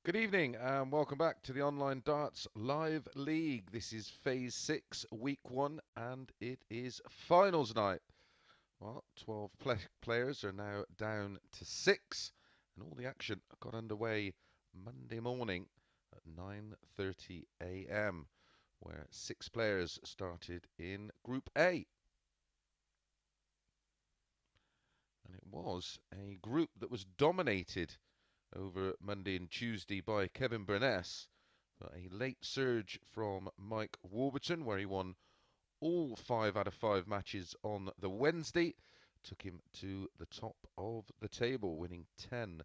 Good evening and welcome back to the Online Darts Live League. This is Phase 6, Week 1, and it is finals night. Well, 12 players are now down to 6, and all the action got underway Monday morning at 9:30 a.m., where 6 players started in Group A. And it was a group that was dominated over Monday and Tuesday by Kevin Burness. A late surge from Mike Warburton, where he won all 5 out of 5 matches on the Wednesday, took him to the top of the table, winning 10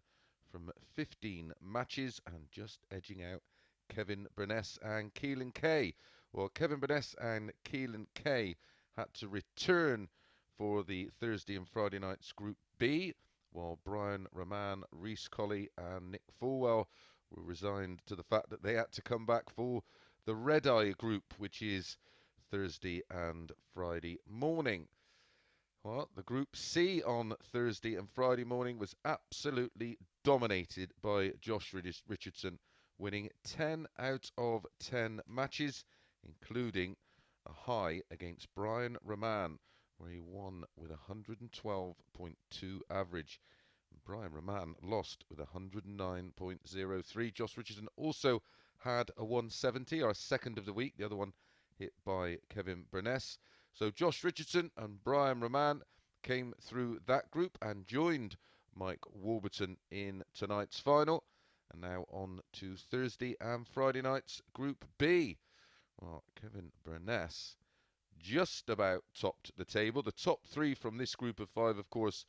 from 15 matches and just edging out Kevin Burness and Keelan Kay. Well, Kevin Burness and Keelan Kay had to return for the Thursday and Friday night's Group B, while Brian Raman, Reese Colley and Nick Fulwell were resigned to the fact that they had to come back for the Red Eye group, which is Thursday and Friday morning. Well, the Group C on Thursday and Friday morning was absolutely dominated by Josh Richardson, winning 10 out of 10 matches, including a high against Brian Raman, where he won with 112.2 average. Brian Raman lost with 109.03. Josh Richardson also had a 170, our second of the week. The other one hit by Kevin Burness. So Josh Richardson and Brian Raman came through that group and joined Mike Warburton in tonight's final. And now on to Thursday and Friday night's Group B. Well, Kevin Burness just about topped the table. The top 3 from this group of 5, of course,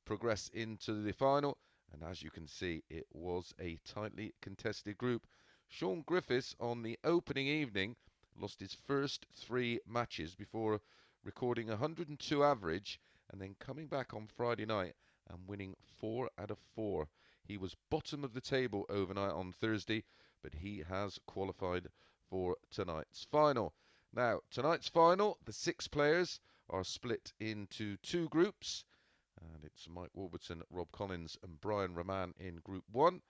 progress into the final. And as you can see, it was a tightly contested group. Shaun Griffiths on the opening evening lost his first 3 matches before recording 102 average and then coming back on Friday night and winning 4 out of 4. He was bottom of the table overnight on Thursday, but he has qualified for tonight's final. Now, tonight's final, the 6 players are split into 2 groups. And it's Mike Warburton, Rob Collins and Brian Raman in Group 1.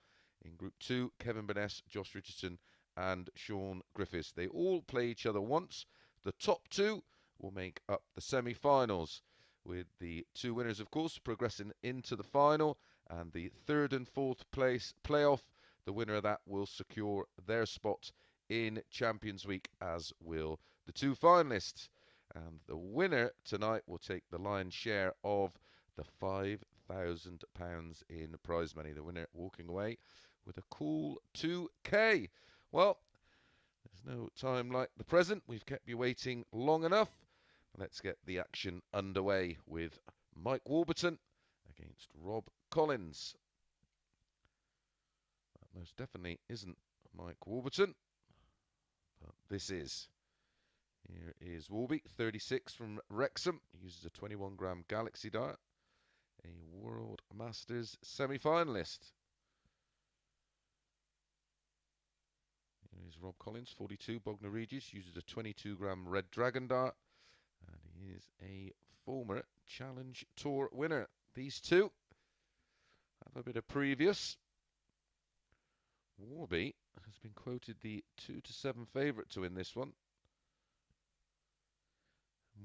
In Group 2, Kevin Burness, Josh Richardson and Shaun Griffiths. They all play each other once. The top 2 will make up the semi-finals, with the 2 winners, of course, progressing into the final. And the 3rd and 4th place playoff, the winner of that will secure their spot in Champions Week, as will the 2 finalists. And the winner tonight will take the lion's share of the £5,000 in prize money. The winner walking away with a cool 2K. Well, there's no time like the present. We've kept you waiting long enough. Let's get the action underway with Mike Warburton against Rob Collins. That most definitely isn't Mike Warburton, but this is. Here is Warby, 36 from Wrexham. He uses a 21-gram Galaxy dart, a World Masters semi-finalist. Here is Rob Collins, 42, Bognor Regis, uses a 22-gram Red Dragon dart, and he is a former Challenge Tour winner. These two have a bit of previous. Warby has been quoted the 2-7 favourite to win this one.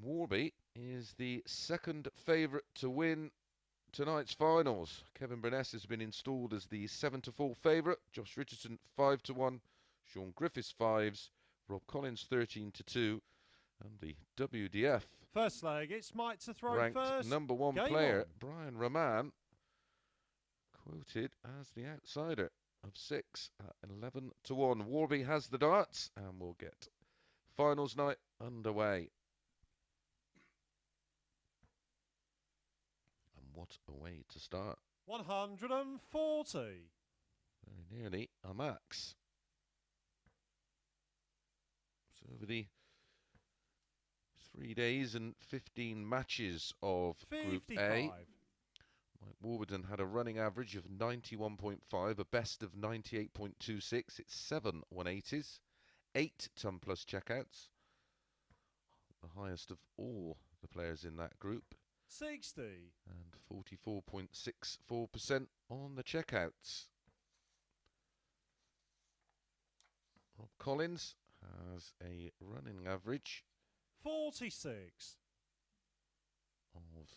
Warby is the 2nd favourite to win tonight's finals. Kevin Burness has been installed as the 7-4 favourite. Josh Richardson 5-1. Shaun Griffiths 5s. Rob Collins 13-2. And the WDF first leg, it's Mike to throw ranked first. number 1 Game player, on. Brian Raman, quoted as the outsider of 6 at 11-1. Warby has the darts, and we'll get finals night underway. What a way to start. 140. Very nearly a max. So over the 3 days and 15 matches of 55. Group A, Mike Warburton had a running average of 91.5, a best of 98.26. It's 7 180s, 8 ton plus checkouts, the highest of all the players in that group. 60. And 44.64% on the checkouts. Rob Collins has a running average 46. of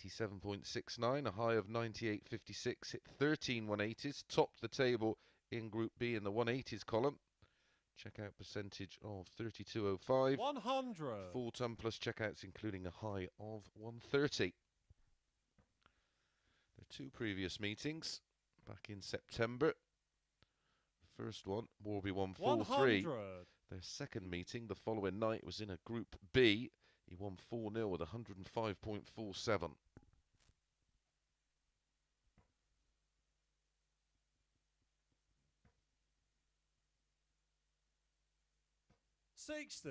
87.69, a high of 98.56, hit 13 180s, topped the table in Group B in the 180s column. Checkout percentage of 32.05. 100. Full ton plus checkouts, including a high of 130. There are two previous meetings back in September. First one, Warby won 4-3. 100. Their second meeting the following night was in a Group B. He won 4-0 with 105.47. 60.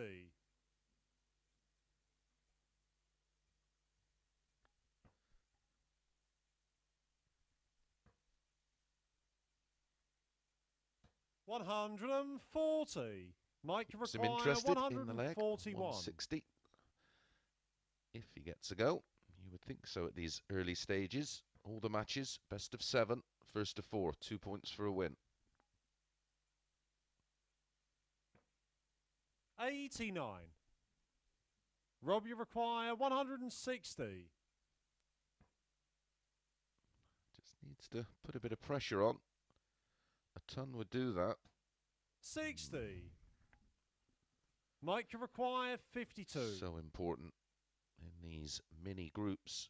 140. Mike Some require interested in the leg. 141. 160. If he gets a go, you would think so at these early stages. All the matches, best of 7, first of 4, 2 points for a win. 89. Rob, you require 160. Just needs to put a bit of pressure on. A ton would do that. 60. Mike, you require 52. So important in these mini groups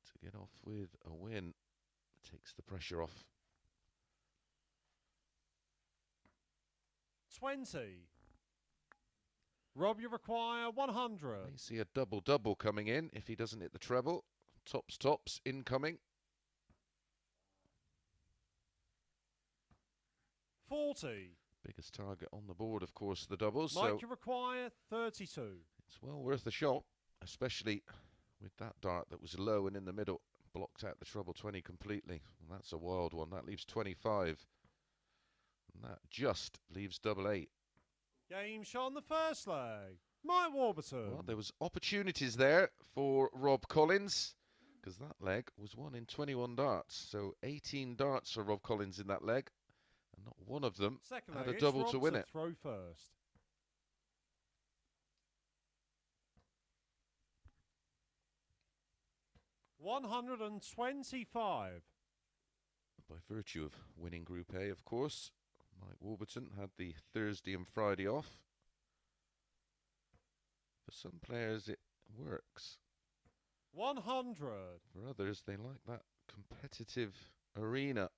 to get off with a win. Takes the pressure off. 20. Rob, you require 100. May see a double-double coming in if he doesn't hit the treble. Tops, incoming. 40. Biggest target on the board, of course, the doubles. Mike, so you require 32. it's well worth a shot, especially with that dart that was low and in the middle. Blocked out the treble 20 completely. And that's a wild one. That leaves 25. And that just leaves double 8. Game shot on the first leg. Mike Warburton. Well, there was opportunities there for Rob Collins, because that leg was won in 21 darts. So 18 darts for Rob Collins in that leg, and not one of them Second had leg, a double it's to Rob win it. Throw first. $125. By virtue of winning Group A, of course. Mike Warburton had the Thursday and Friday off. For some players it works. 100. For others, they like that competitive arena.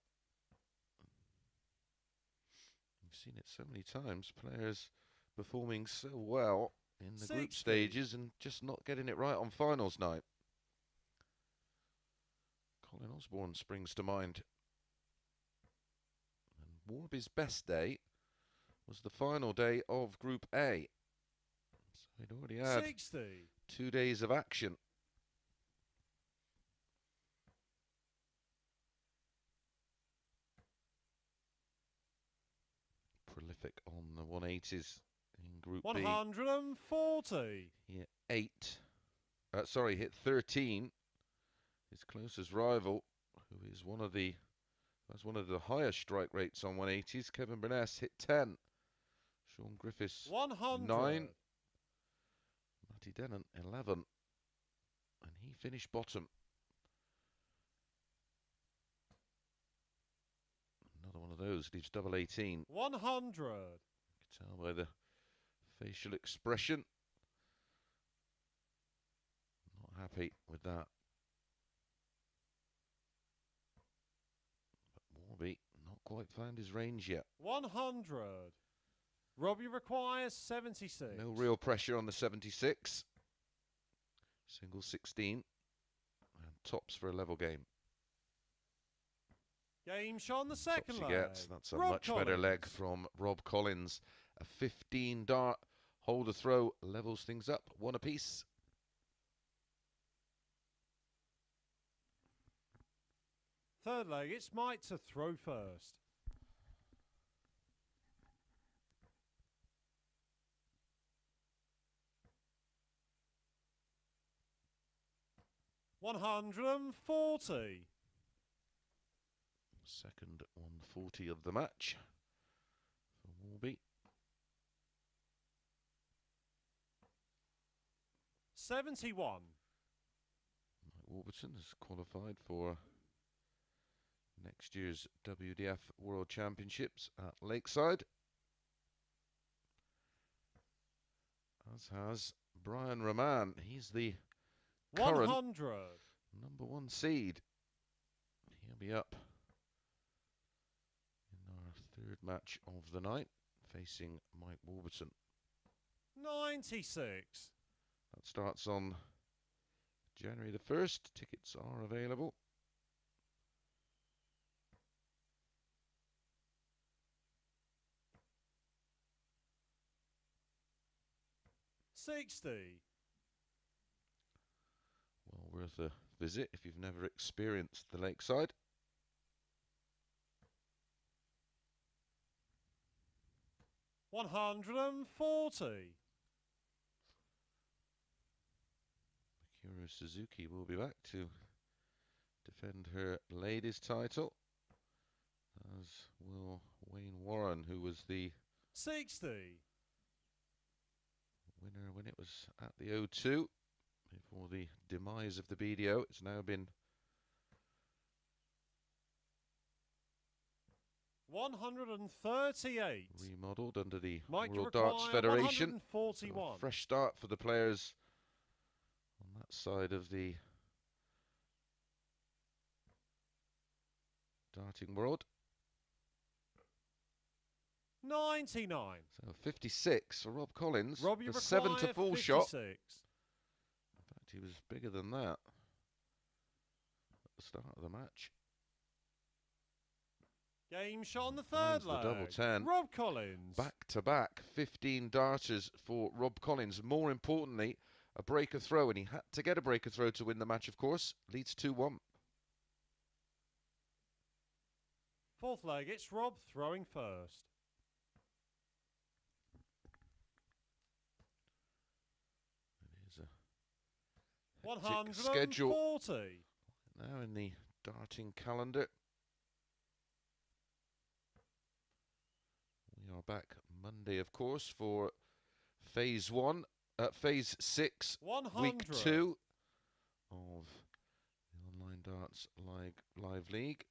We've seen it so many times. Players performing so well in the group 60. stages and just not getting it right on finals night. Colin Osborne springs to mind. And Warby's best day was the final day of Group A. So he'd already had 60. 2 days of action. Prolific on the 180s in Group B. 140. He hit 13. His closest rival, who is has one of the highest strike rates on 180s, Kevin Burness, hit 10. Shaun Griffiths, 100. 9. Matty Denon, 11. And he finished bottom. Another one of those leaves double 18. 100. You can tell by the facial expression. Not happy with that. But Warby not quite found his range yet. 100. Robbie requires 76. No real pressure on the 76. Single 16. And tops for a level game. Game shot on the second Tops leg. he gets. That's a Rob much better leg Collins. from Rob Collins. A 15 dart holder throw levels things up. One apiece. Third leg, it's Mike to throw first. $140. Second 140 of the match. 71. Mike Warburton has qualified for next year's WDF World Championships at Lakeside, as has Brian Raman. He's the current 100. #1 seed. He'll be up in our third match of the night, facing Mike Warburton. 96. That starts on January the 1st. Tickets are available. $60. Well worth a visit if you've never experienced the Lakeside. $140. Mikuru Suzuki will be back to defend her ladies title, as will Wayne Warren, who was the 60. winner when it was at the O2 before the demise of the BDO. It's now been 138. remodeled under the Mike World Darts Federation. 141. A fresh start for the players on that side of the darting world. 99. So 56 for Rob Collins. Rob, you the 7 to full shot. 56. In fact, he was bigger than that at the start of the match. Game shot on the Finds third leg. the double 10. Rob Collins. Back to back 15 darters for Rob Collins. More importantly, a breaker throw, and he had to get a breaker throw to win the match, of course. Leads 2-1. Fourth leg, it's Rob throwing first. It is a 140. schedule now in the darting calendar. We are back Monday, of course, for phase 6, 100. week 2 of the Online Darts Live League.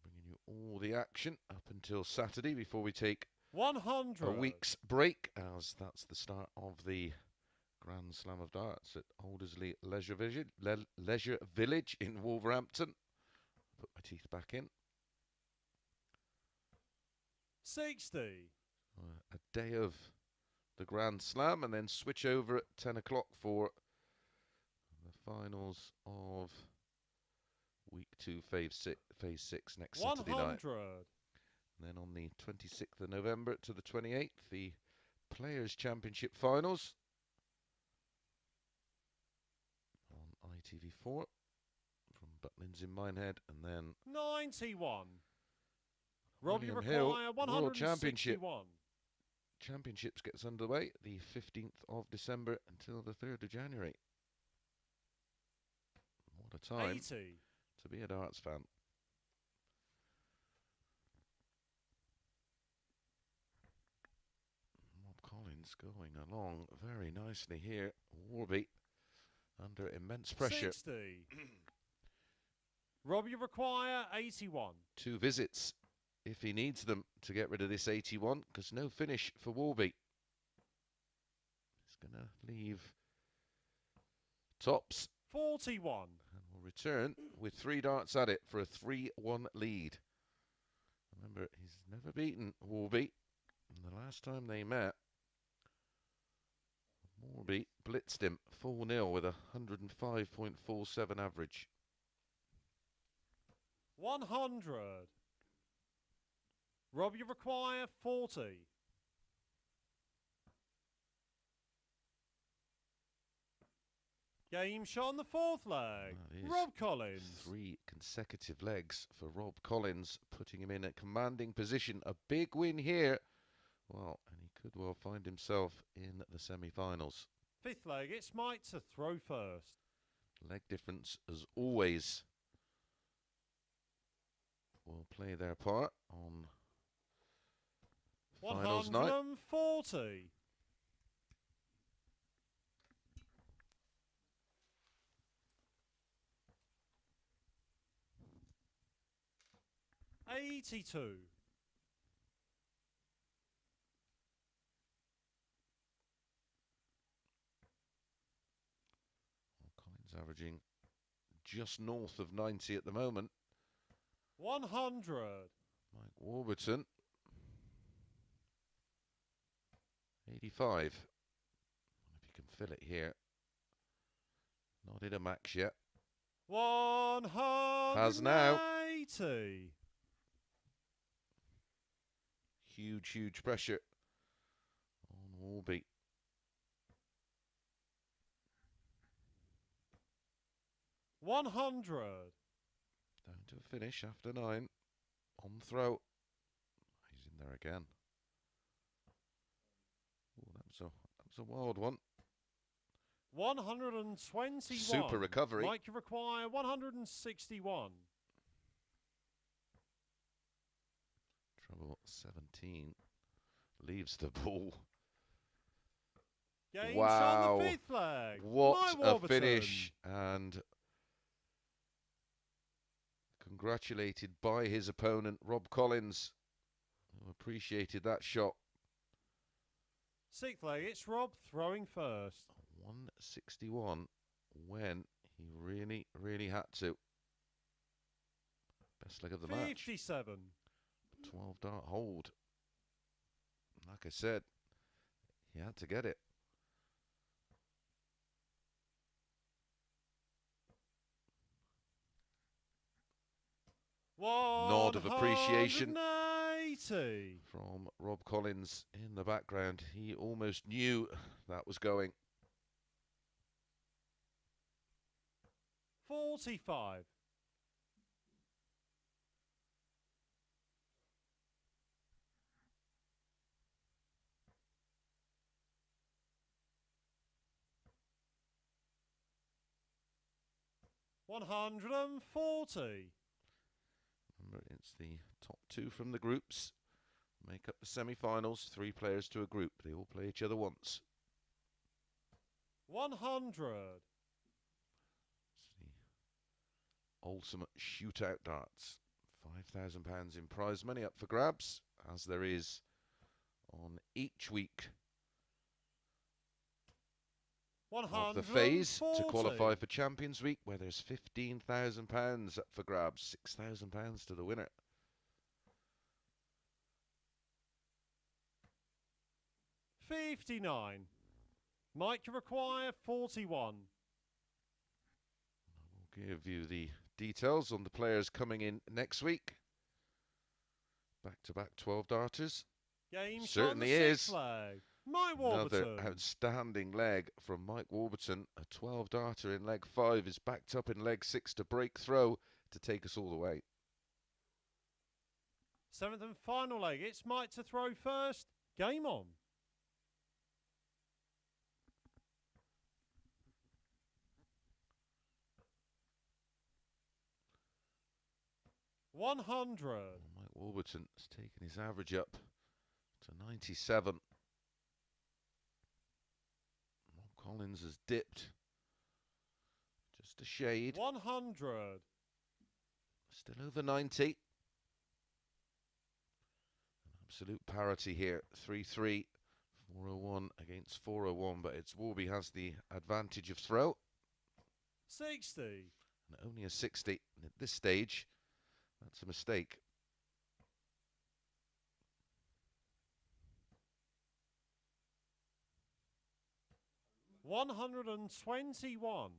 Bringing you all the action up until Saturday before we take 100. a week's break, as that's the start of the Grand Slam of Darts at Aldersley Leisure Village in Wolverhampton. Put my teeth back in. 60. A day of the Grand Slam, and then switch over at 10 o'clock for the finals of week 2, phase 6 next Saturday night. 100. And then on the 26th of November to the 28th, the Players' Championship finals on ITV4 from Butlins in Minehead, and then 91. Rob, you William Hill require World Championship. 161. Championships gets underway the 15th of December until the 3rd of January. What a time 80. to be a darts fan. Rob Collins going along very nicely here. Warby under immense pressure. 60. Rob, you require 81. 2 visits if he needs them to get rid of this 81, because no finish for Warby. He's going to leave tops 41. and will return with 3 darts at it for a 3-1 lead. Remember, he's never beaten Warby, and the last time they met, Warby blitzed him 4-0 with a 105.47 average. 100. Rob, you require 40. Game shot on the fourth leg. Rob Collins. 3 consecutive legs for Rob Collins, putting him in a commanding position. A big win here. Well, and he could well find himself in the semi-finals. Fifth leg, it's Mike to throw first. Leg difference, as always, will play their part on finals night. 140. 82. Collins averaging just north of 90 at the moment. 100. Mike Warburton, 85. If you can fill it here. Not in a max yet. 180. Has now. Huge, huge pressure on Warby. $100. Down to a finish after 9. On throw. He's in there again. Oh, that was a wild one. 121. Super recovery. Mike, you require 161. Trouble 17. Leaves the ball. Games wow. on the 5th leg. What a finish. And congratulated by his opponent, Rob Collins, who appreciated that shot. 6th leg, it's Rob throwing first. 161 when he really, really had to. Best leg of the match. 57. 12 dart hold. Like I said, he had to get it. Nod of appreciation from Rob Collins in the background. He almost knew that was going. 45. $140. Remember, it's the top 2 from the groups. Make up the semi-finals. 3 players to a group. They all play each other once. 100. It's the ultimate shootout darts. £5,000 in prize money up for grabs, as there is on each week of the phase to qualify for Champions Week, where there's £15,000 up for grabs, £6,000 to the winner. $59. Mike, you require 41. We'll give you the details on the players coming in next week. Back-to-back 12 darters. Game certainly is. Flag. Mike Warburton. Another outstanding leg from Mike Warburton. A 12 darter in leg 5 is backed up in leg 6 to break throw to take us all the way. 7th and final leg. It's Mike to throw first. Game on. $100. Mike Warburton has taken his average up to 97. Rob Collins has dipped just a shade. 100. Still over 90. An absolute parity here. 3-3. 401 against 401, but it's Warby has the advantage of throw. 60. And only a 60. And at this stage, that's a mistake. $121.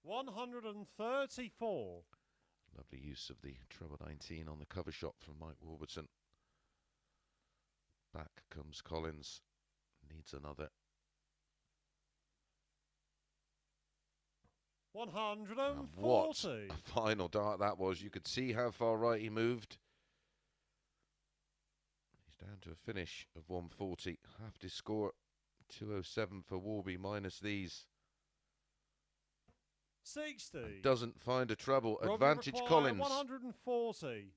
$134. Lovely use of the treble 19 on the cover shot from Mike Warburton. Back comes Collins. Needs another. 140. What a final dart that was. You could see how far right he moved. He's down to a finish of 140. Half his score, 207 for Warby minus these. 60. And doesn't find a treble. Robbie Advantage Collins. 140.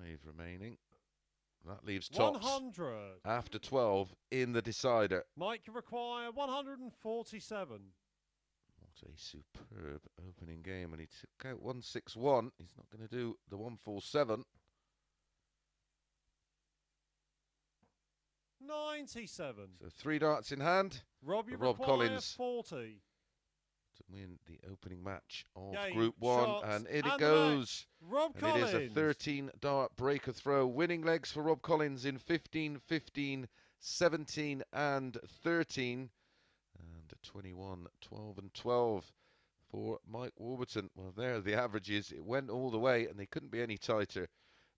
5 remaining. That leaves tops 100. after 12 in the decider. Mike, you require 147. What a superb opening game. And he took out 161. He's not going to do the 147. 97. So 3 darts in hand. Rob, you Rob require Collins 40. to win the opening match of Game, Group 1. shots, And in and it goes. Rob And Collins. it is a 13 dart breaker throw. Winning legs for Rob Collins in 15, 15, 17 and 13. And 21, 12 and 12 for Mike Warburton. Well, there are the averages. It went all the way and they couldn't be any tighter.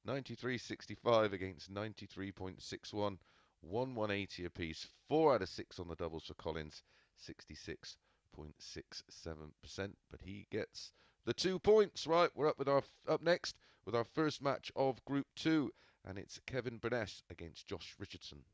93.65 against 93.61. 180 apiece. 4 out of 6 on the doubles for Collins. 66.67%. But he gets the 2 points. Right, we're up next with our first match of Group 2. And it's Kevin Burness against Josh Richardson.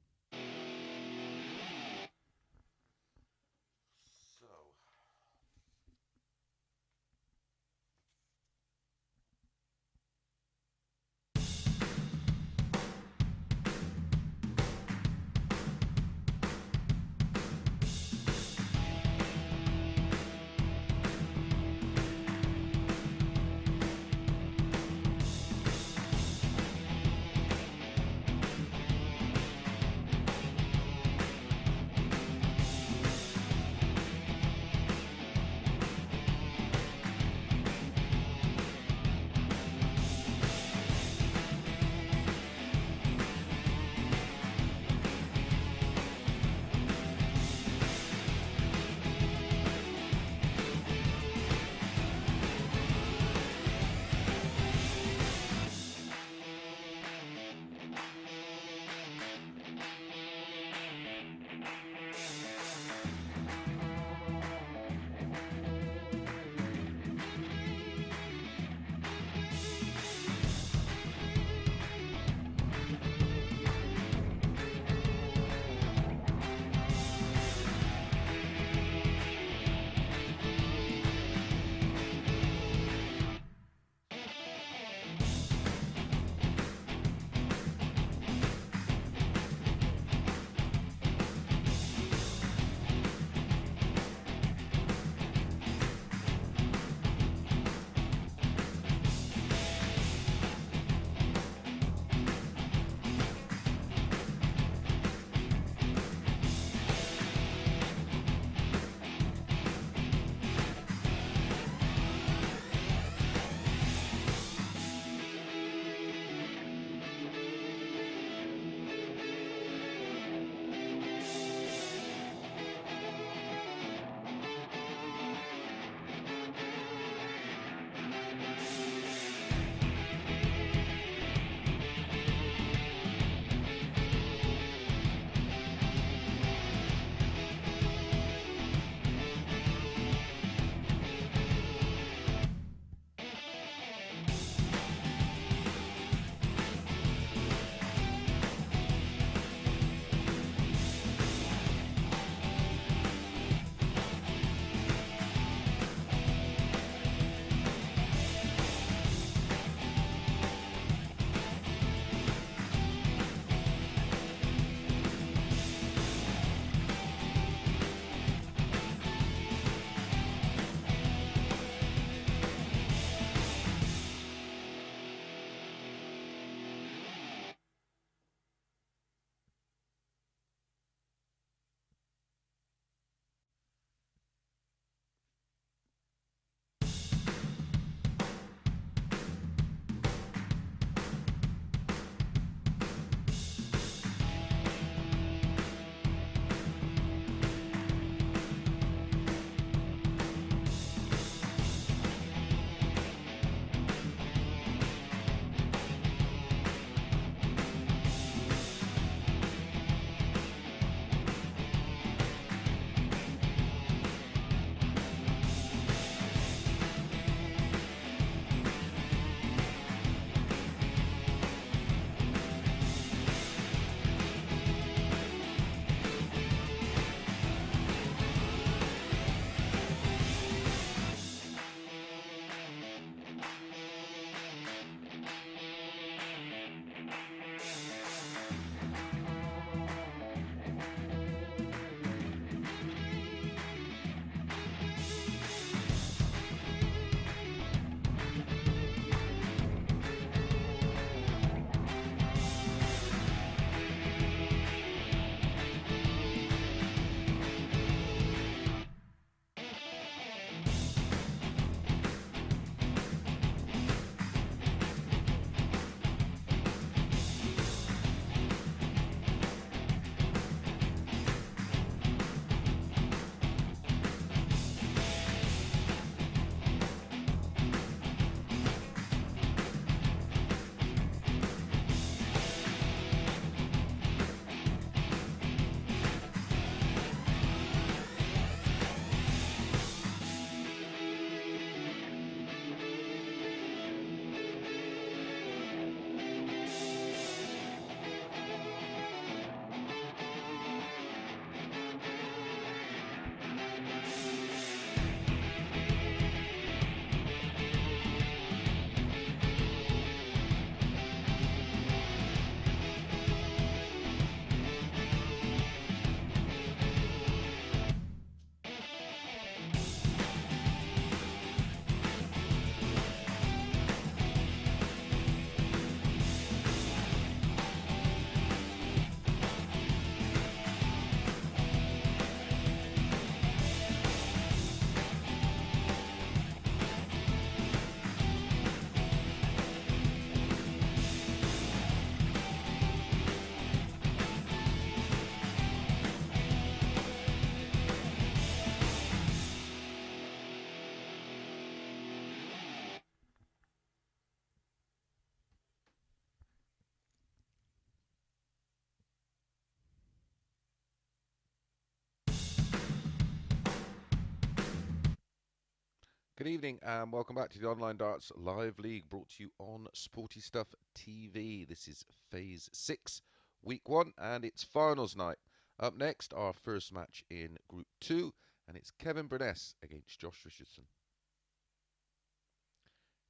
Good evening and welcome back to the Online Darts Live League, brought to you on Sporty Stuff TV. This is Phase 6, Week 1, and it's finals night. Up next, our first match in Group 2, and it's Kevin Burness against Josh Richardson.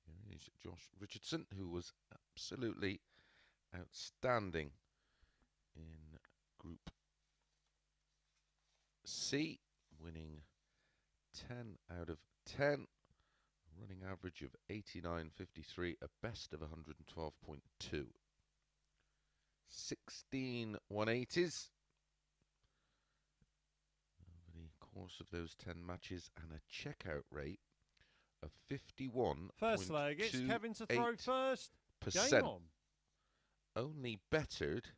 Here is Josh Richardson, who was absolutely outstanding in Group C, winning 10 out of 10, running average of 89.53, a best of 112.2. 16 180s over the course of those 10 matches, and a checkout rate of 51.28%. First leg, it's Kevin to throw first. Game on. Only bettered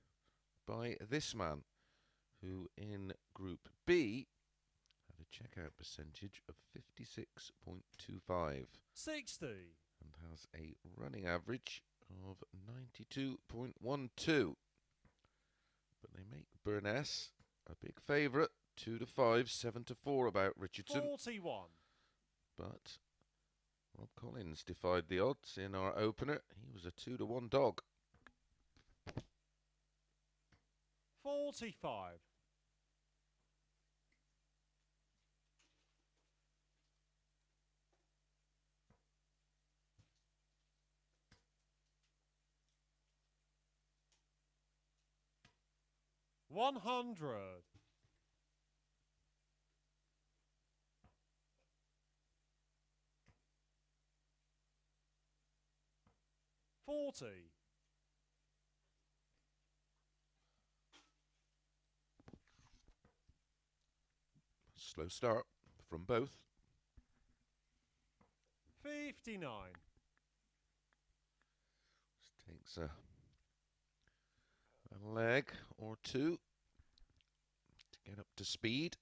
by this man, who in Group B had a checkout percentage of 56.25. 60. And has a running average of 92.12. But they make Burness a big favourite, 2-5, 7-4 about Richardson. 41. But Rob Collins defied the odds in our opener. He was a 2-1 dog. 45. 100. 40. Slow start from both. 59. Just takes a leg or two to get up to speed.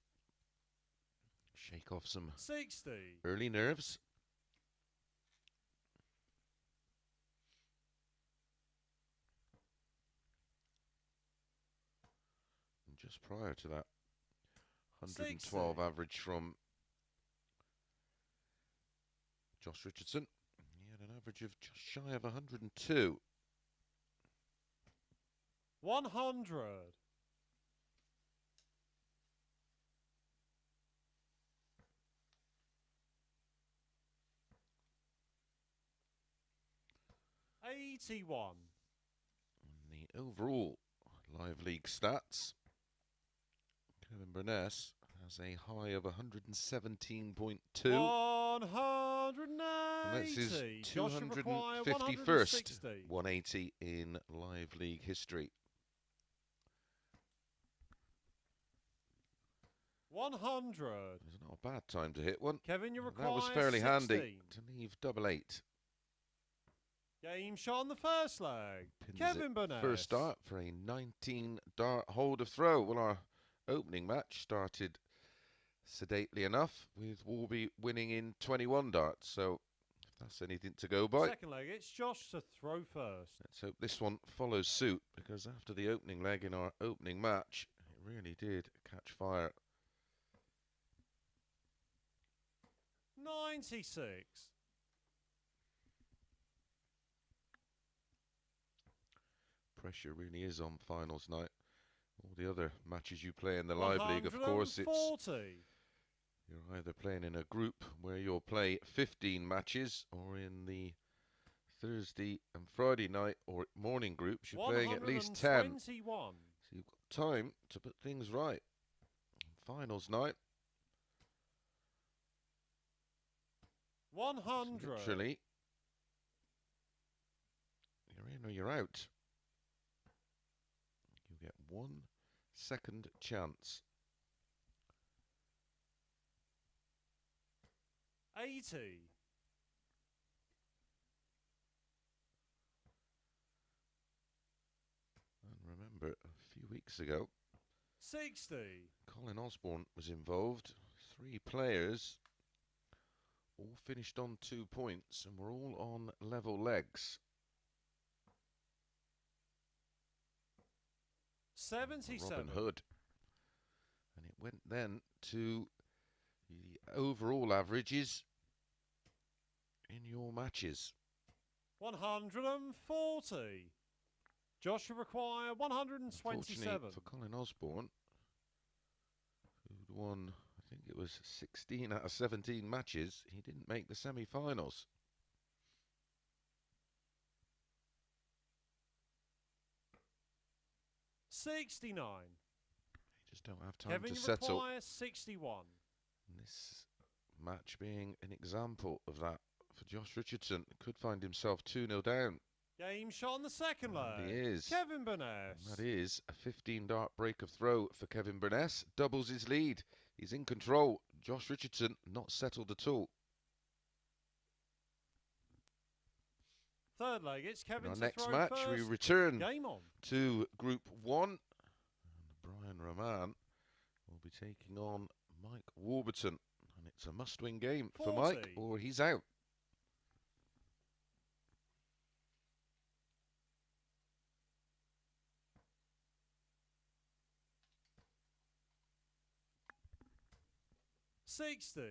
Shake off some 60. early nerves. And just prior to that, 112 60. average from Josh Richardson. He had an average of just shy of 102. 100. 81. And the overall live league stats, Kevin Burness has a high of 117.2. 180. And that's his Josh should require 251st 160. 180 in live league history. 100. It's not a bad time to hit one. Kevin, you require That was fairly 16. handy to leave double eight. Game shot on the first leg. Pins Kevin it Burness. first start for a 19 dart hold of throw. Well, our opening match started sedately enough, with Warby winning in 21 darts. So if that's anything to go by. Second leg, it's Josh to throw first. Let's hope this one follows suit, because after the opening leg in our opening match, it really did catch fire. 96. Pressure really is on finals night. All the other matches you play in the live league, of course, it's you're either playing in a group where you'll play 15 matches, or in the Thursday and Friday night or morning groups, you're playing at least 10. So you've got time to put things right. Finals night, 100. literally, you're in or you're out. You get 1 second chance. 80. And remember, a few weeks ago, 60. Colin Osborne was involved. 3 players all finished on 2 points, and were all on level legs. 77. Robin Hood. And it went then to the overall averages in your matches. 140. Joshua require 127. Unfortunately for Colin Osborne, who'd won, I think it was 16 out of 17 matches, he didn't make the semi-finals. $69. They just don't have time Kevin to settle. require 61. And this match being an example of that for Josh Richardson. Could find himself 2-0 down. Game shot on the second leg. He is. Kevin Burness. That is a 15-dart break of throw for Kevin Burness. Doubles his lead. He's in control. Josh Richardson not settled at all. Third leg, it's Kevin In to our next throw match, first. we return Game on. to Group 1. And Brian Raman will be taking on Mike Warburton. And it's a must-win game 40. for Mike, or he's out. $60.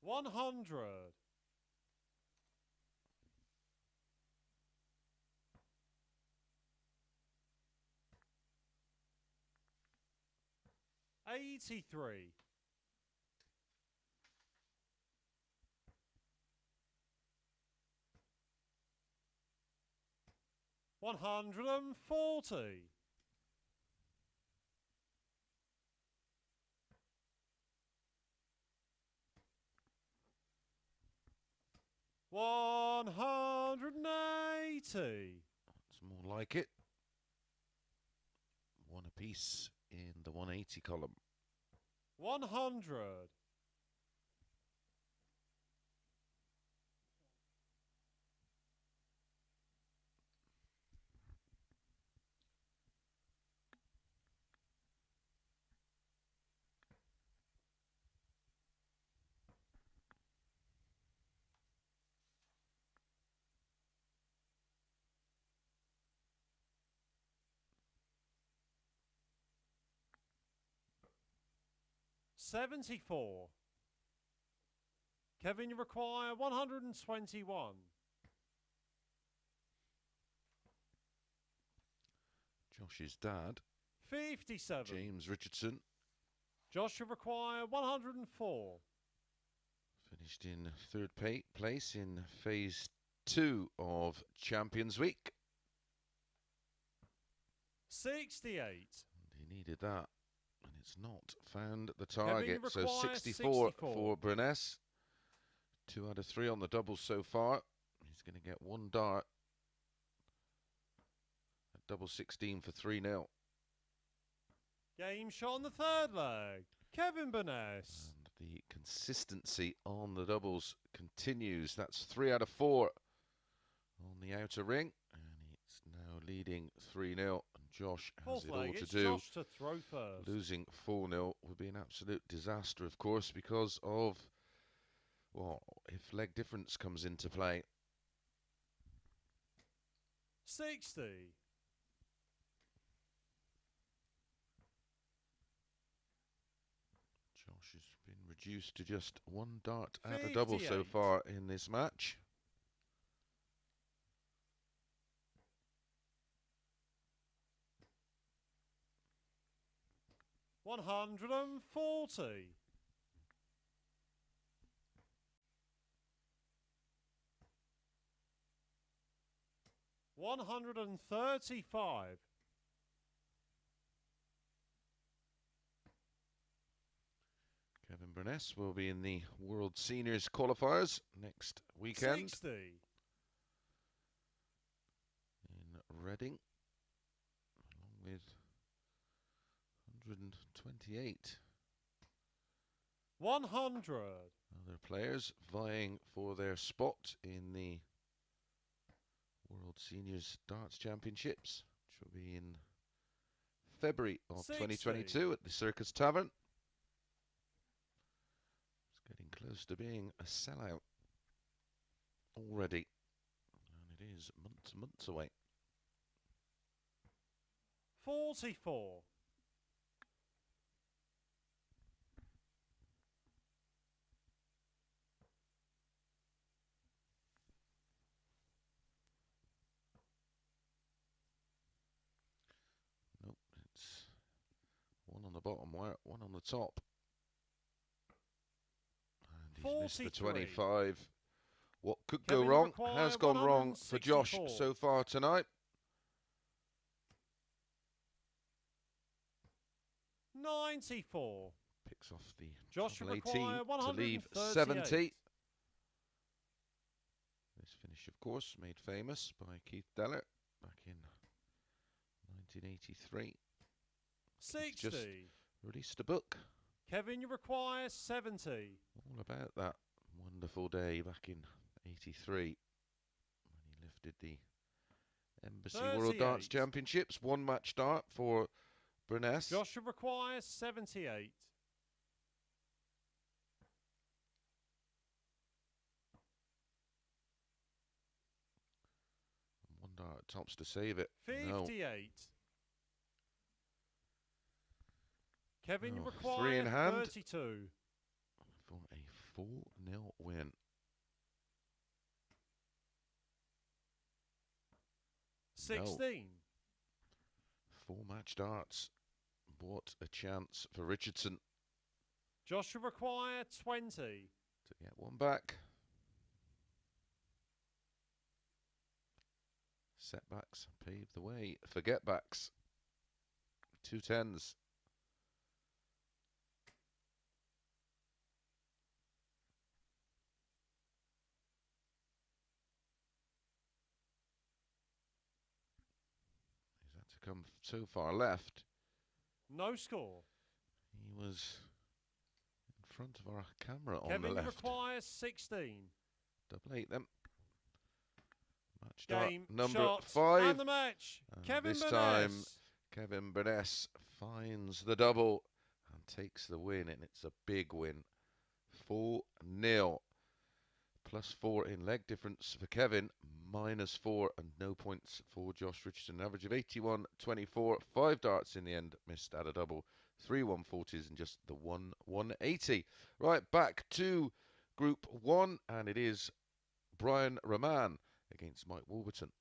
$100. $83. $140. $180. It's more like it. One apiece in the 180 column. 100. $74. Kevin, you require 121. Josh's dad, 57. James Richardson, Joshua require 104. finished in third place in phase 2 of Champions Week. 68. And he needed that, and it's not found the target. Kevin, So 64 for Burness. 2 out of 3 on the doubles so far. He's going to get one dart. At double 16 for 3-0. Game shot on the third leg. Kevin Burness. And the consistency on the doubles continues. That's 3 out of 4 on the outer ring. And he's now leading 3-0. And Josh has Fourth it all leg, to it's do. Josh to throw first. Losing 4-0 would be an absolute disaster, of course, because of, well, if leg difference comes into play. 60. Josh has been reduced to just one dart at a double so 58. far in this match. $140. $135. Kevin Burness will be in the World Seniors qualifiers next weekend 60. in Reading, along with 128 $100. other players vying for their spot in the World Seniors Darts Championships, which will be in February of 60. 2022 at the Circus Tavern. It's getting close to being a sellout already, and it is months away. 44. Nope, it's one on the bottom, one on the top. And he's missed the 25. What could go wrong has gone wrong for Josh so far tonight. 94. Picks off the Josh double 18 to leave 70. This finish, of course, made famous by Keith Deller back in 1983. 60. He's just released a book. Kevin, you require 70. All about that wonderful day back in 83 when he lifted the Embassy 38. World Darts Championships. One match start for Burness. Joshua requires 78. One dart tops to save it. 58. No. Kevin, you Oh, require three in hand. 32. For a 4-0 win. 16. No. 4 match darts. What a chance for Richardson Joshua require 20. to get one back. Setbacks pave the way for getbacks. 2 10s. He's had to come so far left. No score. He was in front of our camera on Kevin, the you left. require 16. Double 8 them. Match dart Game, number shot, 5. and the match. And Kevin this Burness. time, Kevin Burness finds the double and takes the win, and it's a big win. 4-0. +4 in leg difference for Kevin, -4 and no points for Josh Richardson. An average of 81-24, 5 darts in the end, missed at a double, 3 140s and just the 1 180. Right, back to Group 1, and it is Brian Raman against Mike Warburton.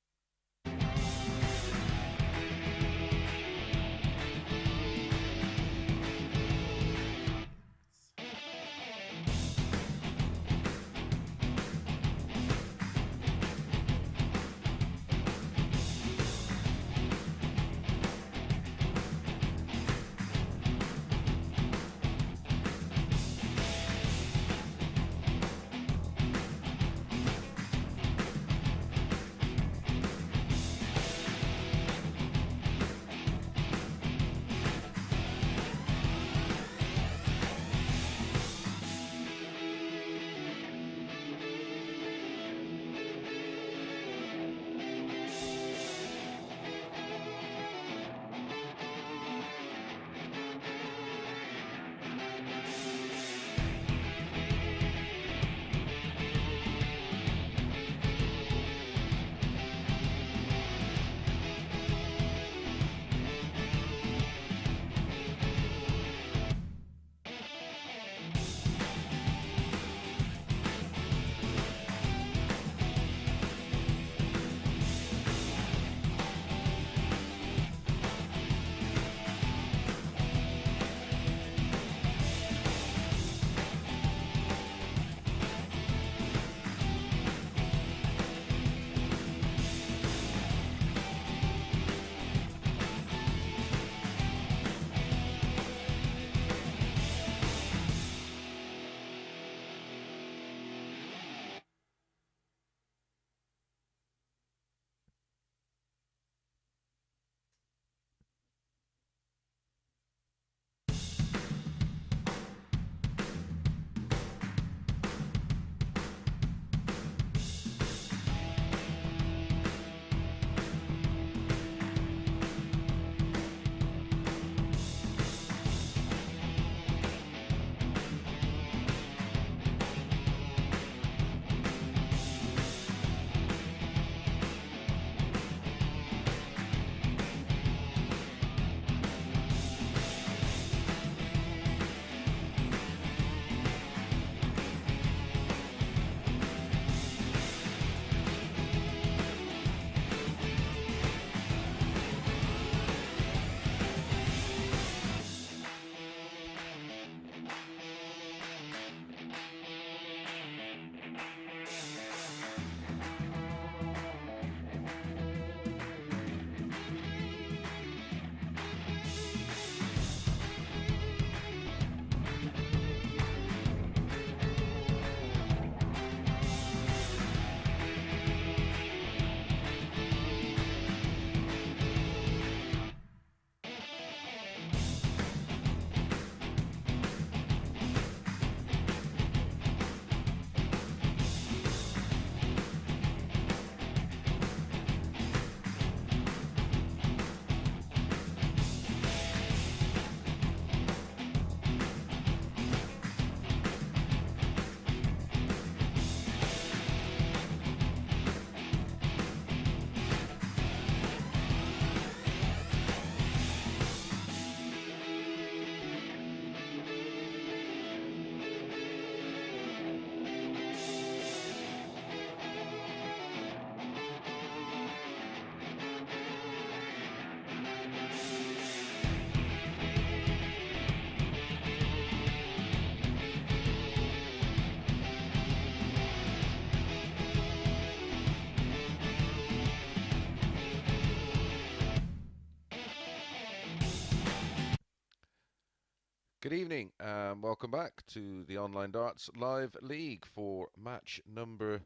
Good evening and welcome back to the Online Darts Live League for match number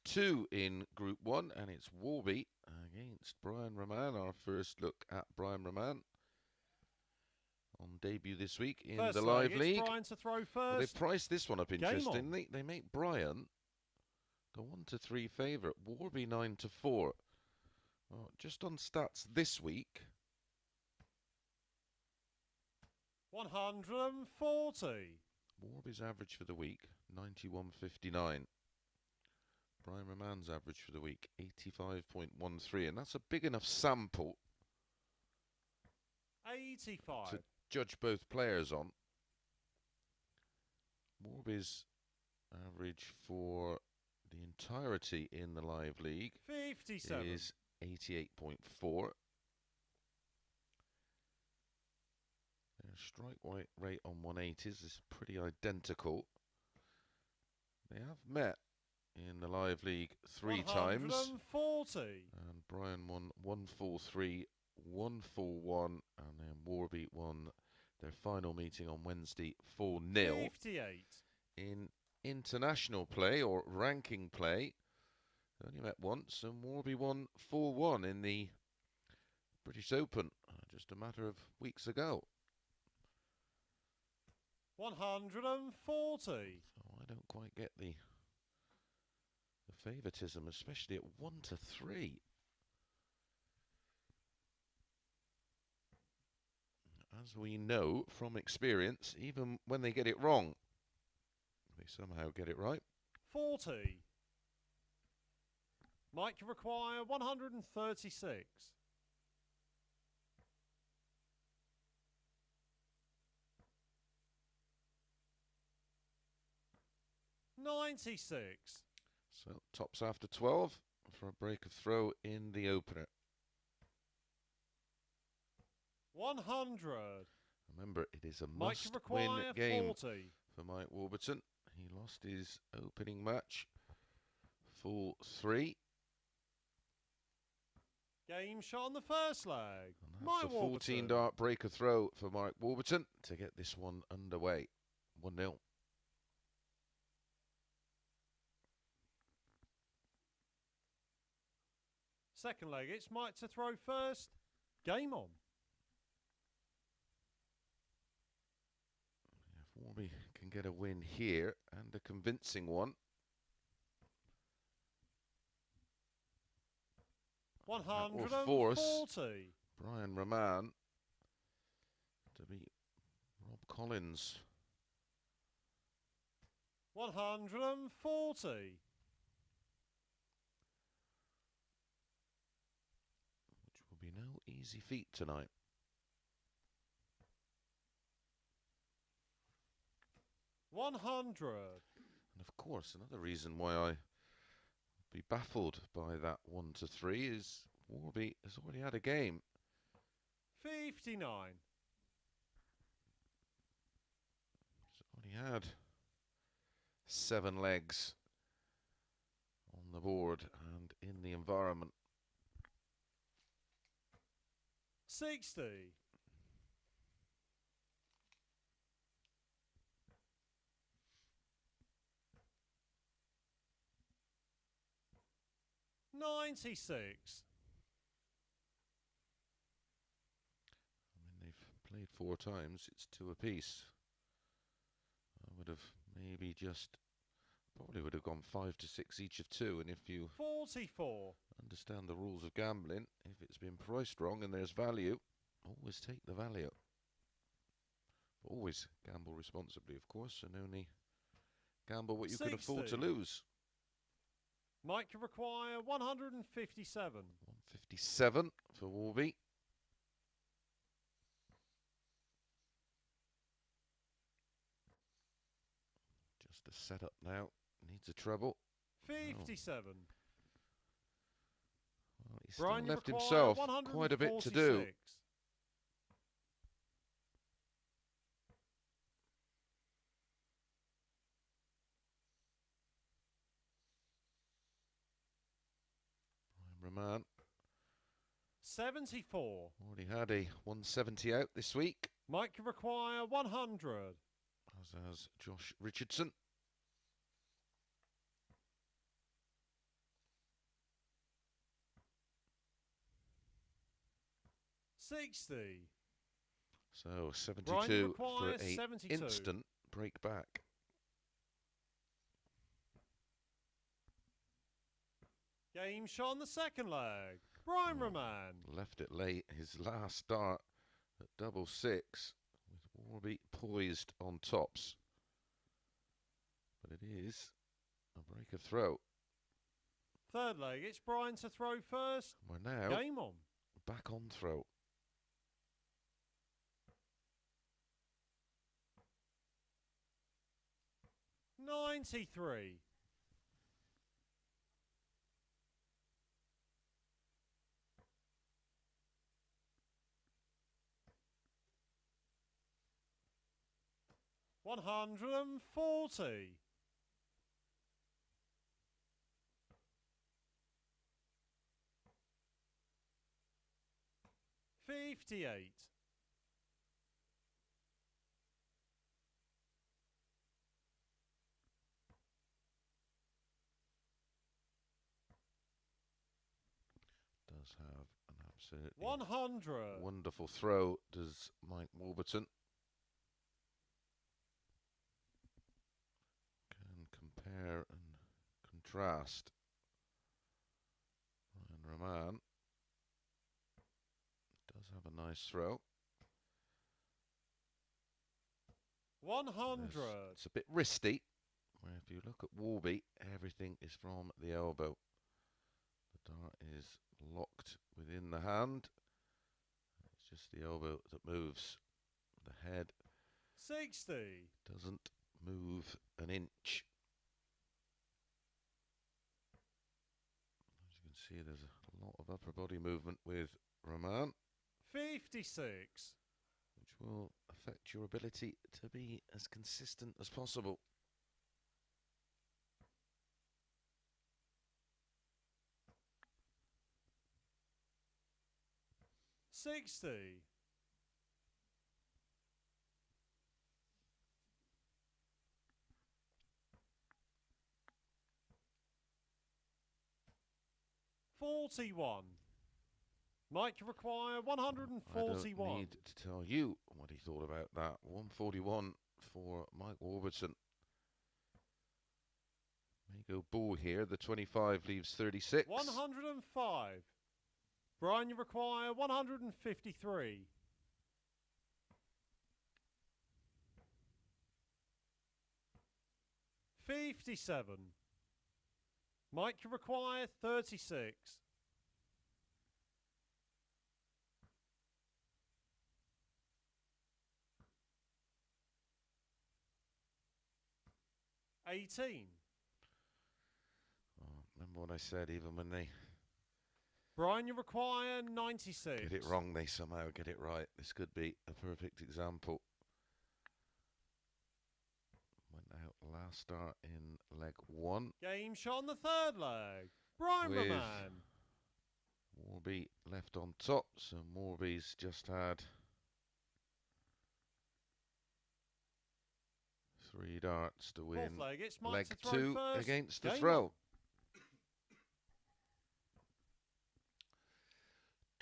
2 in Group 1, and it's Warby against Brian Raman. Our first look at Brian Raman on debut this week in First the Live it's League. Brian to throw first. Well, they priced this one up Game interestingly. They make Brian the 1-3 favourite, Warby 9-4. Well, just on stats this week, 140. Warby's average for the week, 91.59. Brian Raman's average for the week, 85.13. And that's a big enough sample 85. to judge both players on. Warby's average for the entirety in the Live League 57. is 88.4. Their strike rate on 180s is pretty identical. They have met in the Live League 3 times. 140. And Brian won 1-4-3, 1-4-1, and then Warby won their final meeting on Wednesday 4-0. 58. In international play or ranking play, they only met once, and Warby won 4-1 in the British Open just a matter of weeks ago. 140. So I don't quite get the favoritism, especially at 1-3. As we know from experience, even when they get it wrong, they somehow get it right. 40. Mike, you require 136. 96. So tops after 12 for a break of throw in the opener. 100. Remember, it is a Mike, you must-win require game 40. for Mike Warburton. He lost his opening match, full 3. Game shot on the first leg. And Mike that's a Warburton. 14-dart break of throw for Mike Warburton to get this one underway. 1-0. Second leg, it's Mike to throw first. Game on. If Warby can get a win here, and a convincing one. 140. Brian Raman to beat Rob Collins. 140. Which will be no easy feat tonight. $100. And of course, another reason why I be baffled by that 1-3 is Warby has already had a game. 59. He's already had 7 legs on the board and in the environment. 60. 96. I mean, they've played 4 times. It's 2 apiece. I would have maybe probably would have gone 5-6 each of 2. And if you 44. understand the rules of gambling, if it's been priced wrong and there's value, always take the value. But always gamble responsibly, of course, and only gamble what you can afford to 60. lose. Mike, you require 157. 157 for Warby. Just a setup now. Needs a treble. 57. Well, he's Brian, still you left require himself quite a bit to do. 146. Raman 74. already had a 170 out this week. Mike, you require 100. As has Josh Richardson. $60. So Brian, 72 you for require a 72. instant break back. Game shot on the second leg. Brian Raman. Left it late. His last start at double six with Warby poised on tops. But it is a break of throw. Third leg, it's Brian to throw first. We're now Game on. back on throw. $93. $140. $58. Does have an absolutely 100. wonderful throw, does Mike Warburton. Can compare and contrast. Ryan Raman does have a nice throw. 100. It's a bit wristy, where if you look at Warby, everything is from the elbow. The dart is locked within the hand. It's just the elbow that moves. The head 60. doesn't move an inch. As you can see, there's a lot of upper body movement with Raman, 56. which will affect your ability to be as consistent as possible. $60. $41. Mike, you require 141. I don't need to tell you what he thought about that. 141 for Mike Warburton. May go bull here. The 25 leaves 36. 105. Brian, you require 153. $57. Mike, you require 36. $18. Oh, remember what I said, even when they Brian, you require 96. get it wrong, they somehow get it right. This could be a perfect example. Went out last start in leg one. Game shot on the third leg. Brian With Raman. Warby left on top, so Warby's just had 3 darts to win. Fourth leg, it's Mike Leg to throw 2 first. against the Game throw. on.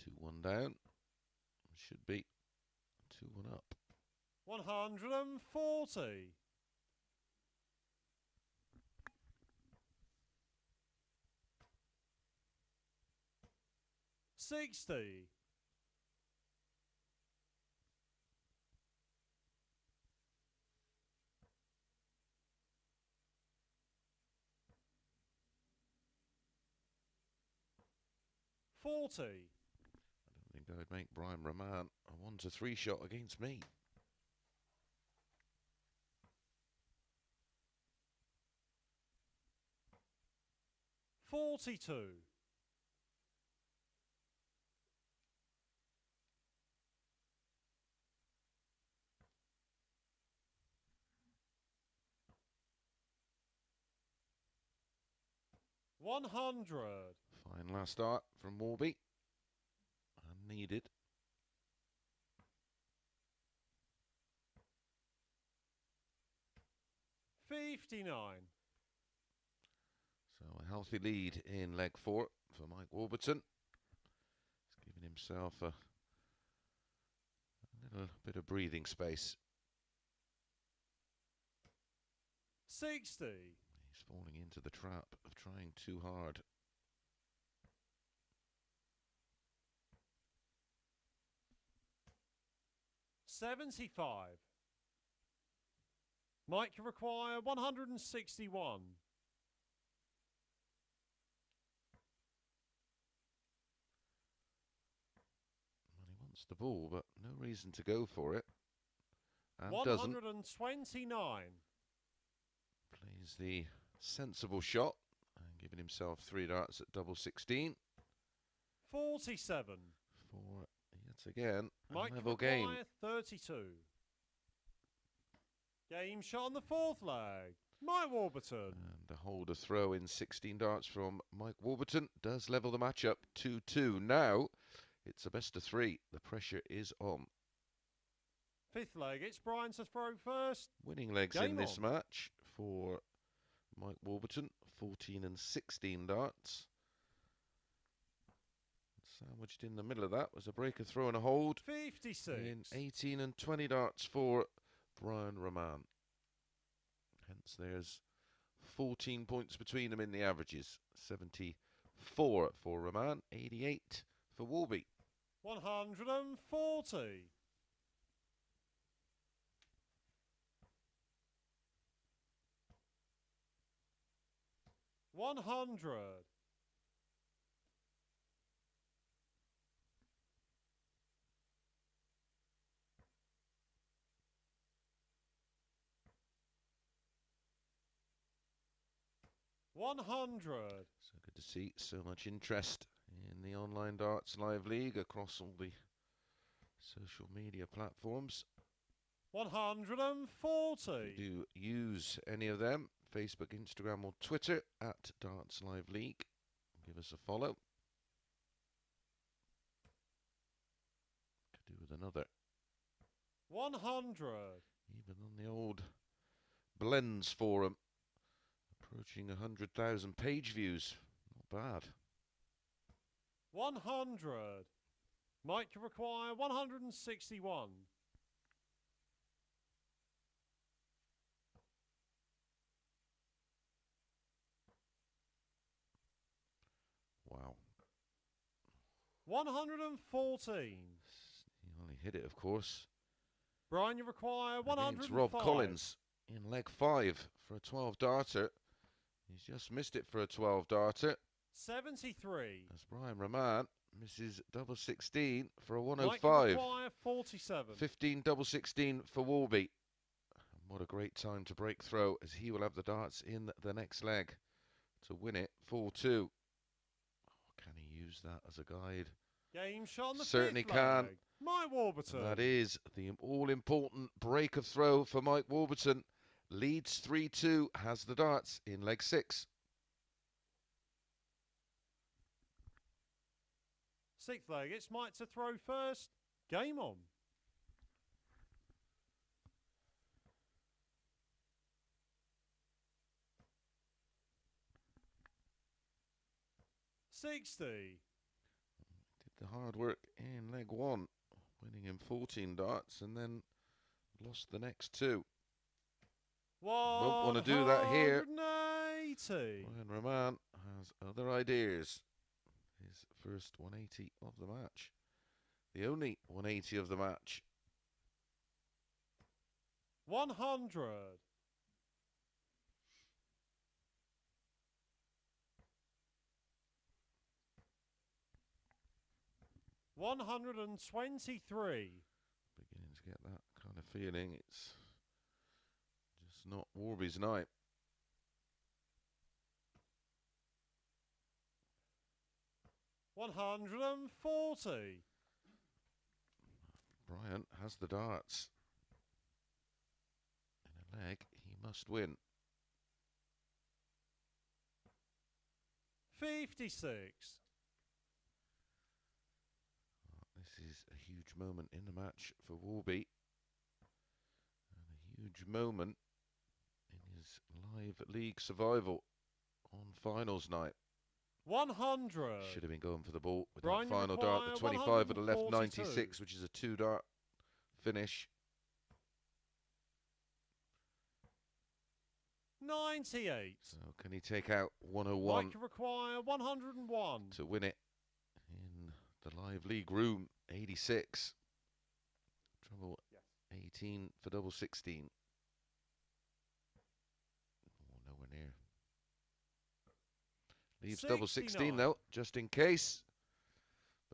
2-1 down. Should be 2-1 up. 140. $60. $40. I don't think I would make Brian Raman a 1-3 shot against me. $42. $100. Fine last start from Warby. Unneeded. 59. So a healthy lead in leg 4 for Mike Warburton. He's giving himself a little bit of breathing space. 60. He's falling into the trap of trying too hard. 75. Mike, you require 161. Well, he wants the ball, but no reason to go for it. And 129. Plays the sensible shot and giving himself 3 darts at double 16. 47. For yet again Mike, a level game. 32. Game shot on the 4th leg. Mike Warburton. And a holder throw in 16 darts from Mike Warburton does level the match up 2-2. Now it's a best of 3. The pressure is on. 5th leg. It's Brian to throw first. Winning legs Game in this on. match for Mike Warburton. 14 and 16 darts. Sandwiched in the middle of that was a breaker throw and a hold. 56. In 18 and 20 darts for Brian Raman. Hence there's 14 points between them in the averages. 74 for Raman, 88 for Warby. 140. 100. 100. So good to see so much interest in the online darts live league across all the social media platforms. 140. Do use any of them, Facebook, Instagram or Twitter at Darts Live League. Give us a follow. Could do with another. 100. Even on the old Blends forum. Approaching 100,000 page views. Not bad. 100. Mike, you require 161. Wow. 114. He only hit it, of course. Brian, you require 105. Against Rob Collins in leg 5 for a 12 darter. He's just missed it for a 12 darter. 73. As Brian Raman misses double 16 for a Mike, 105. you require 47. 15 double 16 for Warby. And what a great time to break throw, as he will have the darts in the next leg to win it 4-2. Can he use that as a guide? Game shot on the Certainly 5th can. leg. Mike Warburton. And that is the all-important break of throw for Mike Warburton. Leads 3-2, has the darts in leg 6. 6th leg. It's Mike to throw first. Game on. 60. Did the hard work in leg 1, winning him 14 darts and then lost the next 2. Won't want to do that here. 180. Brian Raman has other ideas. His first 180 of the match. The only 180 of the match. 100. 123. Beginning to get that kind of feeling. It's just not Warby's night. $140. Brian has the darts. In a leg, he must win. 56. This is a huge moment in the match for Warby. And a huge moment in his is live league survival on finals night. 100. Should have been going for the ball with Brian, that you final dart. The require 25 would have left 142. 96, which is a 2-dart finish. 98. So can he take out 101 Mike require 101. to win it in the live league room? 86. Trouble 18 for double 16. Oh, nowhere near. Leaves double 16 though, just in case.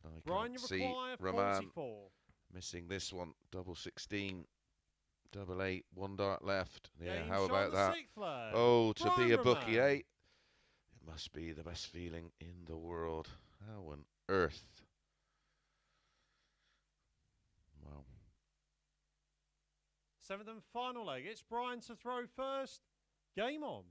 But I Brian, can't you see require Raman 44. missing this one. Double 16. Double 8. 1 dart left. Yeah, Game how shot about on the that? 6th flag. Oh, to Brian be a bookie, Raman. eh? It must be the best feeling in the world. How on earth? Wow. 7th and final leg. It's Brian to throw first. Game on.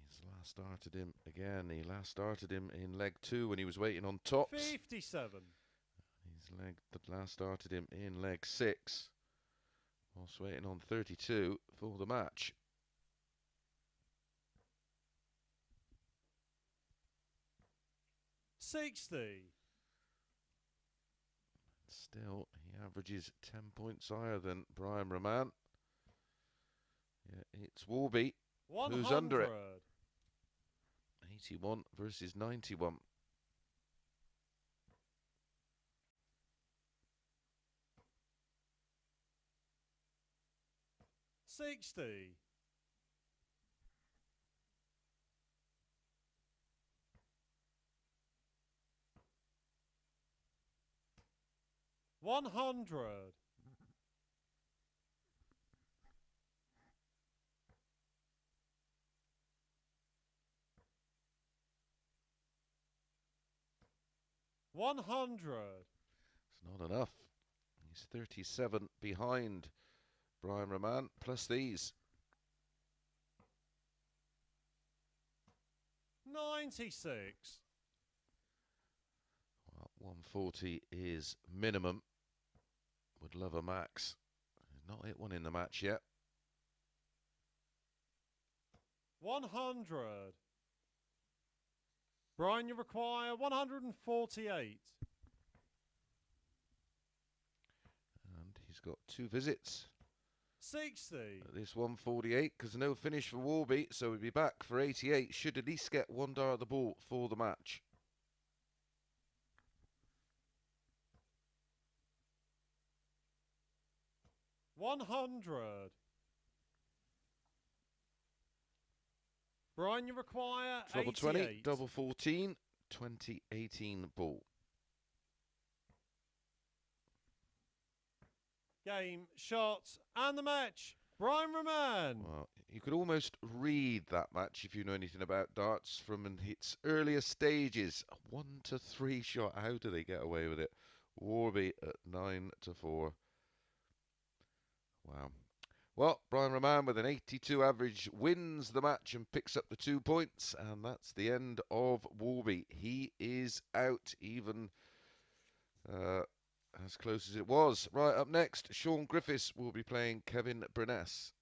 He's last started him again. He last started him in leg 2 when he was waiting on tops. 57. He's last started him in leg 6 whilst waiting on 32 for the match. $60. Still, he averages 10 points higher than Brian Raman. Yeah, it's Warby 100. who's under it. 81 versus 91. $60. 100. 100. It's not enough. He's 37 behind Brian Raman, plus these. 96. Well, 140 is minimum. Would love a max. Not hit one in the match yet. 100. Brian, you require 148. And he's got 2 visits. 60. At this 148, because no finish for Warby, so we'll be back for 88. Should at least get 1 dart at the ball for the match. 100. Brian, you require Trouble 88. 20, double 14, 2018 ball. Game, shots, and the match. Brian Raman. Well, you could almost read that match if you know anything about darts from its earlier stages. A 1-3 shot. How do they get away with it? Warby at 9-4. Wow. Well, Brian Raman with an 82 average wins the match and picks up the 2 points, and that's the end of Warby. He is out, even as close as it was. Right, up next, Shaun Griffiths will be playing Kevin Burness.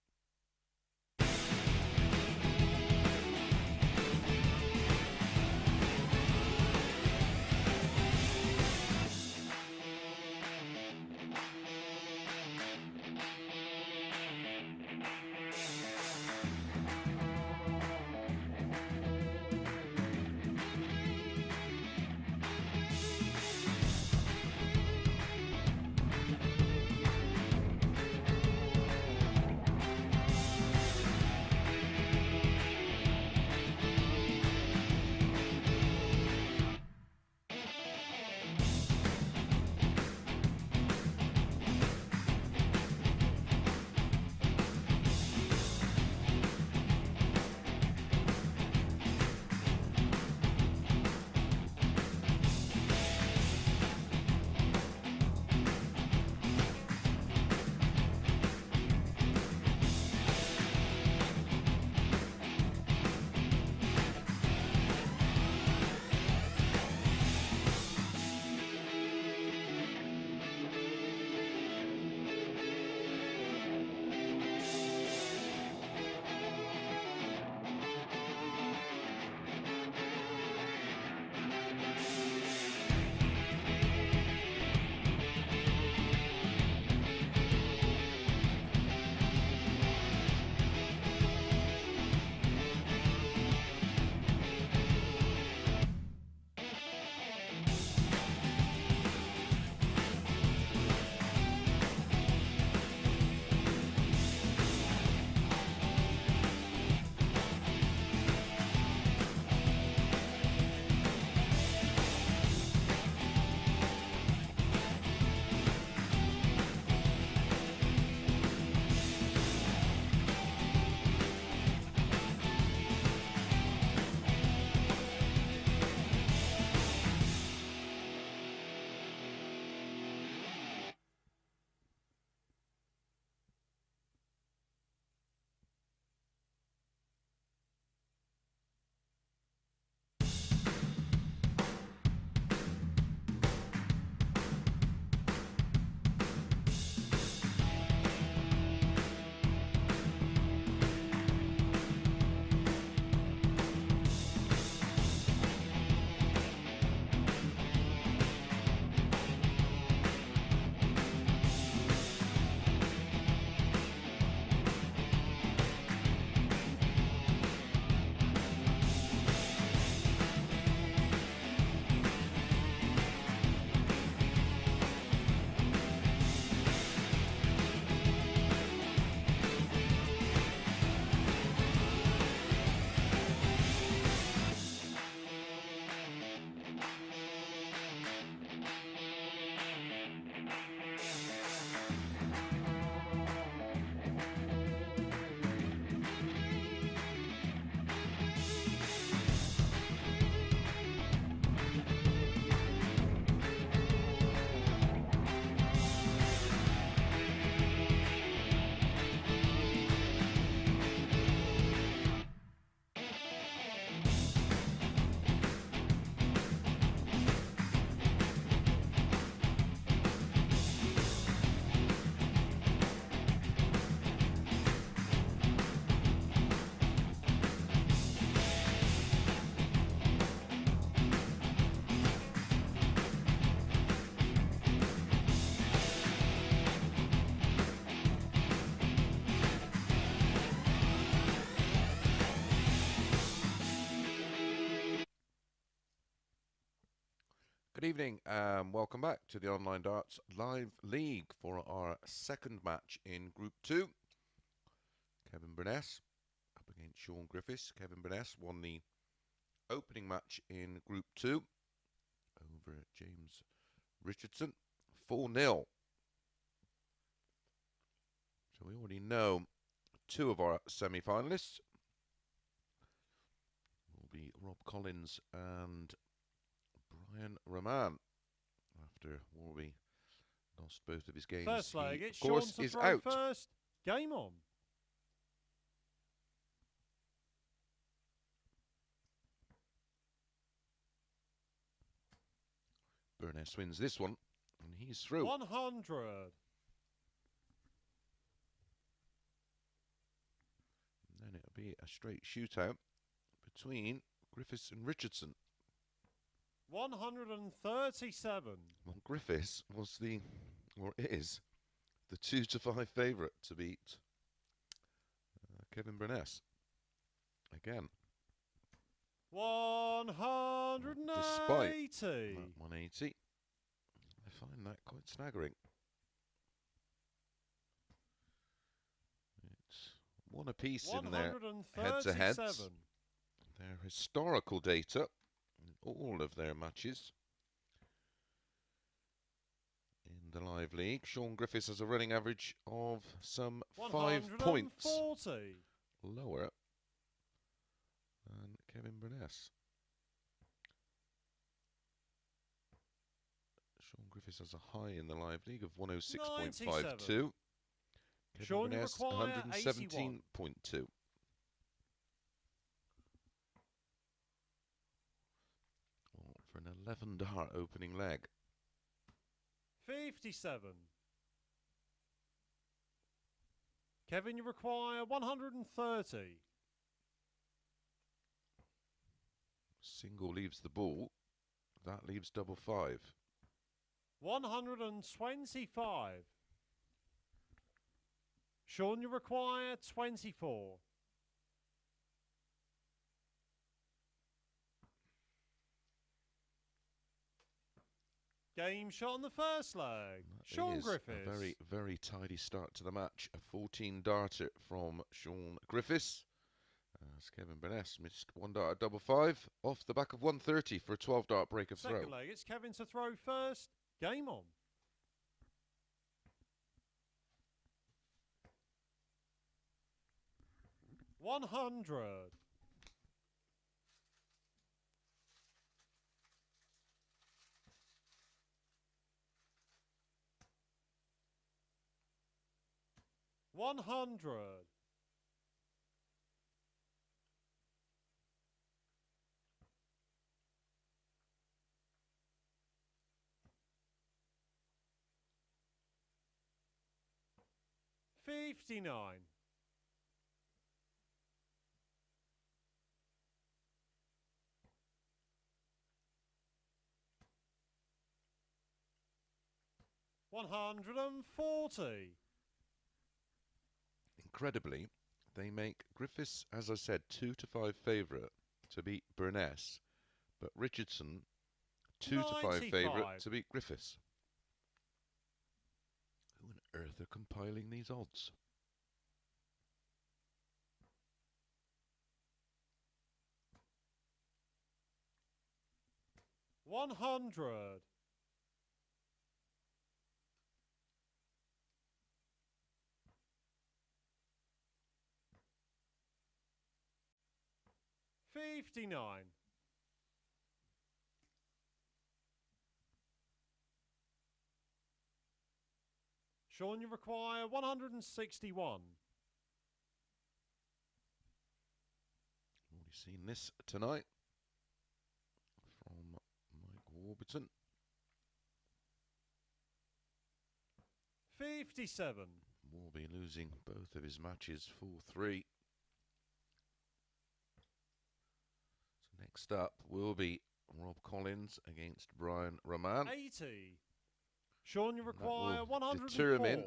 Good evening and welcome back to the Online Darts Live League for our second match in Group 2. Kevin Burness up against Shaun Griffiths. Kevin Burness won the opening match in Group 2 over James Richardson, 4-0. So we already know two of our semi-finalists will be Rob Collins and Raman, after Warby lost both of his games. First leg, it's of course, Shaun to is throw out. first. Game on. Burness wins this one, and he's through. 100. And then it'll be a straight shootout between Griffiths and Richardson. 137. Well, Griffiths was or is, the 2-5 favourite to beat Kevin Burness. Again. 180. Despite that 180, I find that quite staggering. It's one apiece in their heads-to-heads. Their historical data in all of their matches in the live league. Shaun Griffiths has a running average of some 5 points lower than Kevin Burness. Shaun Griffiths has a high in the live league of 106.52. Kevin Burness 117.2. For an 11 dart opening leg. 57. Kevin, you require 130. Single leaves the ball. That leaves double 5. 125. Shaun, you require 24. Game shot on the first leg. Shaun Griffiths. A very, very tidy start to the match. A 14 darter from Shaun Griffiths. As Kevin Burness missed 1 dart at double 5 off the back of 130 for a 12 dart break of throw. Second leg, it's Kevin to throw first. Game on. $100. 100. 59. 140. Incredibly, they make Griffiths, as I said, 2-5 favourite to beat Burness, but Richardson 2-5 favourite to beat Griffiths. Who on earth are compiling these odds? $100. 59. Shaun, you require 161. Already seen this tonight from Mike Warburton. 57. Warby losing both of his matches 4-3. Next up will be Rob Collins against Raman. 80. Shaun, you require 104. Determine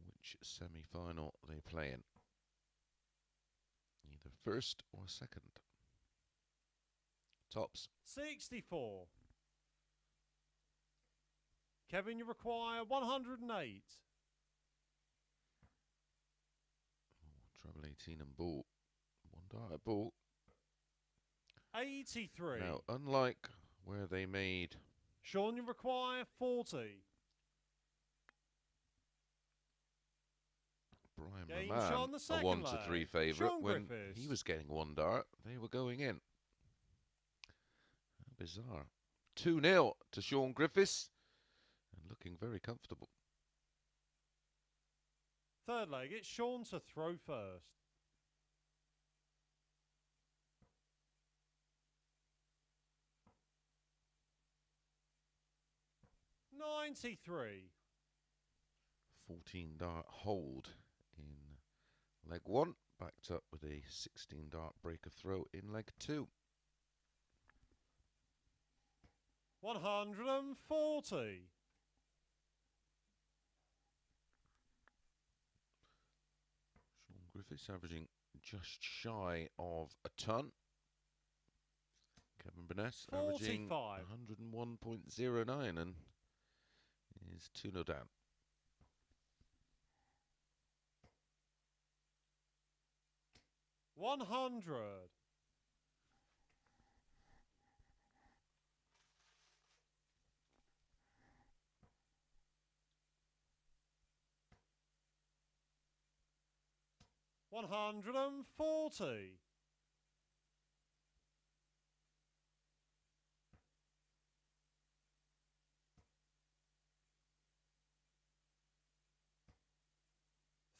which semi-final they play in. Either first or second. Tops. 64. Kevin, you require 108. Treble 18 and ball. One dart at ball. 83. Now, unlike where they made... Shaun, you require 40. Brian Game Raman, shot on the a second 1 to leg. 3 favourite, Shaun when Griffiths. he was getting one dart, they were going in. How bizarre. 2-0 to Shaun Griffiths, and looking very comfortable. Third leg, it's Shaun to throw first. $93. 14 dart hold in leg 1, backed up with a 16 dart break of throw in leg 2. 140. Shaun Griffiths averaging just shy of a ton. Kevin Burness averaging 45. 101.09 and is 2-0 down. $100. $140.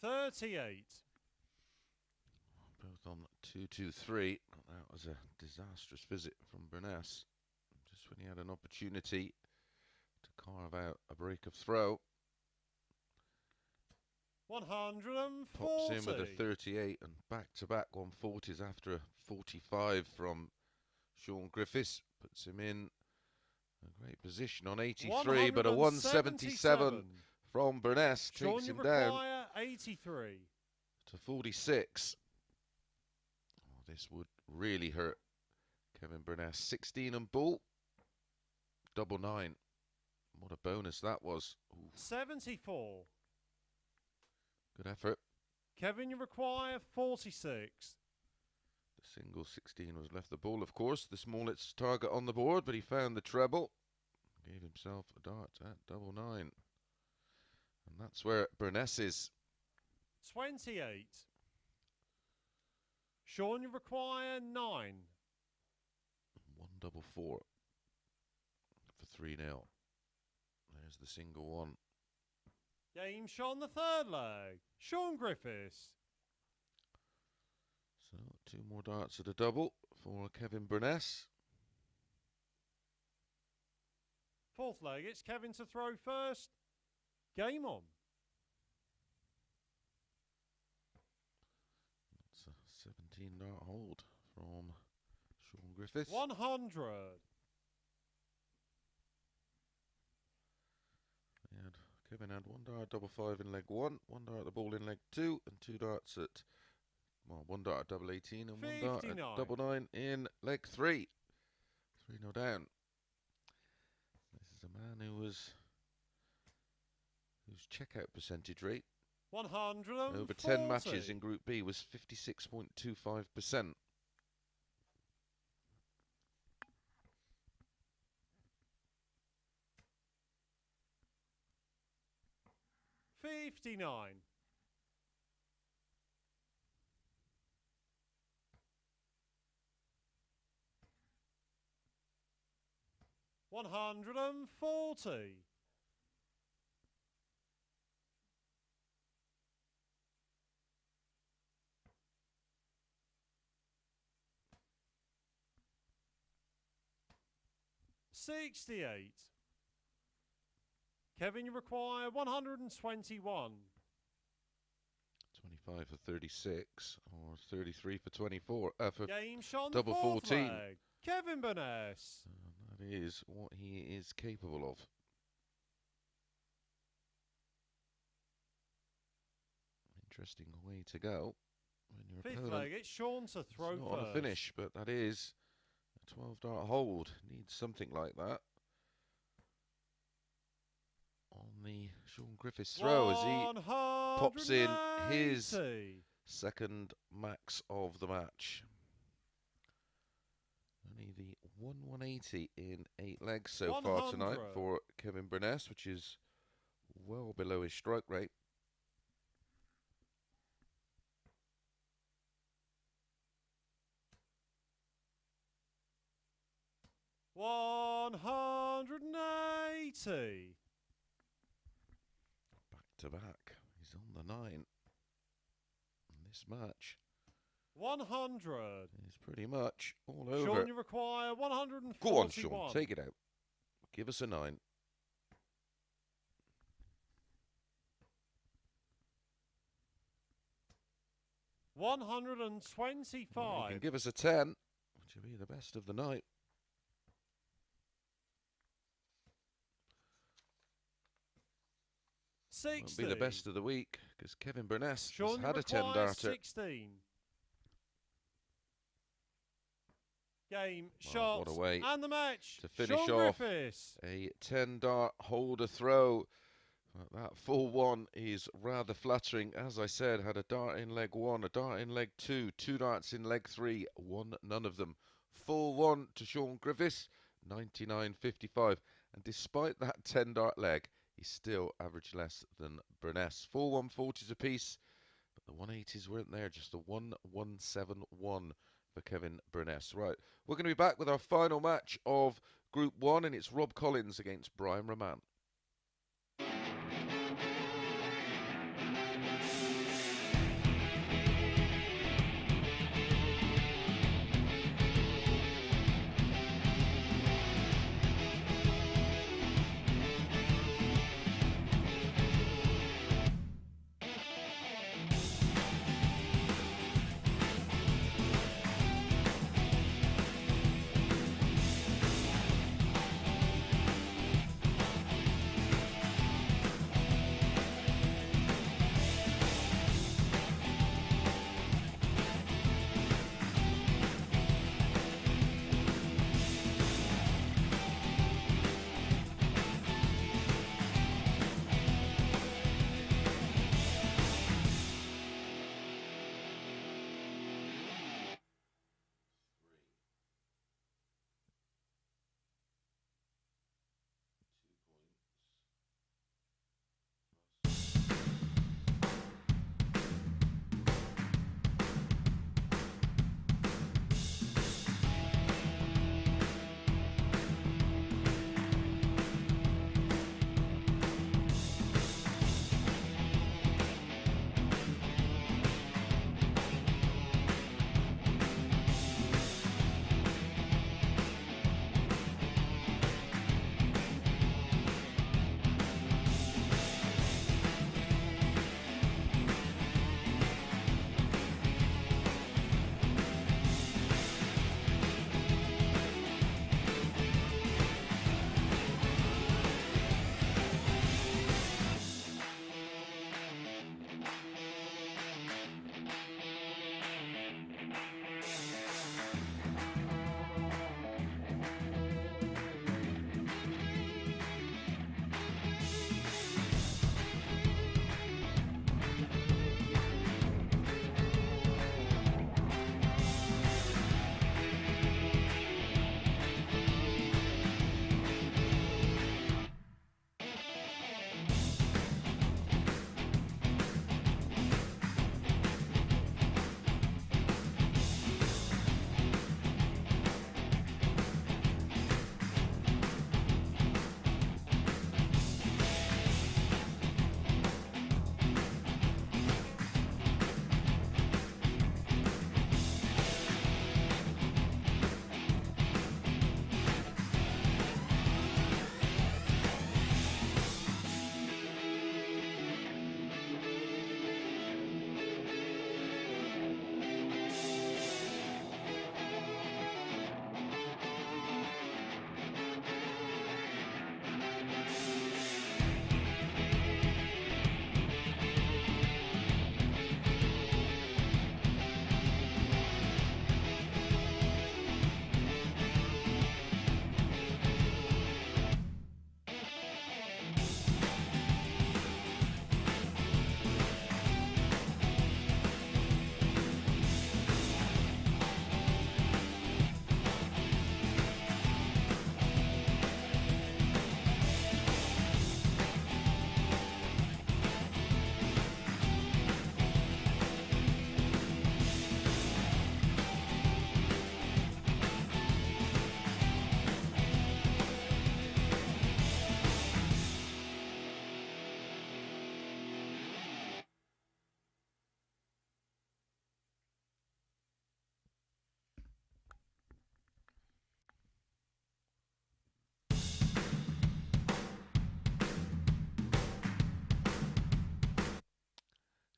$38. Both on 2-2-3. That was a disastrous visit from Burness. Just when he had an opportunity to carve out a break of throw. 140. Pops in with a 38 and back-to-back 140s after a 45 from Shaun Griffiths. Puts him in a great position on 83, but a 177 from Burness takes him down 83 to 46. Oh, this would really hurt Kevin Burness. 16 and ball, double 9. What a bonus that was. Ooh. 74. Good effort. Kevin, you require 46. The single 16 was left the ball, of course. The smallest target on the board, but he found the treble. Gave himself a dart at double 9. And that's where Burness is. 28. Shaun, you require 9. 1-4 for 3-0. There's the single one. Game shot on the third leg. Shaun Griffiths. So 2 more darts at a double for Kevin Burness. Fourth leg, it's Kevin to throw first. Game on. That's a 17 dart hold from Shaun Griffiths. 100. Kevin had 1 dart double 5 in leg 1, 1 dart at the ball in leg 2, and 2 darts at, well, 1 dart at double 18 and 1 dart at double 9 in leg 3. 3-0 down. This is a man whose checkout percentage rate 140. over 10 matches in Group B was 56.25%. $59. $140. $68. Kevin, you require 121. 25 for 36, or 33 for 24. For Game shot on double the fourth 14. leg. Kevin Burness. That is what he is capable of. Interesting way to go. When your Fifth opponent, leg, it's Shaun to throw it's not first. on a finish, but that is 12 dart hold. Needs something like that. On the Shaun Griffiths throw as he pops in his second max of the match. Only the 180 in 8 legs so far tonight for Kevin Burness, which is well below his strike rate. $180. Back to back. He's on the 9 in this match. 100. He's pretty much all over. Shaun, you require 141. Go on, Shaun. Take it out. Give us a 9. $125. You can give us a 10, which will be the best of the night. Won't be the best of the week because Kevin Burness has had a 10 darter. 16. Game, shot, what a way and the match to finish Shaun off Griffiths. A 10 dart holder throw. That full one is rather flattering. As I said, had a dart in leg 1, a dart in leg 2, 2 darts in leg 3, won none of them. Full one to Shaun Griffiths, 99.55. And despite that 10 dart leg, he still averaged less than Burness. Full 140s apiece, but the 180s weren't there, just a 1-1-7-1 for Kevin Burness. Right, we're going to be back with our final match of Group 1, and it's Rob Collins against Brian Raman.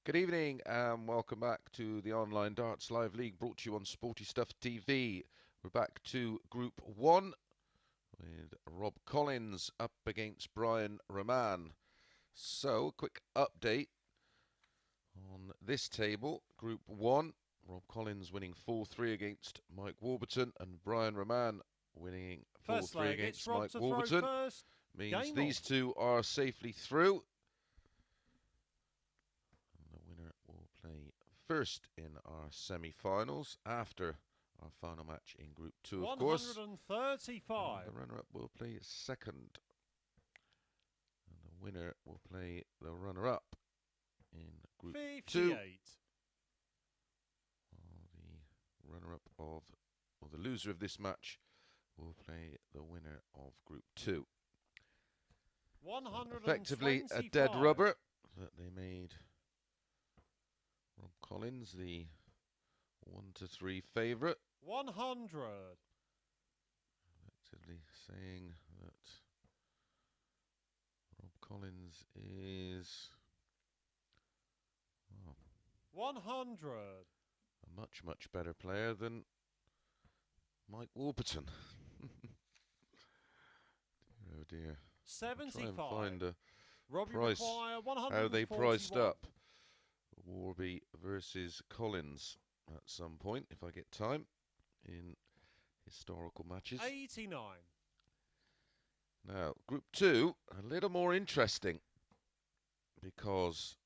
Good evening and welcome back to the online Darts Live League brought to you on Sporty Stuff TV. We're back to Group 1 with Rob Collins up against Brian Raman. So, quick update on this table. Group 1, Rob Collins winning 4-3 against Mike Warburton and Brian Raman winning 4-3 against Mike Warburton. Means these two are safely through. Play first in our semi-finals after our final match in Group 2, of course. 135. The runner-up will play second. And the winner will play the runner-up in Group 2. 58. The runner-up or the loser of this match will play the winner of Group 2. 125. Effectively a dead rubber that they made. Rob Collins, the 1-3 favourite. 100. Effectively saying that Rob Collins is 100. A much, much better player than Mike Warburton. Oh dear. 75. Try and find a Robbie price, how they priced 141. up Warby versus Collins at some point, if I get time, in historical matches. 89. Now, Group 2, a little more interesting, because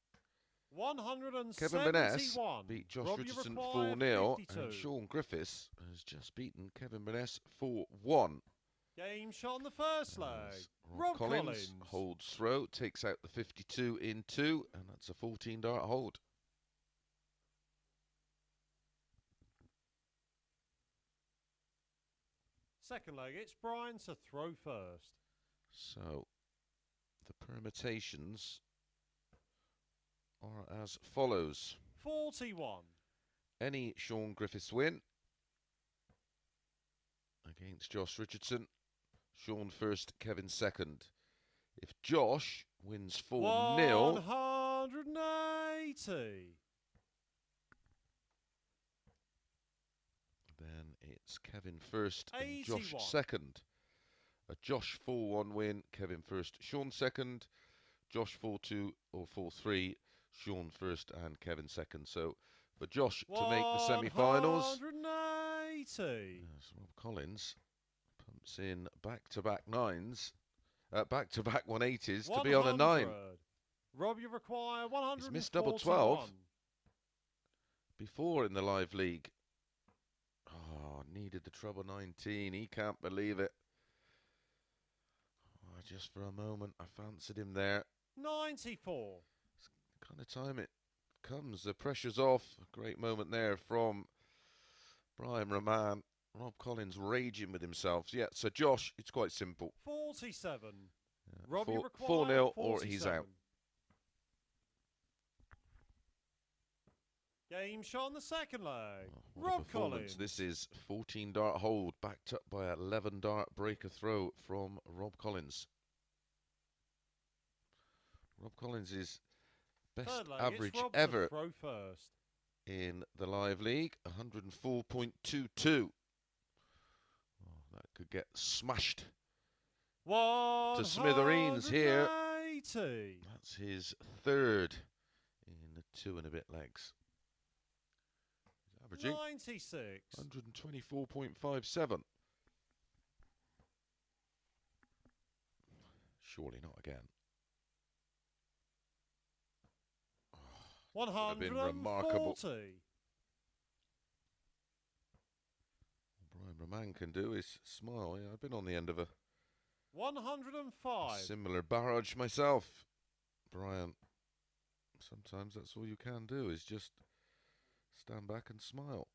Kevin Burness beat Josh Richardson 4-0, and Shaun Griffiths has just beaten Kevin Burness 4-1. Game shot on the first leg. Rob Collins holds throw, takes out the 52 in 2, and that's a 14-dart hold. Second leg, it's Brian to throw first. So, the permutations are as follows. 41. Any Shaun Griffiths win against Josh Richardson. Shaun first, Kevin second. If Josh wins 4-0, 180. then it's Kevin first and 81. Josh second. A Josh 4-1 win, Kevin first, Shaun second. Josh 4-2 or 4-3, Shaun first and Kevin second. So for Josh to make the semi-finals, 180. Rob Collins pumps in back-to-back nines, back-to-back 180s to be on a 9. Rob, you require 141. He's missed double 12 before in the live league. Oh, needed the treble 19. He can't believe it. Oh, just for a moment, I fancied him there. 94. It's the kind of time it comes. The pressure's off. A great moment there from Brian Raman. Rob Collins raging with himself. Yeah, so Josh, it's quite simple. 47. Yeah, Rob, you require 4-0 47. or he's out. Game shot on the second leg. Oh, Rob Collins. This is 14-dart hold, backed up by 11-dart breaker throw from Rob Collins. Rob Collins is best average ever throw first. in the live league, 104.22. Oh, that could get smashed to smithereens here. That's his third in 2 and a bit legs. He's averaging 96. 124.57. Surely not again. Oh, 140. been remarkable. Brian Raman can do is smile. Yeah, I've been on the end of a 105. similar barrage myself, Brian. Sometimes that's all you can do is just stand back and smile.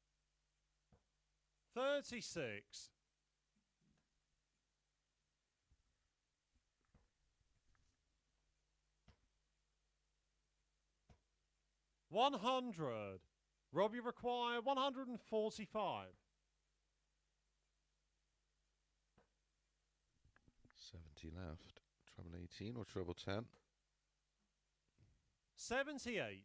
36. 100. Rob, you require 145. 70 left. Treble 18 or treble 10? 78.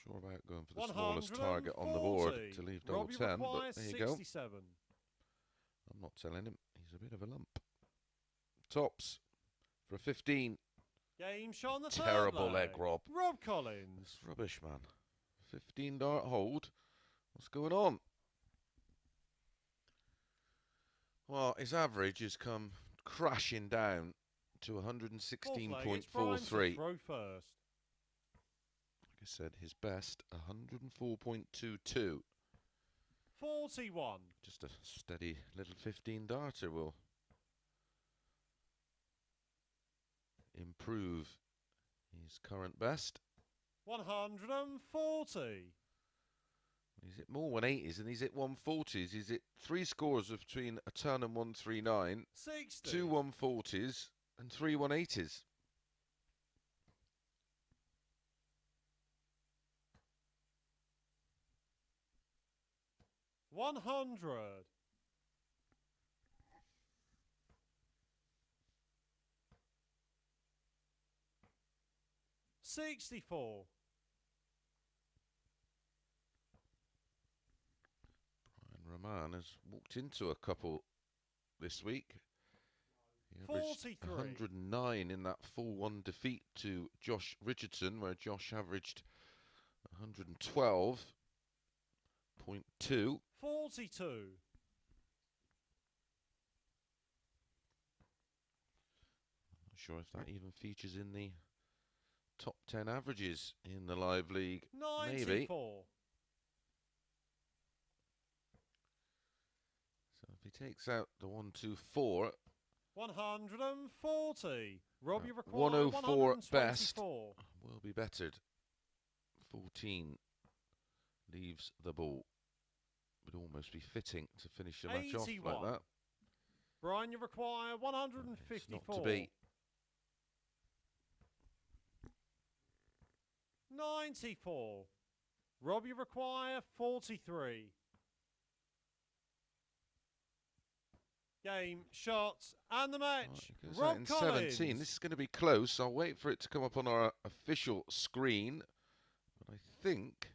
Sure about going for the smallest target on the board to leave double Rob, you 10, require but there you go. 67. I'm not telling him. He's a bit of a lump. Tops for a 15. Game Shaun the third Terrible leg, Rob. Rob Collins. That's rubbish, man. 15 dart hold. What's going on? Well, his average has come crashing down to 116.43. Throw first. Like I said, his best 104.22. 41. Just a steady little 15 darter will improve his current best. 140. He's hit more 180s and he's hit 140s. He's hit 3 scores of between a ton and 139, 60. 2 140s and 3 180s. $100. 64. Raman has walked into a couple this week. He averaged 43. 109 in that 4-1 defeat to Josh Richardson, where Josh averaged 112.2. 42. Not sure if that even features in the top 10 averages in the live league. 94. Maybe. So if he takes out the 124, 140. Rob, you require 104 best 124. will be bettered. 14 leaves the ball. Would almost be fitting to finish the match off 81. like that. Brian, you require It's 154. not to be. 94. Rob, you require 43. Game, shots, and the match. Right, it goes out Rob in Collins. 17. This is going to be close. I'll wait for it to come up on our official screen. But I think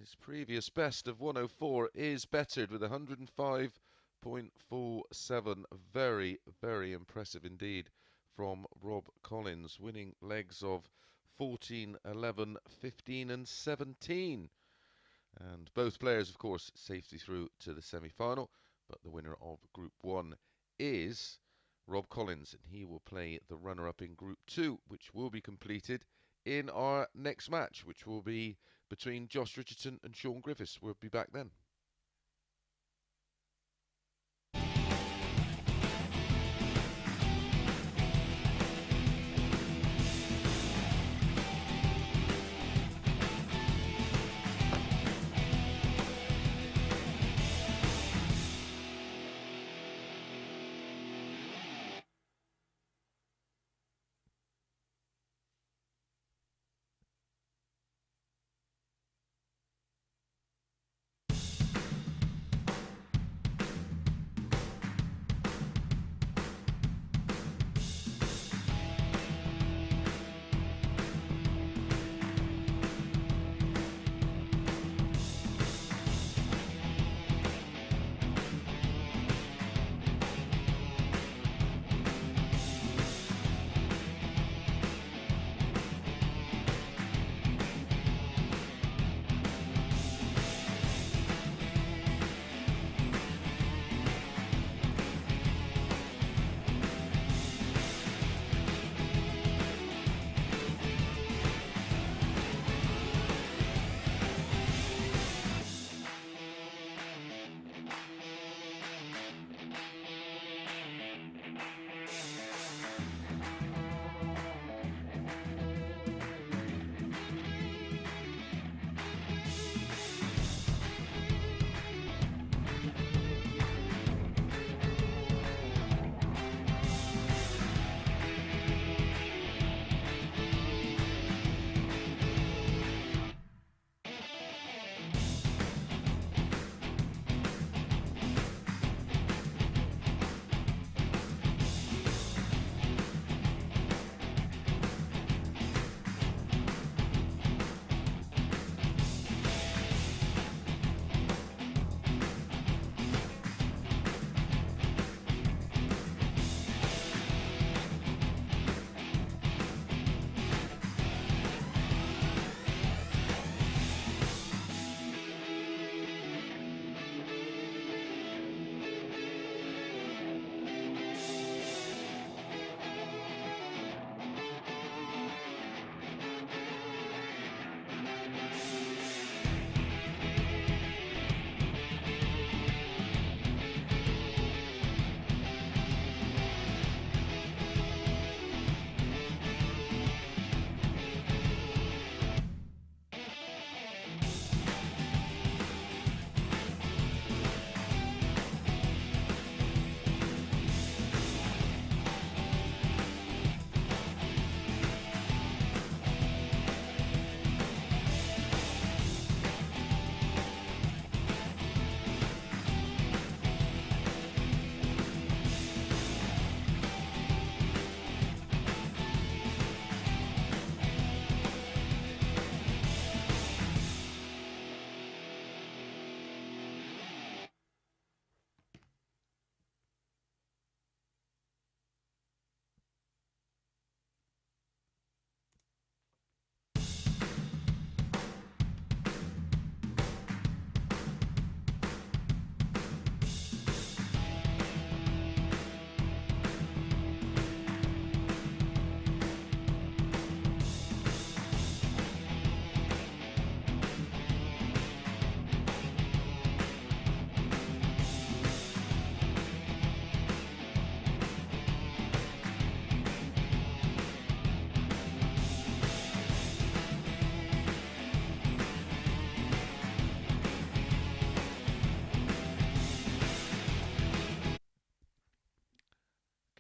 his previous best of 104 is bettered with 105.47. Very, very impressive indeed from Rob Collins, winning legs of 14, 11, 15 and 17. And both players, of course, safely through to the semi-final. But the winner of Group 1 is Rob Collins, and he will play the runner-up in Group 2, which will be completed in our next match, which will be between Josh Richardson and Shaun Griffiths. We'll be back then.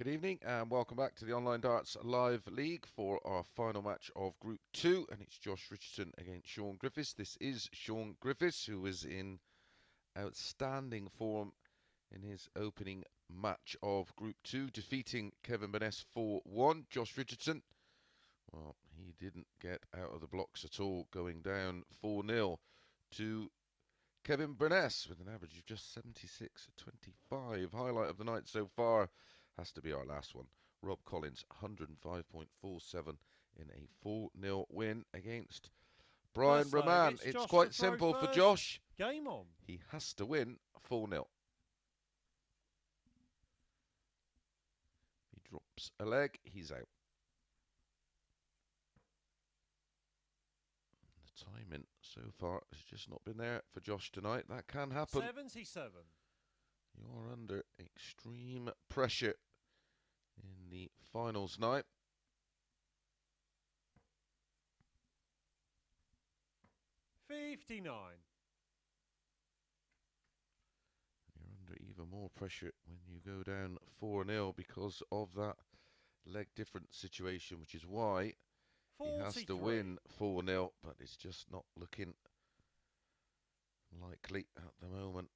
Good evening and welcome back to the Online Darts Live League for our final match of Group 2, and it's Josh Richardson against Shaun Griffiths. This is Shaun Griffiths, who is in outstanding form in his opening match of Group 2, defeating Kevin Burness 4-1. Josh Richardson, well, he didn't get out of the blocks at all, going down 4-0 to Kevin Burness with an average of just 76.25. Highlight of the night so far has to be our last one. Rob Collins, 105.47 in a 4-0 win against Brian Raman. It's quite simple for Josh. Game on. He has to win 4-0. He drops a leg, he's out. The timing so far has just not been there for Josh tonight. That can happen. 77. You're under extreme pressure in the finals night. $59. You're under even more pressure when you go down 4-0 because of that leg difference situation, which is why 43. He has to win 4-0, but it's just not looking likely at the moment.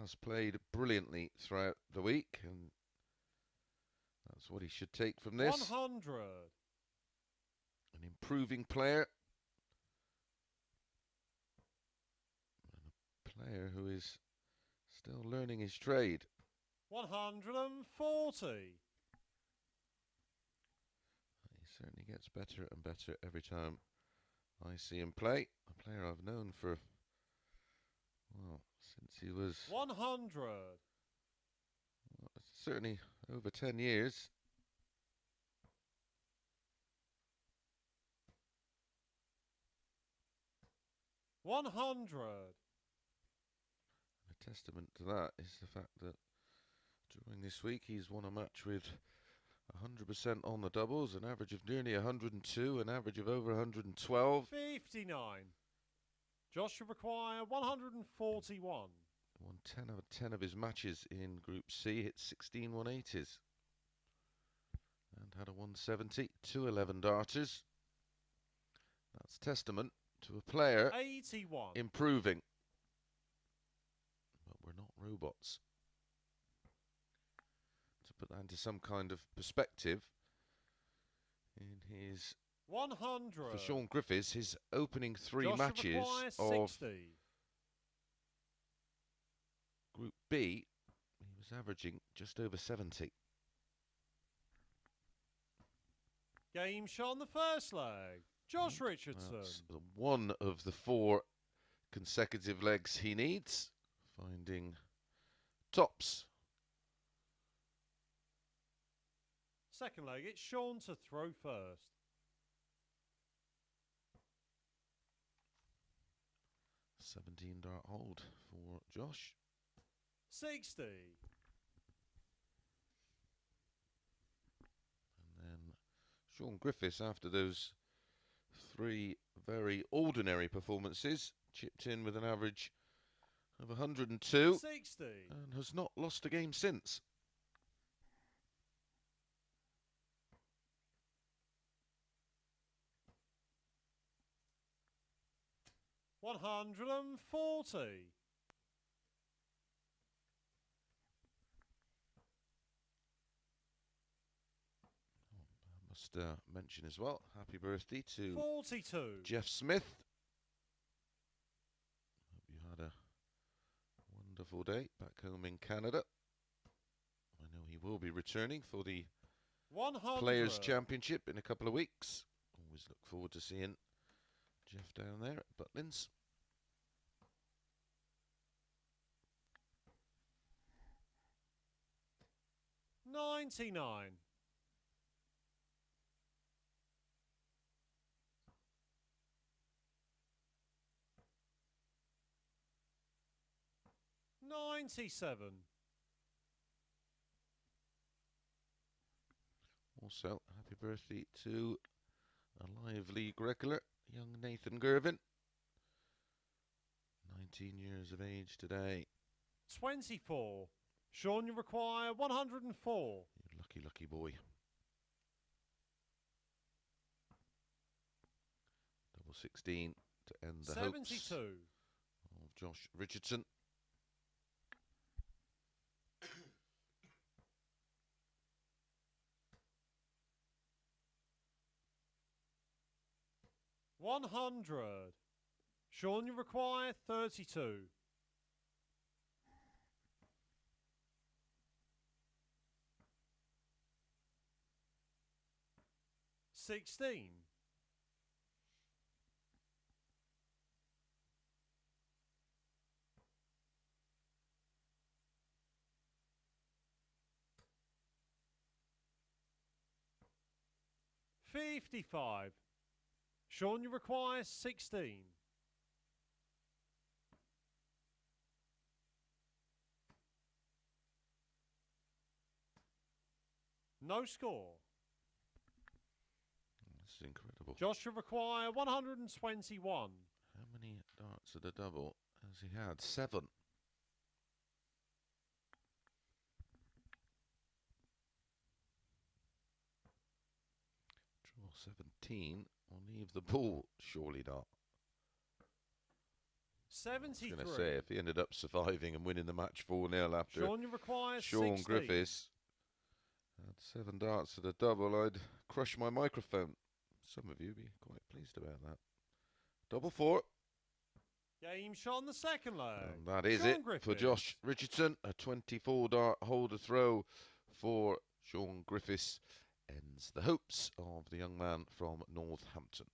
Has played brilliantly throughout the week, and that's what he should take from this. 100. An improving player. And a player who is still learning his trade. 140. He certainly gets better and better every time I see him play. A player I've known for, well, since he was 100. Well, certainly over 10 years. $100. A testament to that is the fact that during this week he's won a match with 100% on the doubles, an average of nearly 102, an average of over 112. 59. Josh should require 141. Won 10 out of 10 of his matches in Group C, hit 16 180s. And had a 170, 211 darters. That's testament to a player 81. Improving. But we're not robots. To put that into some kind of perspective, in his 100 for Shaun Griffiths, his opening three Josh matches of 60. Group B, he was averaging just over 70. Game shot on the first leg. Josh Richardson. That's one of the 4 consecutive legs he needs. Finding tops. Second leg, it's Shaun to throw first. $17 hold for Josh. 60. And then Shaun Griffiths, after those 3 very ordinary performances, chipped in with an average of 102 60. and has not lost a game since. $140. Must mention as well, happy birthday to 42. Jeff Smith. Hope you had a wonderful day back home in Canada. I know he will be returning for the 100. Players' Championship in a couple of weeks. Always look forward to seeing Jeff down there at Butlins. $99. $97. Also, happy birthday to a live league regular, young Nathan Gervin. 19 years of age today. 24. Shaun, you require 104. Lucky, lucky boy. Double 16 to end the 72. hopes of Josh Richardson. $100. Shaun, you require 32. 16. 55. Shaun, you require 16. No score. This is incredible. Josh, you require 121. How many darts at a double has he had? 7. Draw 17 will leave the ball, surely not. 73. I was going to say, if he ended up surviving and winning the match 4-0 after Shaun, you require Shaun 16. Griffiths had 7 darts at a double, I'd crush my microphone. Some of you be quite pleased about that. Double 4. Game shot on the second leg. And that is Shaun it Griffiths. for Josh Richardson. A 24 dart holder throw for Shaun Griffiths ends the hopes of the young man from Northampton.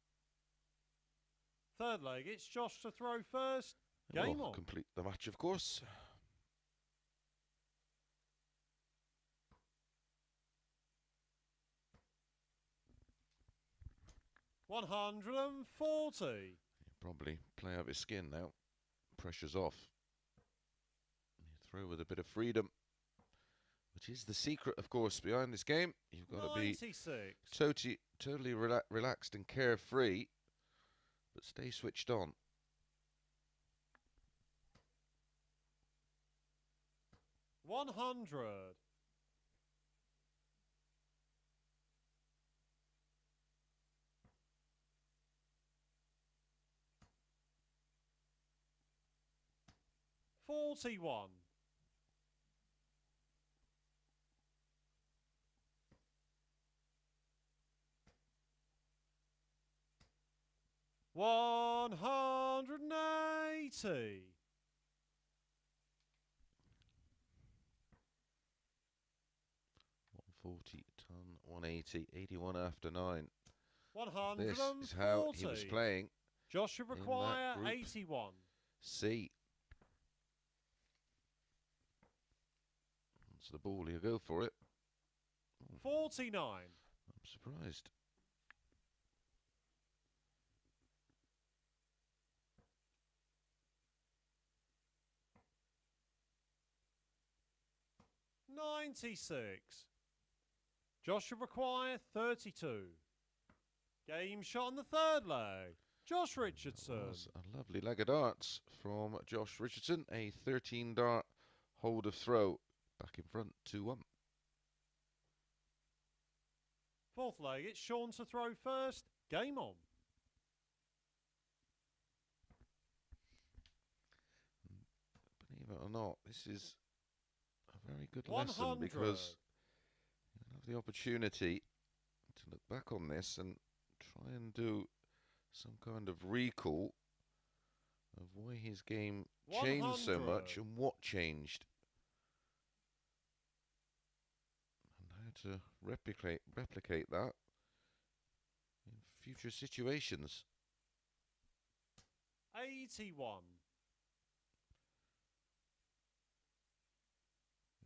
Third leg, it's Josh to throw first. Game We'll on. complete the match, of course. $140. He'll probably play out his skin now. Pressure's off. You throw with a bit of freedom, which is the secret, of course, behind this game. You've got to be 96. totally relaxed and carefree, but stay switched on. $100. $41. $180. 140 ton, 180, 81 after 9. 140. This is how he was playing. Josh should require group. 81. C. That's the ball, he'll go for it. 49. I'm surprised. $96. Josh should require 32. Game shot on the third leg. Josh Richardson. That was a lovely leg of darts from Josh Richardson. A 13 dart hold of throw. Back in front, 2-1. Fourth leg, it's Shaun to throw first. Game on. Believe it or not, this is a very good 100. lesson because you'll have the opportunity to look back on this and try and do some kind of recall of why his game changed so 100. much and what changed. And how to replicate that in future situations. 81.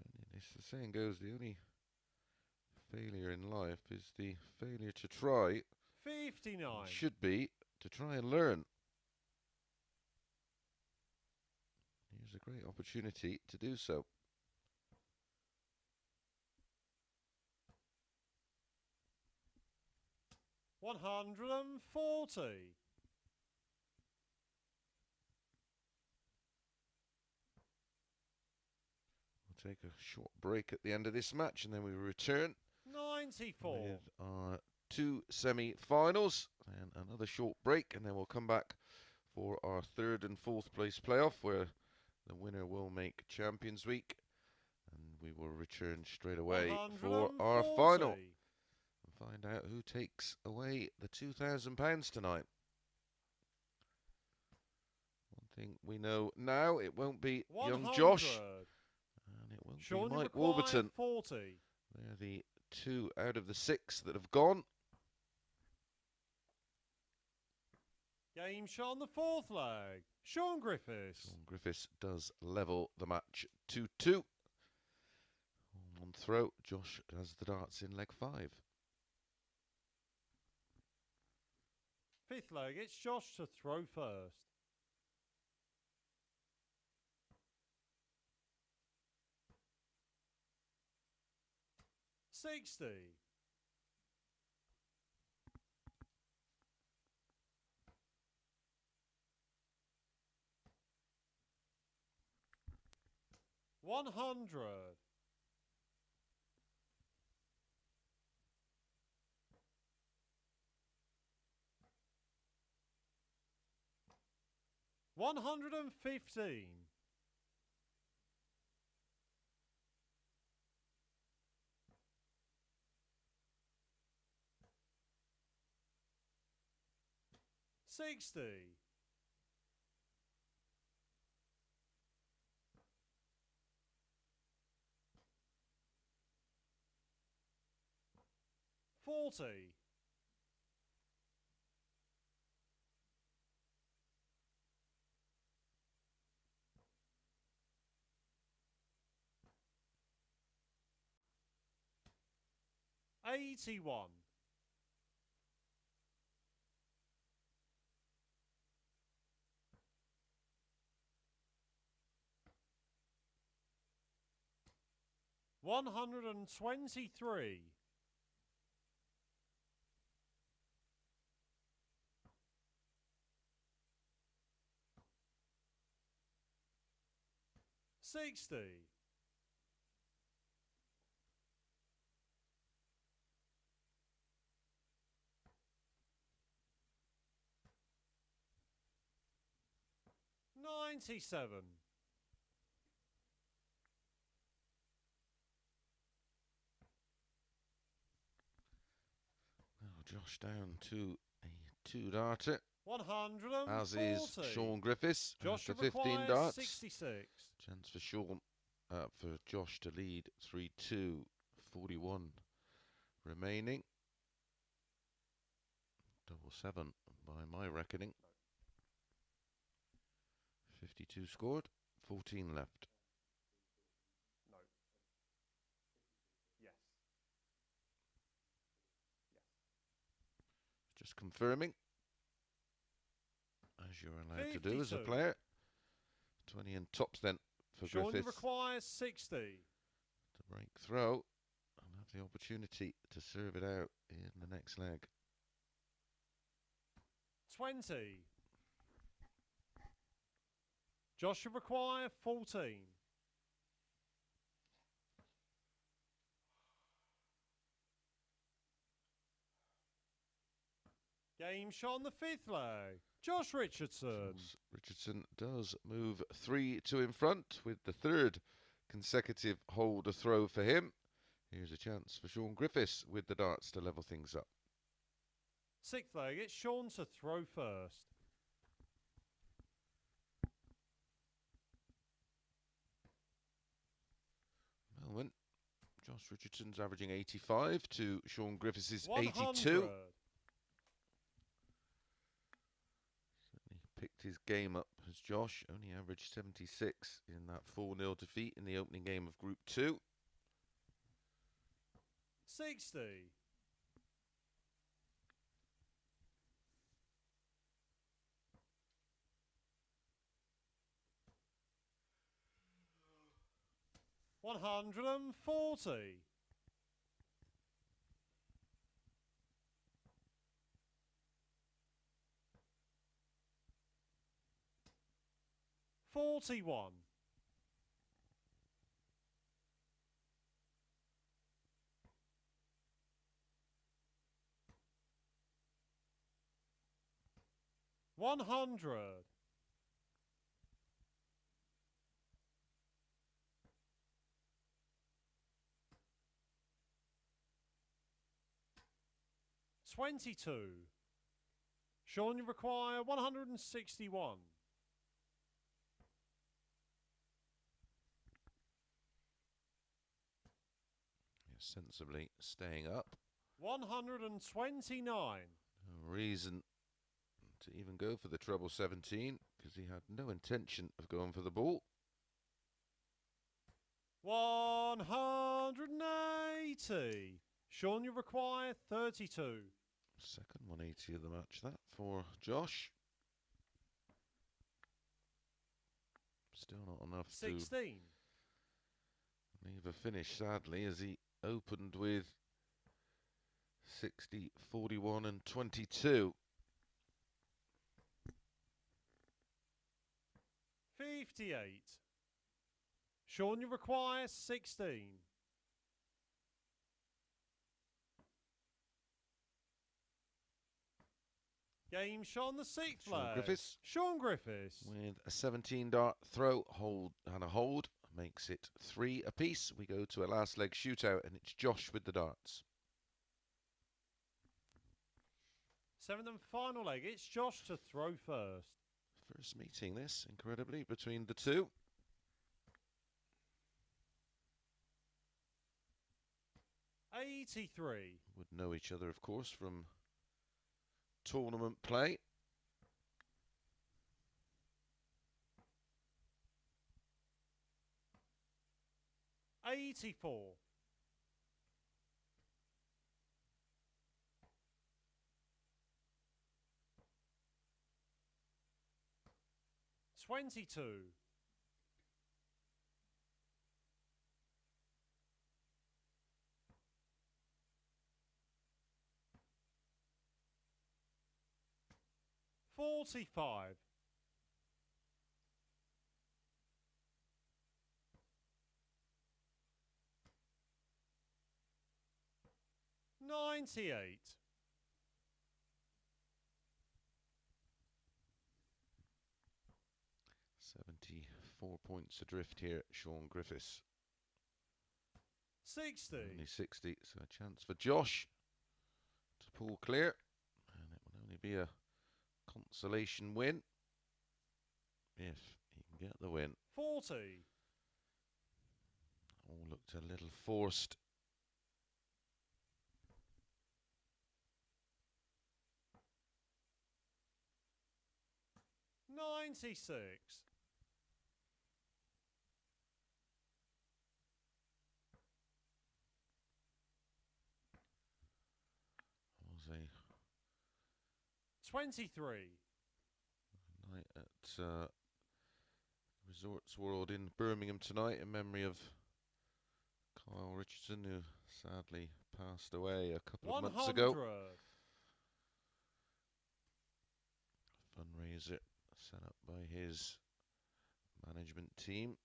And as the saying goes, the only failure in life is the failure to try. 59. Should be to try and learn. Here's a great opportunity to do so. $140. We'll take a short break at the end of this match, and then we return 94. with our 2 semi-finals, and another short break, and then we'll come back for our 3rd and 4th place playoff, where the winner will make Champions Week, and we will return straight away for our final and find out who takes away the £2,000 tonight. One thing we know now, it won't be 100. young Josh, and it won't Shaun be Mike Warburton. 40. They're the 2 out of the 6 that have gone. Game shot on the 4th leg. Shaun Griffiths. Shaun Griffiths does level the match 2-2. On throw, Josh does the darts in leg 5. 5th leg, it's Josh to throw first. $60. $100. $115. $60. $40. $81. $123. $60. $97. Now Josh down to a 2-darter, 140. as is Shaun Griffiths. Josh after 15 requires darts. 66. Chance for for Josh to lead 3-2. 41 remaining. 7 by my reckoning. 52 scored, 14 left. No. Yes. Just confirming, as you're allowed to do as a 52. player. 20 and tops then for Shaun Griffiths requires 60. to break throw and have the opportunity to serve it out in the next leg. 20. Josh should require 14. Game shot on the 5th leg. Josh Richardson. Richardson does move 3-2 in front with the 3rd consecutive hold a throw for him. Here's a chance for Shaun Griffiths with the darts to level things up. 6th leg, it's Shaun to throw first. Moment. Josh Richardson's averaging 85 to Shaun Griffiths' 100. 82. Certainly picked his game up as Josh only averaged 76 in that 4-0 defeat in the opening game of Group 2. 60. $140. $41. 100. 22. Shaun, you require 161. Sensibly staying up. 129. No reason to even go for the treble 17 because he had no intention of going for the ball. 180. Shaun, you require 32. Second 180 of the match, that for Josh. Still not enough 16. to leave a finish, sadly, as he opened with 60, 41 and 22. 58. Shaun, you require 16. Game Shaun, the sixth Shaun leg. Griffiths. Shaun Griffiths. With a 17 dart throw, hold and a hold, makes it 3 apiece. We go to a last leg shootout and it's Josh with the darts. Seventh and final leg. It's Josh to throw first. First meeting this, incredibly, between the two. $83. Would know each other, of course, from tournament play. $84. 22. 45. 98. 74 points adrift here, Shaun Griffiths. 60. Only 60, so a chance for Josh to pull clear. And it will only be a consolation win if he can get the win. 40. All looked a little forced. $96. 23. Night at Resorts World in Birmingham tonight in memory of Kyle Richardson, who sadly passed away a couple of months ago. 100. Fundraiser set up by his management team.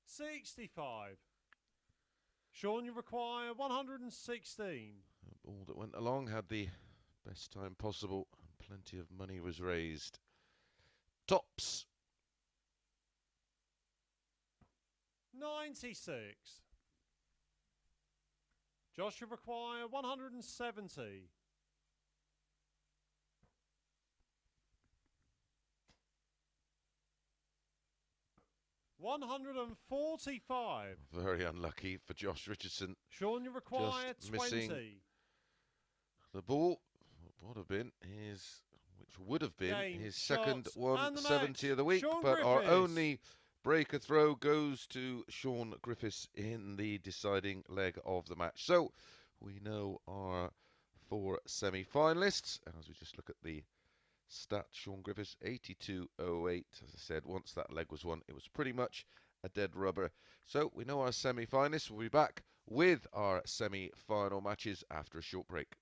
65. Shaun, you require 116. All that went along had the best time possible and plenty of money was raised. Tops. 96. Josh, you require 170. 145. Very unlucky for Josh Richardson. Shaun, you require Just 20. missing the ball. What would have been his, which would have been Game, his second shots, and the 170 of the week, Shaun but our Griffiths. only breaker throw goes to Shaun Griffiths in the deciding leg of the match. So we know our 4 semi-finalists, and as we just look at the stats, Shaun Griffiths 82.08. As I said, once that leg was won, it was pretty much a dead rubber. So we know our semi-finalists. We'll be back with our semi-final matches after a short break.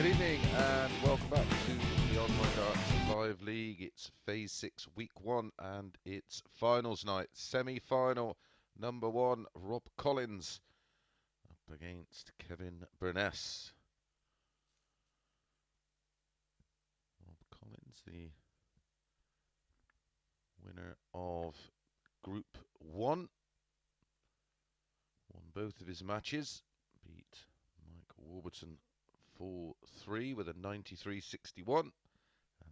evening and welcome back to the Online Darts Live League. It's Phase 6, Week 1, and it's finals night. Semi-final, number 1, Rob Collins up against Kevin Burness. Rob Collins, the winner of Group 1. Won both of his matches. Beat Mike Warburton 4-3 with a 93.61, and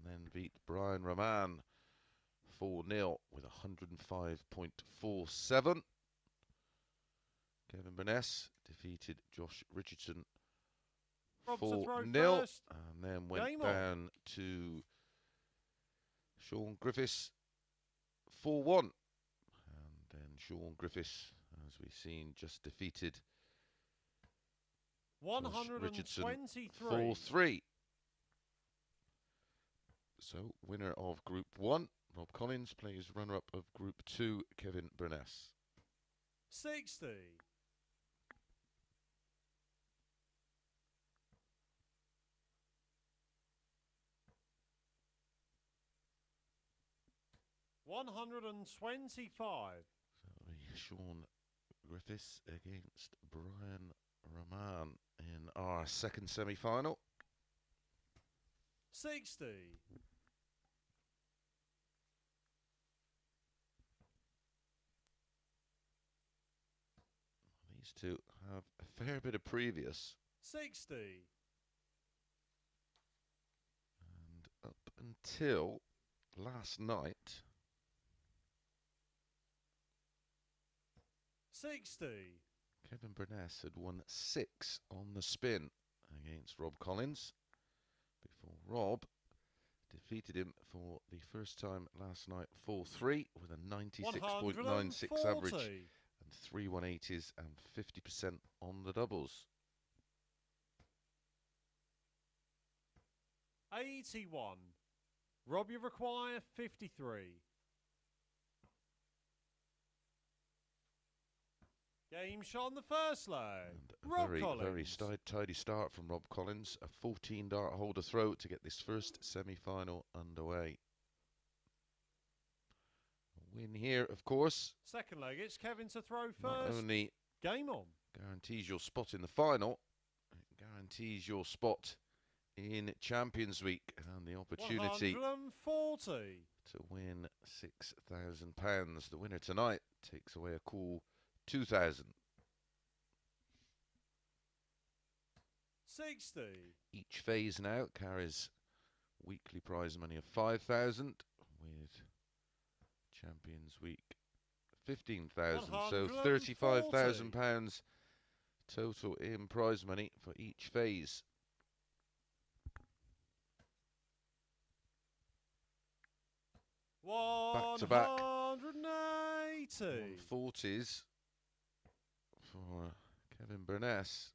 then beat Brian Raman 4-0 with a 105.47. Kevin Burness defeated Josh Richardson 4-0, and then went down to Shaun Griffiths 4-1, and then Shaun Griffiths, as we've seen, just defeated 123. 4-3. So, winner of Group 1, Rob Collins, plays runner-up of Group 2, Kevin Burness. 60. $125. So, Shaun Griffiths against Brian Raman in our second semi-final. 60. These two have a fair bit of previous. 60. And up until last night, 60. Kevin Burness had won 6 on the spin against Rob Collins before Rob defeated him for the first time last night 4-3 with a 96.96 average and 3 180s and 50% on the doubles. 81. Rob, you require 53. Game shot on the first leg. Rob Collins. Very tidy start from Rob Collins. A 14 dart holder throw to get this first semi-final underway. A win here, of course. Second leg, it's Kevin to throw first. Not only game on guarantees your spot in the final, it guarantees your spot in Champions Week and the opportunity 140 to win £6,000. The winner tonight takes away a cool 2,000. 60. Each phase now carries weekly prize money of 5,000 with Champions Week 15,000. So £35,000 total in prize money for each phase. Back to back 140s for Kevin Burness.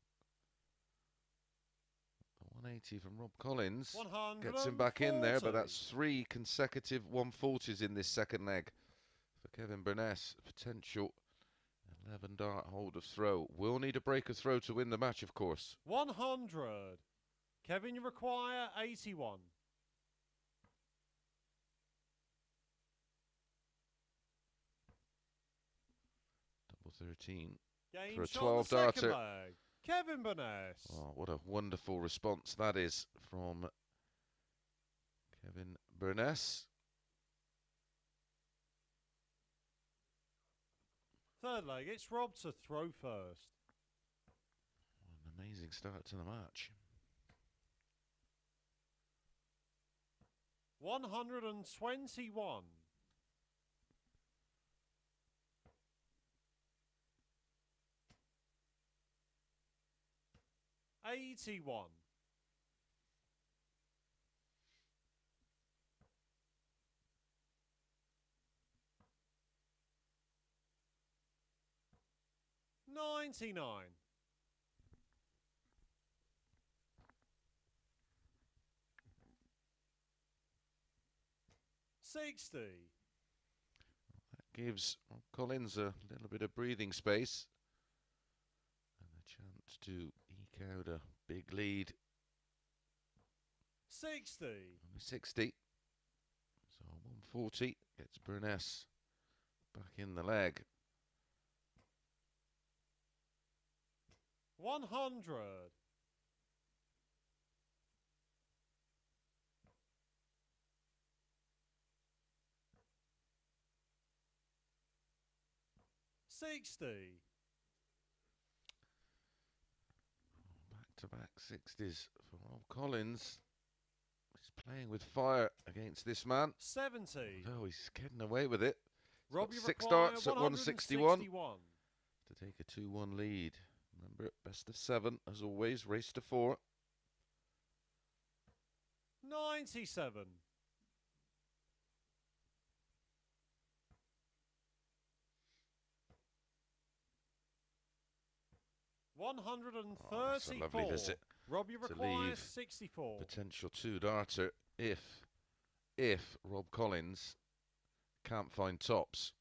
180 from Rob Collins gets him back in there, but that's 3 consecutive 140s in this second leg for Kevin Burness. Potential 11 dart hold of throw. Will need a break of throw to win the match, of course. 100. Kevin, you require 81. Double 13 game for a 12 darter. Kevin Burness. Oh, what a wonderful response that is from Kevin Burness. Third leg, it's Rob to throw first. What an amazing start to the match. 121. 81. 99. 60. That gives Collins a little bit of breathing space and a chance to eke out a big lead 60. Only 60. So 140 gets Burness back in the leg. 100. 60. Back-to-back 60s for Rob Collins. He's playing with fire against this man. 70. Oh, he's getting away with it. Rob, you 6 require darts at 161 to 161. take a 2-1 lead. Remember, best of 7 as always. Race to 4. 97. 134. Oh, that's a lovely visit Rob, you to require leave 64. potential 2-darter if Rob Collins can't find tops.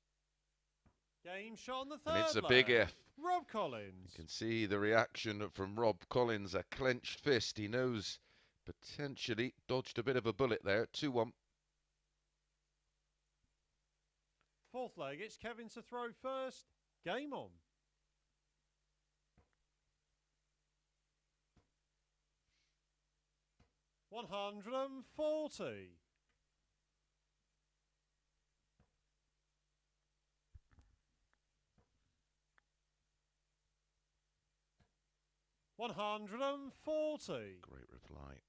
Game shot on the third And it's a leg. big if. Rob Collins. You can see the reaction from Rob Collins, a clenched fist. He knows potentially dodged a bit of a bullet there. 2-1. Fourth leg, it's Kevin to throw first. Game on. $140. 140. Great reply.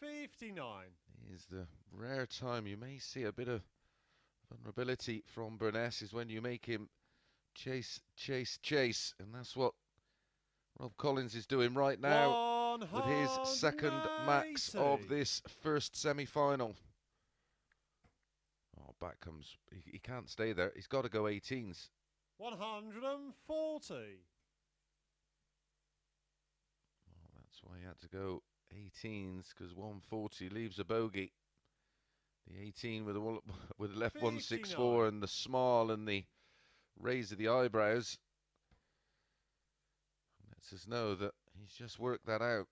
$59. Is the rare time you may see a bit of vulnerability from Burness is when you make him chase, chase, chase. And that's what Rob Collins is doing right now with his second max of this first semi-final. Oh, back comes. He can't stay there. He's got to go 18s. 140. Oh, that's why he had to go 18s, because 140 leaves a bogey. The 18 with the left 164 and the smile and the raise of the eyebrows lets us know that he's just worked that out.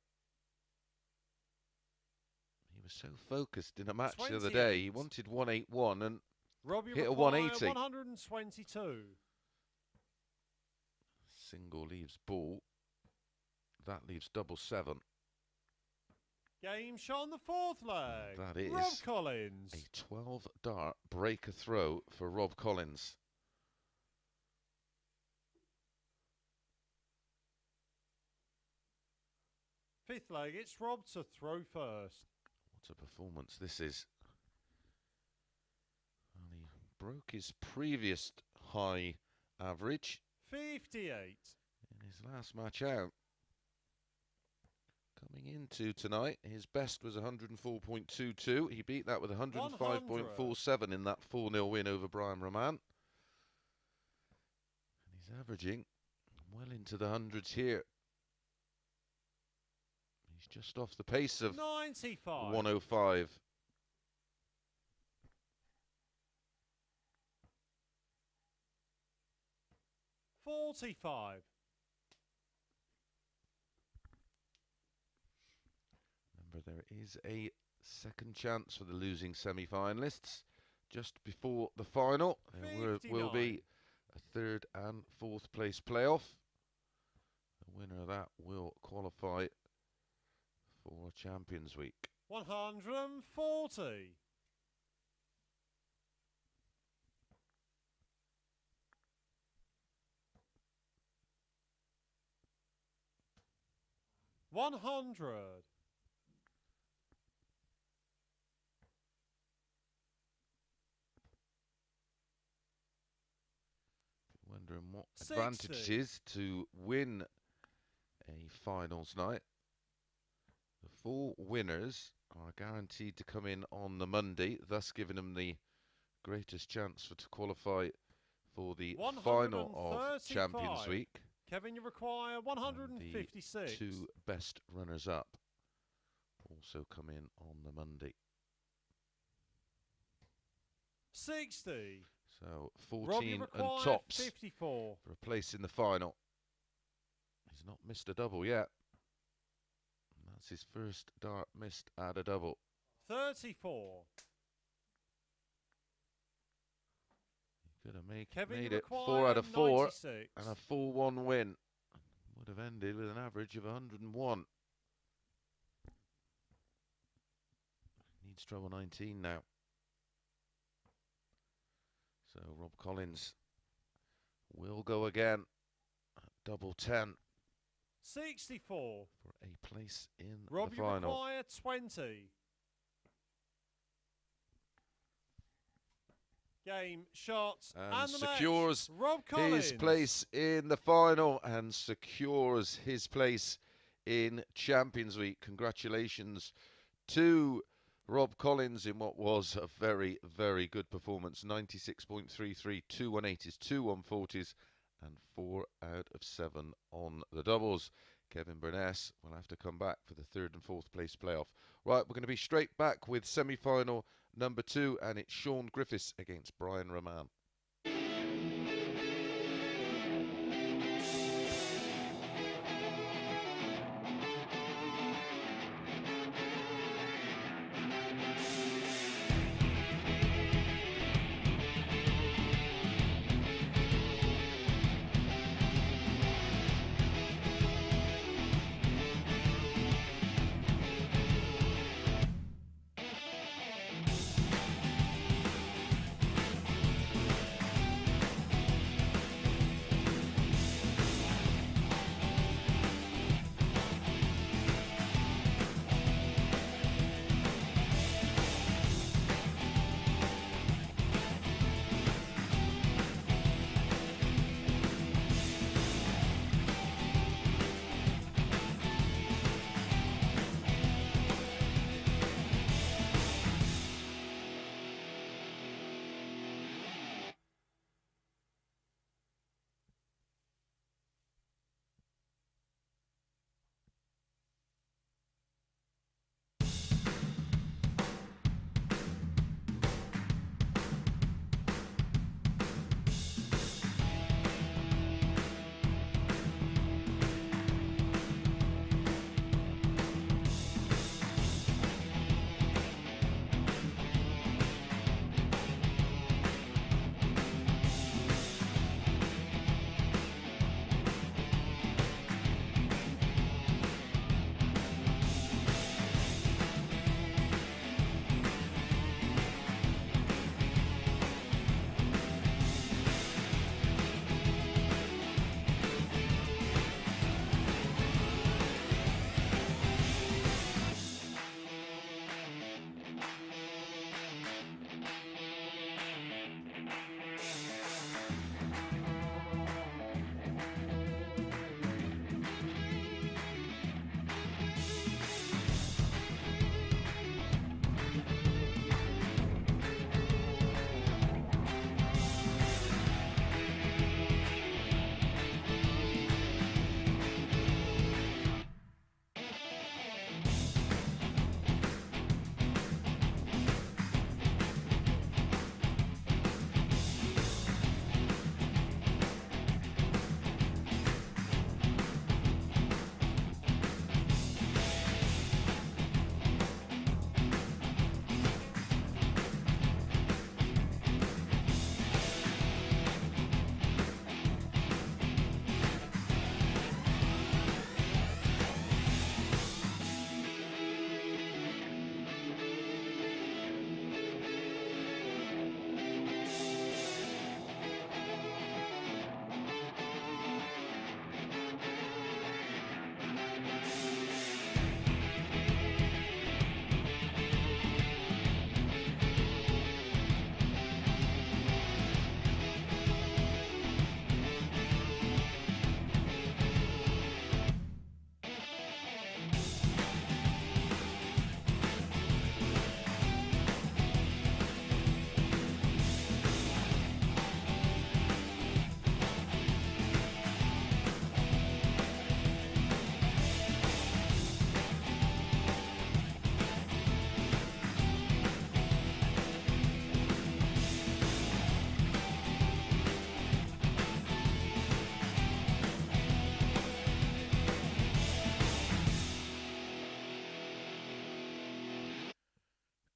He was so focused in a match the other day. He wanted 181 and hit a 180. 122. Single leaves ball. That leaves double 7. Game shot on the fourth leg. That is Rob Collins. A 12-dart breaker throw for Rob Collins. Fifth leg, it's Rob to throw first. What a performance this is. Well, he broke his previous high average 58. in his last match out. Coming into tonight, his best was 104.22. He beat that with 105.47 in that 4-0 win over Brian Raman. And he's averaging well into the hundreds here. He's just off the pace of 95. 105. $45. Remember, there is a second chance for the losing semi-finalists just before the final. There will be a third and fourth place playoff. The winner of that will qualify for Champions Week. 140. $100. Wondering what 60. advantage it is to win a finals night. The 4 winners are guaranteed to come in on the Monday, thus giving them the greatest chance to qualify for the final of Champions Week. Kevin, you require 156. And the 2 best runners-up also come in on the Monday. 60. So Rob, you 14 and require tops 54. for a place in the final. He's not missed a double yet. And that's his first dart missed at a double. 34. Could have Kevin, made you it require 4 out of 4 96. and a full 1 win. Would have ended with an average of 101. Needs treble 19 now. So Rob Collins will go again at double 10 64. for a place in Rob, the you final. require 20. Game, shots, and the secures match. Rob Collins. his place in the final and secures his place in Champions Week. Congratulations to Rob Collins in what was a very, very good performance. 96.33, 2 180s, 2 140s, and 4 out of 7 on the doubles. Kevin Burness will have to come back for the 3rd and 4th place playoff. Right, we're going to be straight back with semi-final number 2, and it's Shaun Griffiths against Brian Raman.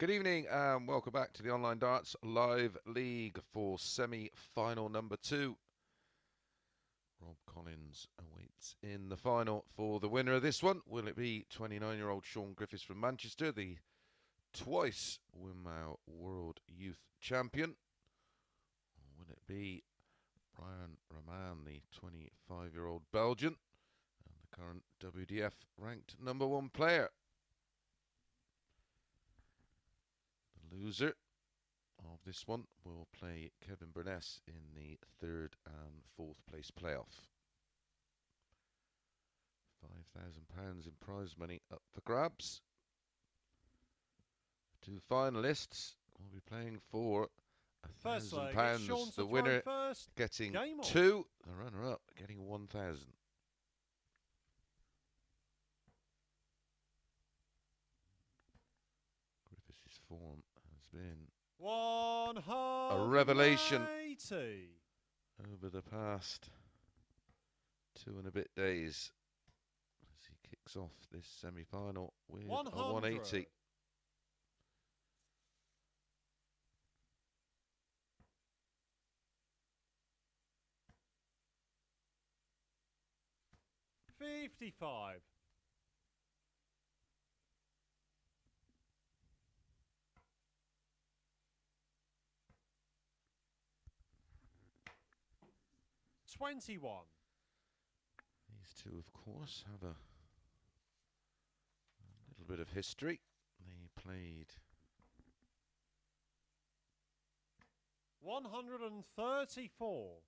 Good evening and welcome back to the Online Darts Live League for semi-final number 2. Rob Collins awaits in the final for the winner of this one. Will it be 29-year-old Shaun Griffiths from Manchester, the twice Wimau World Youth Champion? Or will it be Raman, the 25-year-old Belgian and the current WDF ranked number 1 player? The loser of this one will play Kevin Burness in the 3rd and 4th place playoff. £5,000 in prize money up for grabs. The 2 finalists will be playing for £1,000. The winner getting 2, the runner-up getting 1,000. Griffiths' form has been a revelation over the past 2 and a bit days as he kicks off this semi-final with a 180. $55. $21. These two, of course, have a little bit of history. They played 134.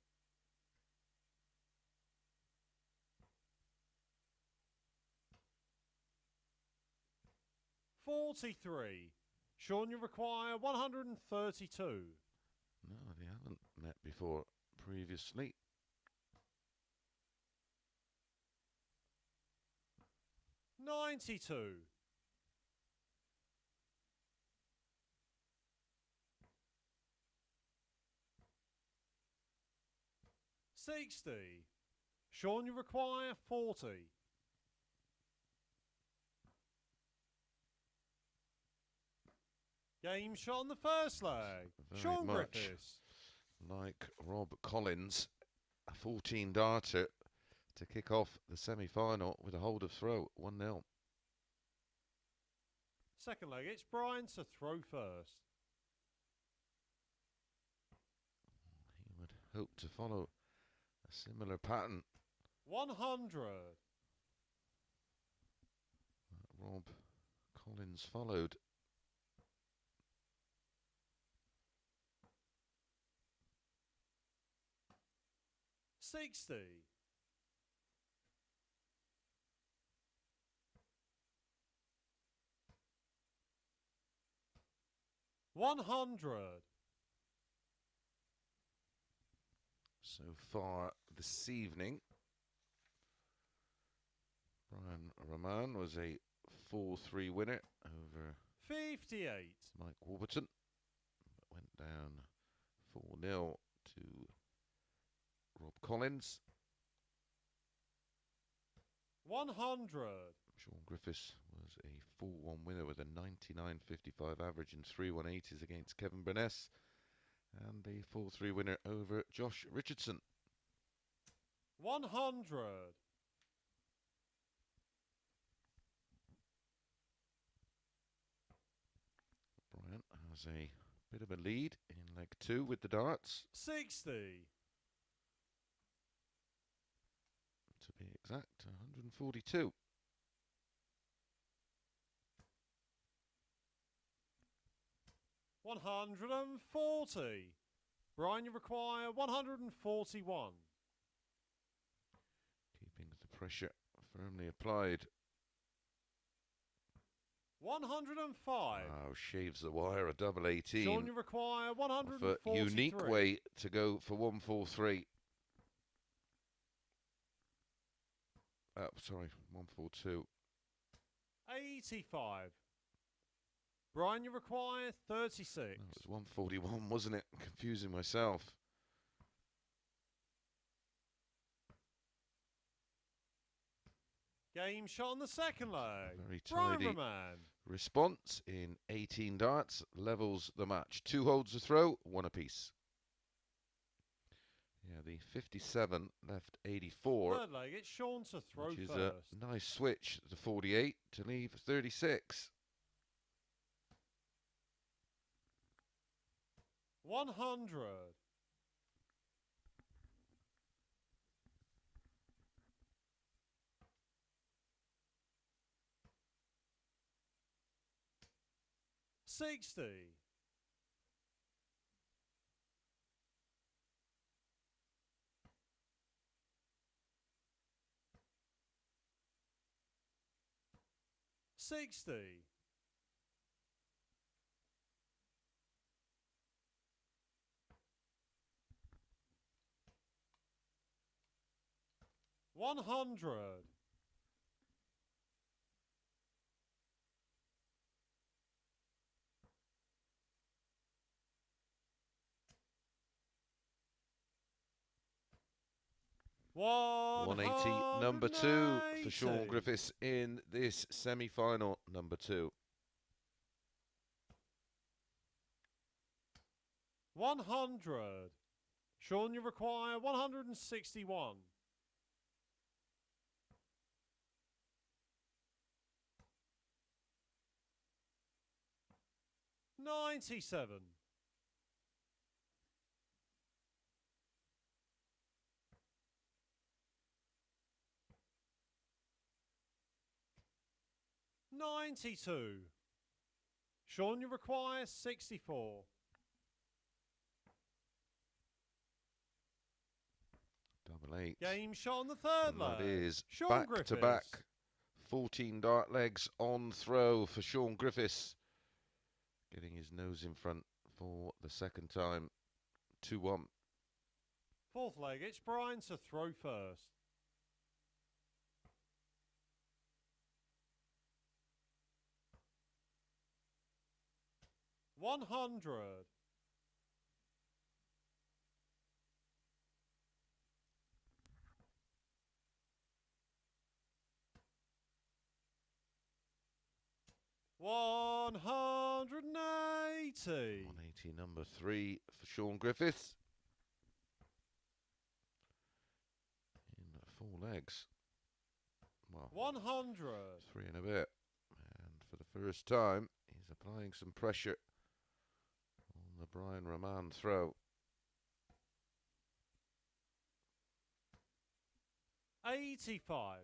$43. Shaun, you require 132. No, they haven't met before previously. $92. $60. Shaun, you require 40. Game shot on the first leg. Shaun Griffiths. Like Rob Collins, a 14 darter to kick off the semi-final with a hold of throw, 1-0. Second leg, it's Brian to throw first. He would hope to follow a similar pattern. 100. Rob Collins followed. $60. $100. So far this evening, Brian Raman was a 4-3 winner over 58. Mike Warburton. Went down 4-0 to Rob Collins. 100. Shaun Griffiths was a 4-1 winner with a 99.55 average in 3 180s against Kevin Burness, and a 4-3 winner over Josh Richardson. 100. Brian has a bit of a lead in leg 2 with the darts. 60. To be exact, 142. $140. Brian, you require 141. Keeping the pressure firmly applied. 105. Oh, shaves the wire, a double 18. Shaun, you require 143. A unique way to go for 143. Sorry, 142. 85. Brian, you require 36. No, it was 141, wasn't it? Confusing myself. Game shot on the second leg. Very Brian tidy. Raman. Response in 18 darts levels the match. 2 holds to throw, 1 apiece. Yeah, the 57 left 84. Third leg, it's Shaun to throw Which is first. a nice switch to 48 to leave 36. 100. 60. 60. 100. 180, number 2 for Shaun Griffiths in this semi-final, number 2. 100. Shaun, you require 161. 97. 92. Shaun, you require 64. Double 8. Game shot on the third leg. That is Shaun back to back 14 dart legs on throw for Shaun Griffiths. Getting his nose in front for the second time. 2-1. Fourth leg, it's Brian to throw first. 100. 180. 180, number 3 for Shaun Griffiths. In 4 legs. Well, 100. 3 and a bit. And for the first time, he's applying some pressure on the Brian Raman throw. 85.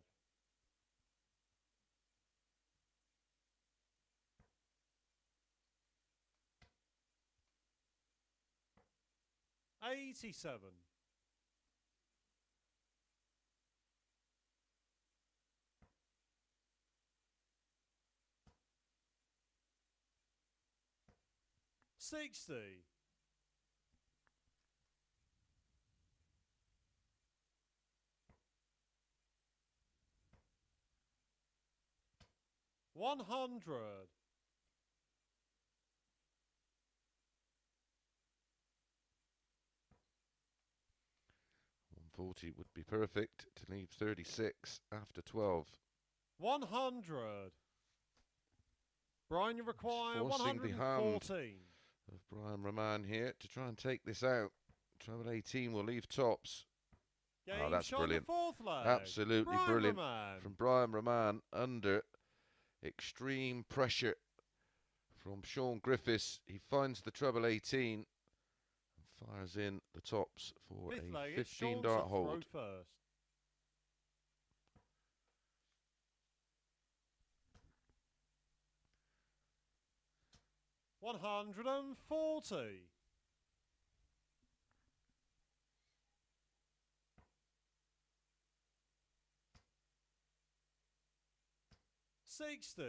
87. 60. 100. 140 would be perfect to leave 36 after 12. 100. Brian, you require Forcing the hand 114. of Brian Raman here to try and take this out. Treble 18 will leave tops. Game that's shot brilliant. The fourth leg. Absolutely Brian brilliant Raman. from Brian Raman under extreme pressure from Shaun Griffiths. He finds the treble 18 and fires in the tops for Fifth a leg, 15 dart hold. First. 140. 60.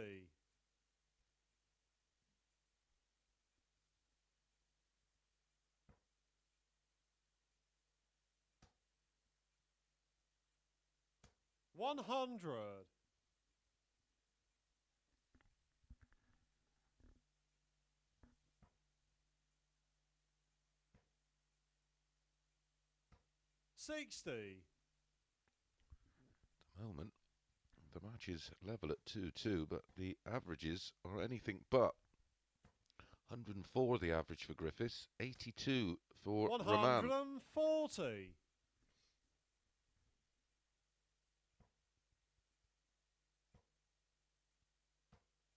100. 60. At the moment, The match is level at 2-2, but the averages are anything but. 104 the average for Griffiths, 82 for Raman. 140.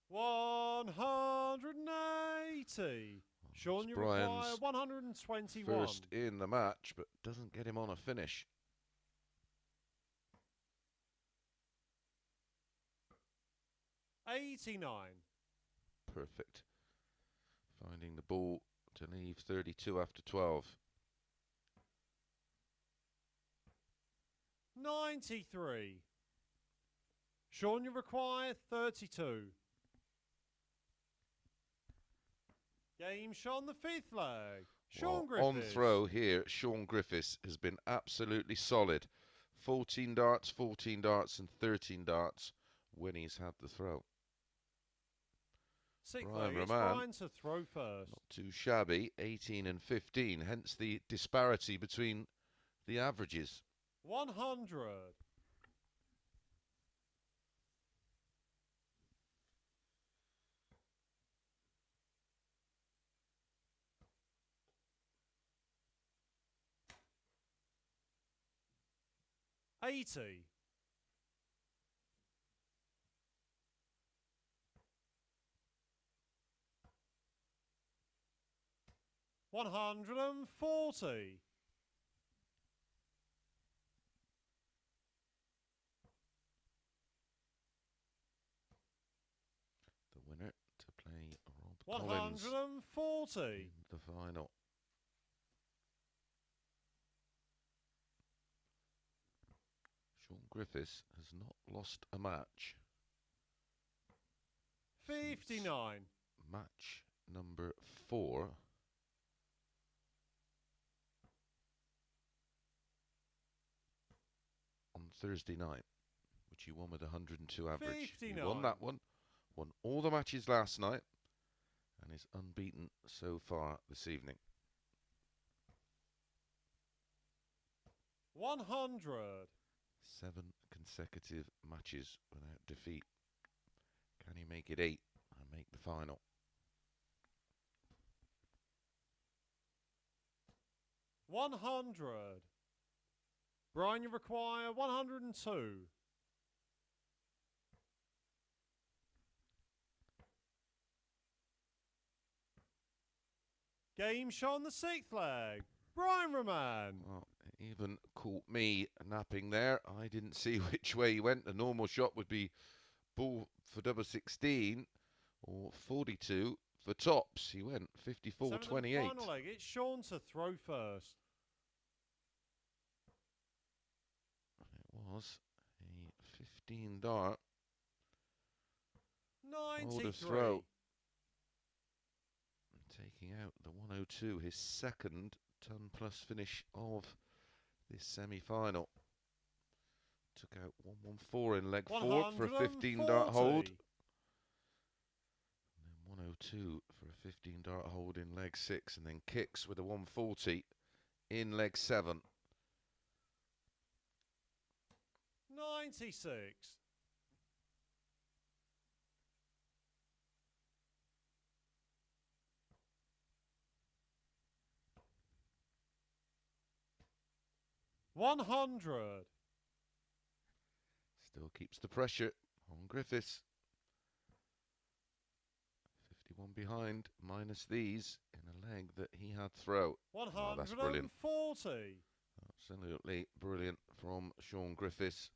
180. Shaun, you require Brian's 121. first in the match, but doesn't get him on a finish. $89. Perfect. Finding the ball to leave 32 after 12. 93. Shaun, you require 32. Game Shaun, the fifth leg. Shaun Griffiths. On throw here, Shaun Griffiths has been absolutely solid. 14 darts, 14 darts and 13 darts when he's had the throw. Sixth Brian leg, it's Raman, Brian to throw first. not too shabby, 18 and 15, hence the disparity between the averages. 100. 80. 140. The winner to play Rob Collins 140. in the final. Shaun Griffiths has not lost a match. 59. Match number 4. On Thursday night, which he won with 102 average. 59. He won that one, won all the matches last night, and is unbeaten so far this evening. 100. 7 consecutive matches without defeat. Can he make it 8 and make the final? 100. Brian, you require 102. Game Shaun, the sixth leg. Brian Raman. Well, it even caught me napping there. I didn't see which way he went. The normal shot would be ball for double 16 or 42 for tops. He went 54-28. Final leg. It's Shaun to throw first. It was a 15 dart. 93. Throw. Taking out the 102, his second ton plus finish of this semi-final. Took out 114 in leg 4 for a 15 dart hold. And then 102 for a 15 dart hold in leg 6, and then kicks with a 140 in leg 7. 96. 100. Still keeps the pressure on Griffiths. 51 behind, minus these in a leg that he had throw. 140. Oh, that's brilliant. Absolutely brilliant from Shaun Griffiths.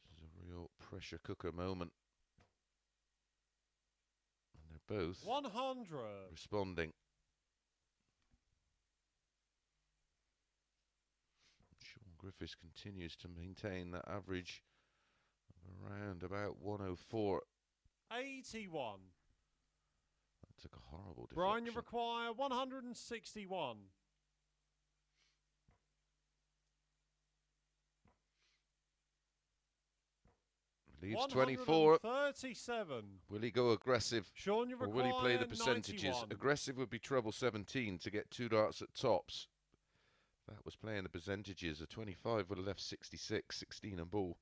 This is a real pressure cooker moment. And they're both 100. responding. Shaun Griffiths continues to maintain that average of around about 104. 81. That took a horrible deflection. Brian, you require 161. Leaves 24. 37. Will he go aggressive? Shaun, you or require will he play the percentages? 91. Aggressive would be treble 17 to get 2 darts at tops. That was playing the percentages. A 25 would have left 66, 16 and ball.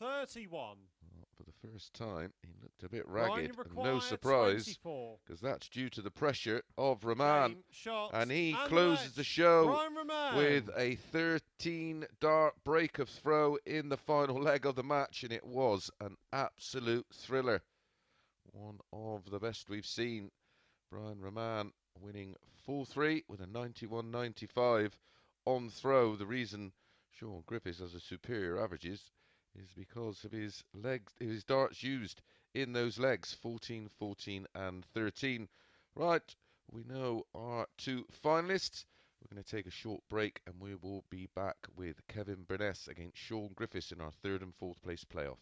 31. For the first time, he looked a bit Ryan ragged. And no required surprise, 24. because that's due to the pressure of Raman. Game, shots, And he and closes match. the show Brian Raman with a 13 dart break of throw in the final leg of the match, and it was an absolute thriller. One of the best we've seen. Brian Raman winning 4-3 with a 91.95 on throw. The reason Shaun Griffiths has a superior averages is because of his legs, his darts used in those legs, 14, 14 and 13. Right, we know our two finalists. We're going to take a short break and we will be back with Kevin Burness against Shaun Griffiths in our third and fourth place playoff.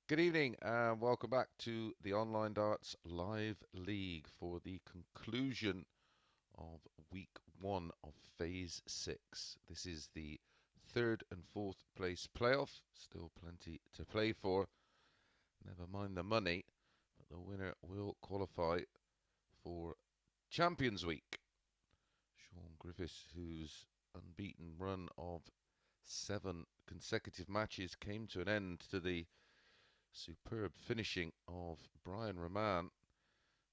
Good evening and welcome back to the Online Darts Live League for the conclusion of week 1 of phase 6. This is the 3rd and 4th place playoff. Still plenty to play for. Never mind the money, but the winner will qualify for Champions Week. Shaun Griffiths, whose unbeaten run of 7 consecutive matches came to an end to the superb finishing of Raman.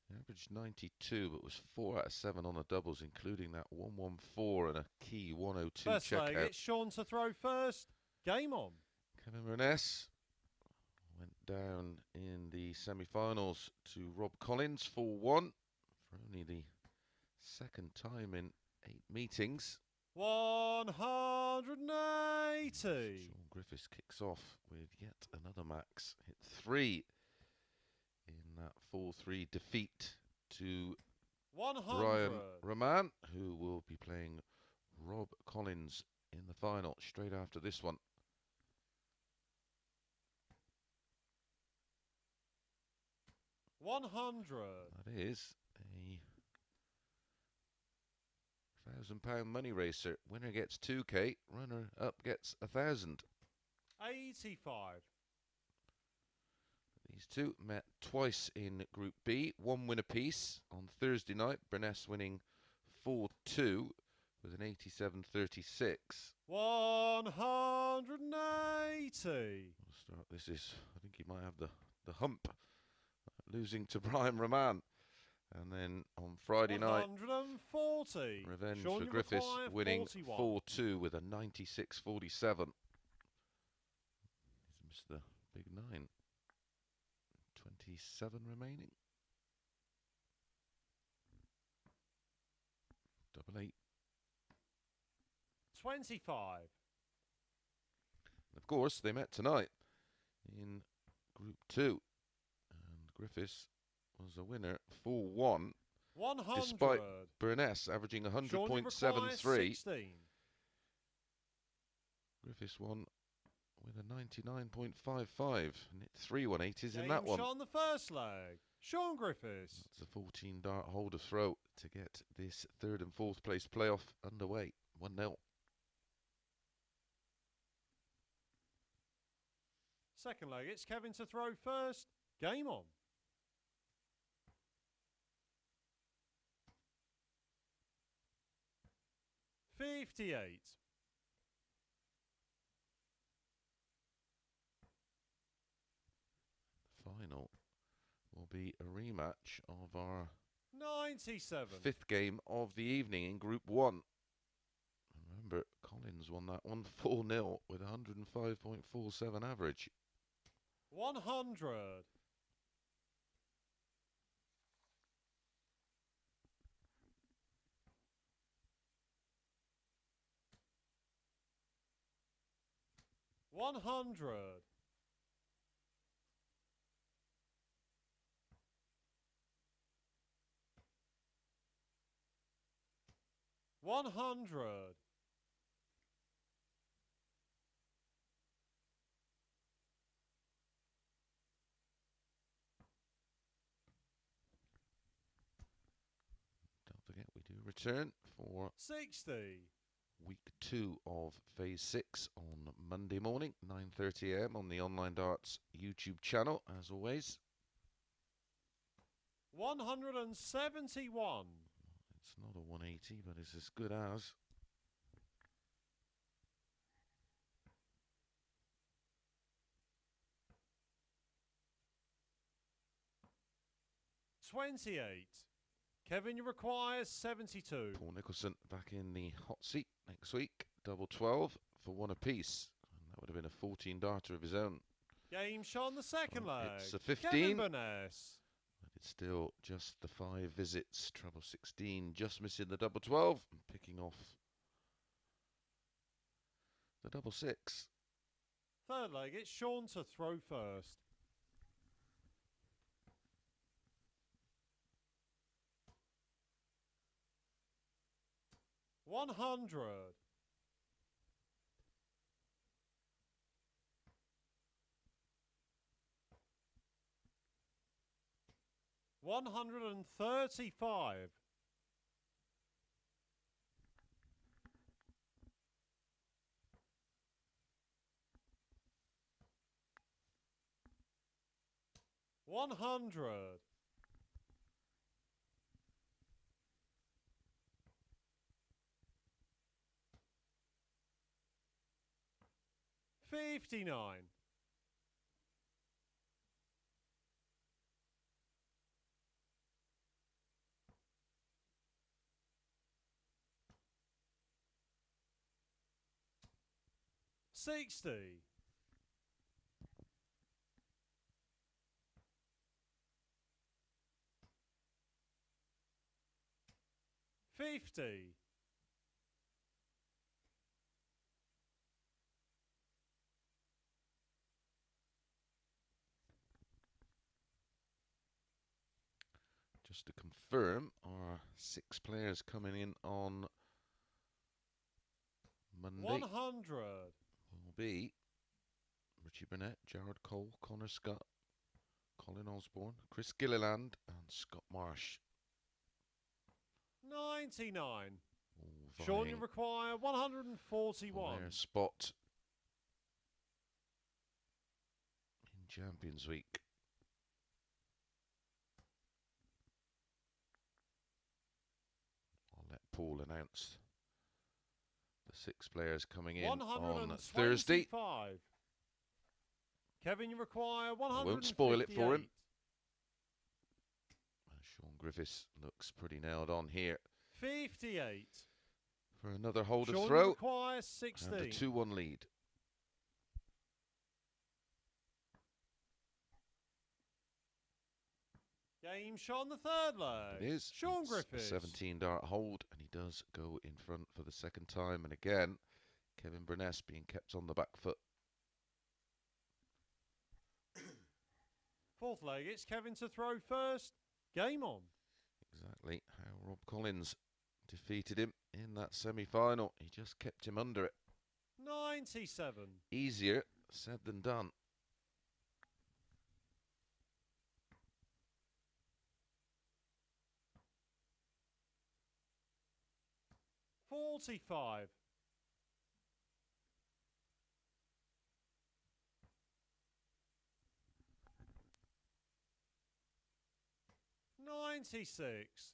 He averaged 92, but was 4 out of 7 on the doubles, including that 114 and a key 102 First leg, checkout. it's Shaun to throw first. Game on. Kevin Burness went down in the semi-finals to Rob Collins 4-1 for only the second time in 8 meetings. 180. Shaun Griffiths kicks off with yet another max. Hit 3 in that 4-3 defeat to 100. Raman, who will be playing Rob Collins in the final straight after this one. 100. That is a £1,000 money racer. Winner gets 2k, runner up gets 1,000. 85. These two met twice in Group B, one win apiece on Thursday night. Burness winning 4-2 with an 87-36. 180. We'll start. This is, I think he might have the hump, losing to Brian Raman. And then on Friday night, 140. revenge Shaun, for you Griffiths, require winning 41. 4-2 with a 96-47. He's missed the big 9. 27 remaining. Double 8. 25. And of course, they met tonight in Group 2. And Griffiths was a winner 4-1. 100. Despite Burness averaging 100.73. Griffiths won with a 99.55 and hit 3 180s in that one. Shot on the first leg. Shaun Griffiths. That's a 14 dart holder throw to get this 3rd and 4th place playoff underway. 1-0. Second leg, it's Kevin to throw first. Game on. 58. Final will be a rematch of our 97. 5th game of the evening in Group 1. Remember, Collins won that one 4-0 with 105.47 average. 100. 100. 100. 'Don't forget, we do return for 60. week 2 of phase 6 on Monday morning, 9:30 AM on the Online Darts YouTube channel, as always. 171. It's not a 180, but it's as good as. 28. Kevin, you require 72. Paul Nicholson back in the hot seat next week. Double 12 for 1 apiece. And that would have been a 14 darter of his own. Game shot on the second leg. It's a 15. Kevin Burness. But it's still just the 5 visits. Treble 16, just missing the double 12 and picking off the double 6. Third leg, it's Shaun to throw first. 100. 135. 100. 59. 60. 50. 'Just to confirm, our 6 players coming in on Monday 100. will be Richie Burnett, Jared Cole, Connor Scott, Colin Osborne, Chris Gilliland and Scott Marsh. 99. All Shaun, you vying require for 141. their spot in Champions Week. I'll let Paul announce the 6 players coming in on Thursday. 125. Kevin, you require I 158. won't spoil it for him. Shaun Griffiths looks pretty nailed on here 58. for another hold of Shaun, you throw require and 16. a 2-1 lead. Game shot on the third leg. It is. Shaun It's Griffiths. a 17 dart hold, and he does go in front for the second time. And again, Kevin Burness being kept on the back foot. Fourth leg, it's Kevin to throw first. Game on. Exactly how Rob Collins defeated him in that semi-final. He just kept him under it. 97. Easier said than done. 45. 96.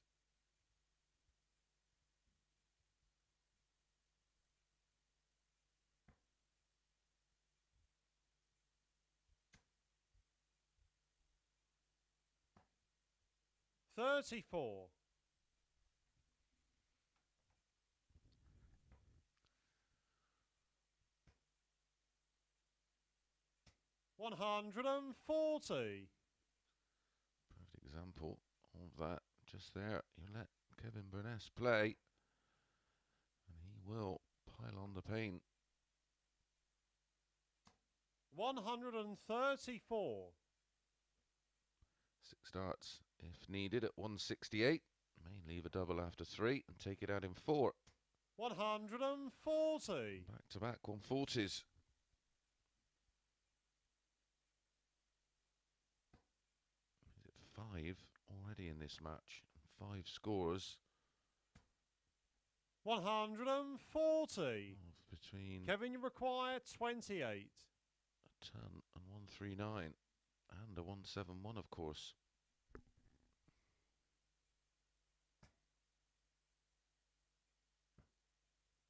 34. 140. Perfect example of that just there. You let Kevin Burness play, and he will pile on the pain. 134. 6 darts if needed at 168. May leave a double after 3 and take it out in 4. 140. Back to back 140s. Is it 5 already in this match? 5 scores 140. between Kevin, you require 28. a 10 and 139 and a 171, of course.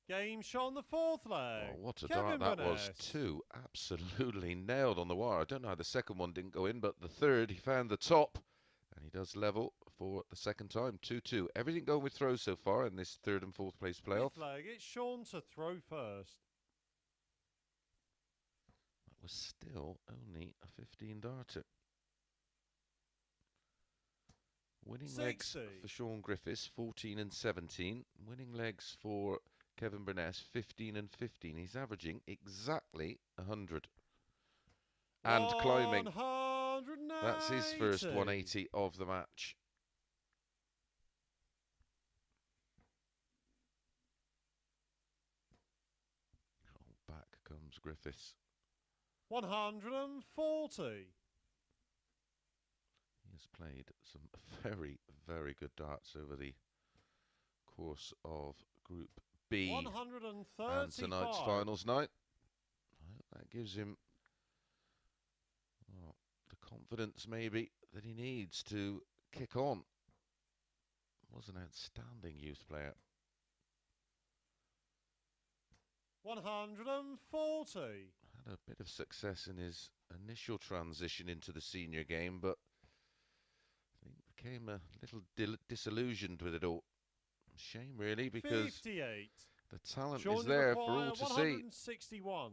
Game shot on the fourth leg. Oh, what a Kevin dart that was. Burness. 2 absolutely nailed on the wire. I don't know how the second one didn't go in, but the third, he found the top. And he does level for the second time. 2-2. Everything going with throws so far in this 3rd and 4th place playoff. Fifth leg, it's Shaun to throw first. That was still only a 15 darter. Winning legs 60. for Shaun Griffiths, 14 and 17. Winning legs for Kevin Burness, 15 and 15. He's averaging exactly 100. And climbing. 180. That's his first 180 of the match. Oh, back comes Griffiths. 140. He has played some very, very good darts over the course of Group B 135. and tonight's finals night. That gives him the confidence maybe that he needs to kick on. Was an outstanding youth player. 140. Had a bit of success in his initial transition into the senior game, but I think became a little disillusioned with it all. Shame really, because 58. the talent Shaun, is there for all to see. 161.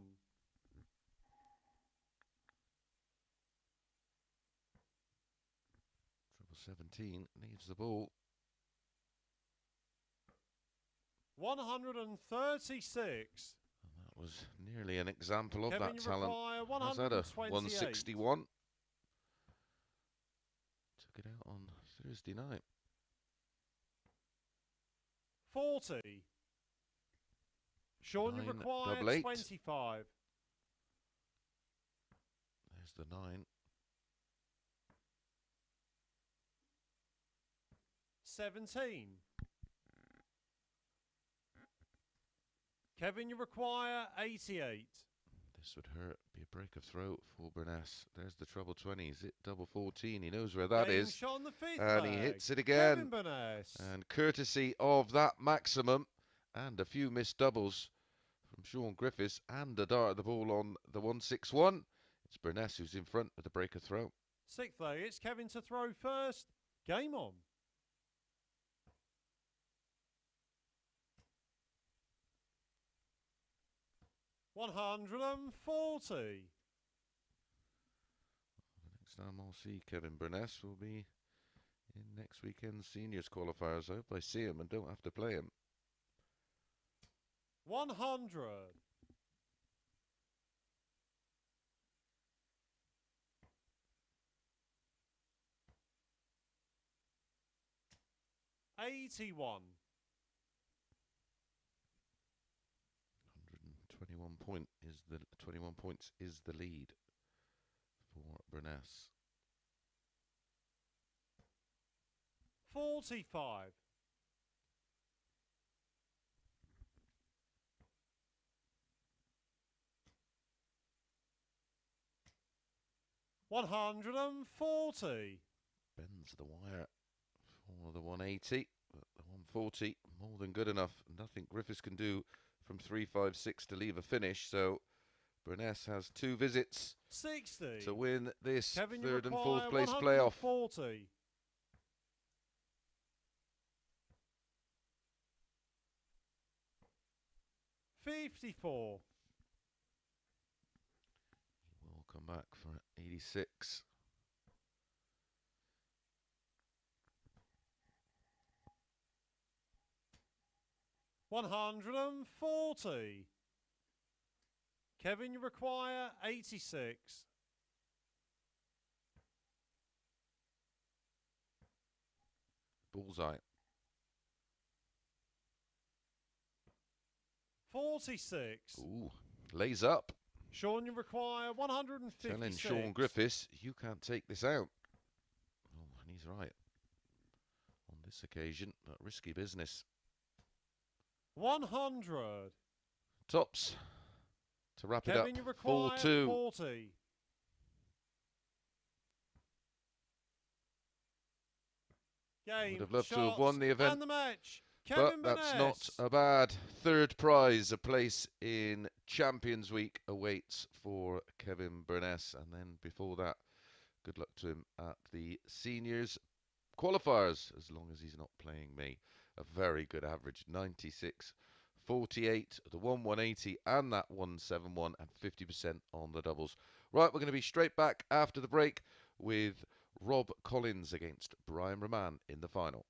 Triple 17 needs the ball. 136. And that was nearly an example of Kevin, that talent. Has had a 161. Took it out on Thursday night. 40. Shaun, you 9, require double 8. 25. There's the 9. 17. Kevin, you require 88. This would hurt. Be a break of throat for Burness. There's the treble 20. Is it double 14? He knows where that is. Shaun the fifth And he leg. hits it again. Kevin Burness. And courtesy of that maximum and a few missed doubles from Shaun Griffiths and a dart at the ball on the 161, it's Burness who's in front with the break of throw. Sixth leg. It's Kevin to throw first. Game on. 140. Next time I'll see Kevin Burness will be in next weekend's seniors qualifiers. I hope I see him and don't have to play him. 100. 81. 21 points is the lead for Burness. 45. 140. Bends the wire for the 180, but the 140 more than good enough. Nothing Griffiths can do from 3-5-6 to leave a finish, so Burness has 2 visits 60. to win this Kevin, third and fourth place playoff. 140. $54. He will come back for 86. $140. Kevin, you require 86. Bullseye. 46. Ooh, lays up. Shaun, you require 156. Telling Shaun Griffiths, you can't take this out. Oh, and he's right. On this occasion, risky business. 100. Tops to wrap Kevin, it you up. require 4-2. 40. Game, Would have loved to have shots, won the event, and the match. Kevin but that's Burness. not a bad third prize. A place in Champions Week awaits for Kevin Burness, and then before that, good luck to him at the seniors qualifiers, as long as he's not playing me. A very good average, 96, 48, the 180 and that 171, and 50% on the doubles. Right, we're going to be straight back after the break with Rob Collins against Brian Raman in the final.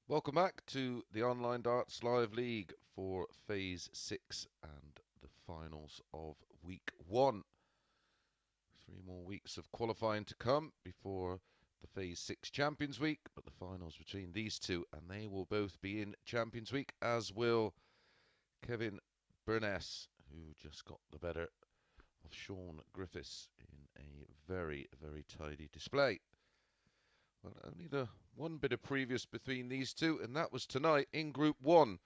Welcome back to the Online Darts Live League for Phase 6 and the finals of Week 1. 3 more weeks of qualifying to come before the Phase 6 Champions Week, but the finals between these two, and they will both be in Champions Week, as will Kevin Burness, who just got the better of Shaun Griffiths in a very, very tidy display. Well, only the one bit of previous between these two, and that was tonight in Group 1. And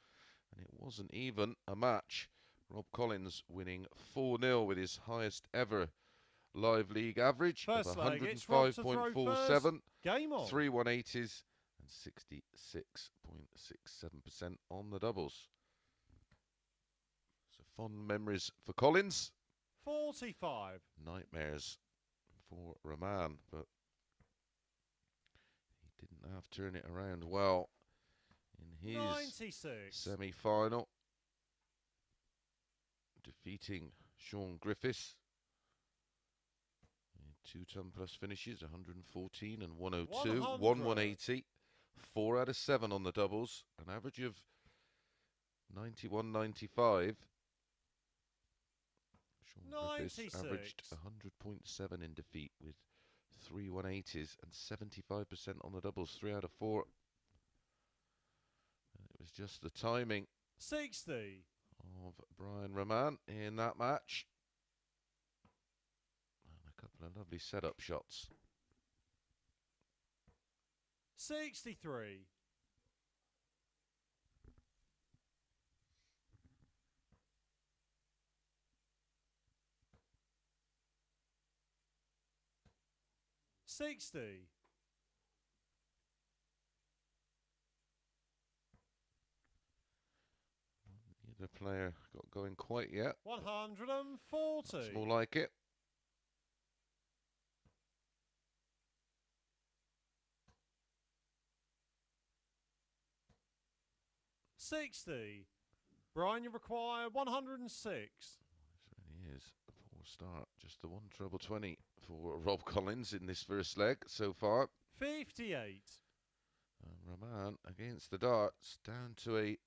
it wasn't even a match. Rob Collins winning 4-0 with his highest ever live league average of 105.47, Game on. 3 180s and 66.67% on the doubles. So fond memories for Collins. 45. Nightmares for Raman, but he didn't have to turn it around well in his 96. semi-final, defeating Shaun Griffiths. 2-ton plus finishes, 114 and 102, 180, 4 out of 7 on the doubles, an average of 91.95. Shaun Griffiths averaged 100.7 in defeat with 3 180s and 75% on the doubles, 3 out of 4. And it was just the timing 60 of Brian Raman in that match. And a couple of lovely setup shots. 63. 60. Neither player got going quite yet. 140. It's more like it. 60. Brian, you require 106. This really is a poor start. Just the one treble 20 for Rob Collins in this first leg so far. 58. Raman against the darts, down to a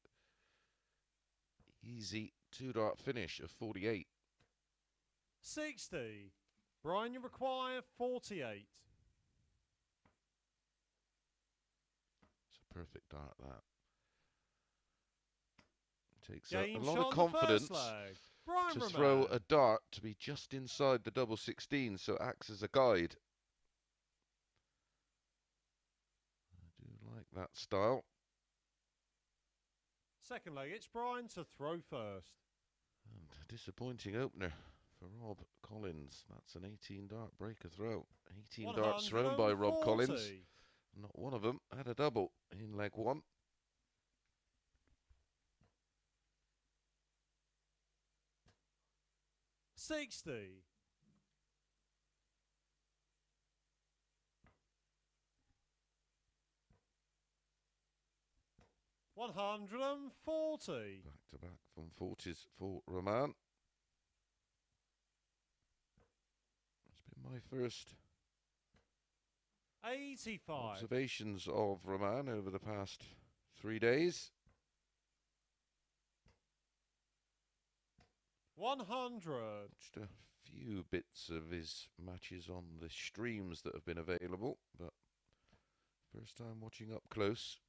easy 2-dart finish of 48. 60. Brian, you require 48. It's a perfect dart, that. Takes Game a lot shot of confidence Brian to Raman. throw a dart to be just inside the double 16, so it acts as a guide. I do like that style. Second leg, it's Brian to throw first. And a disappointing opener for Rob Collins. That's an 18-dart breaker throw. 18 darts thrown by Rob Collins. Not one of them had a double in leg 1. 60. 140. Back to back from 40s for Raman. It's been my first 85. observations of Raman over the past 3 days. 100. Just a few bits of his matches on the streams that have been available, but first time watching up close.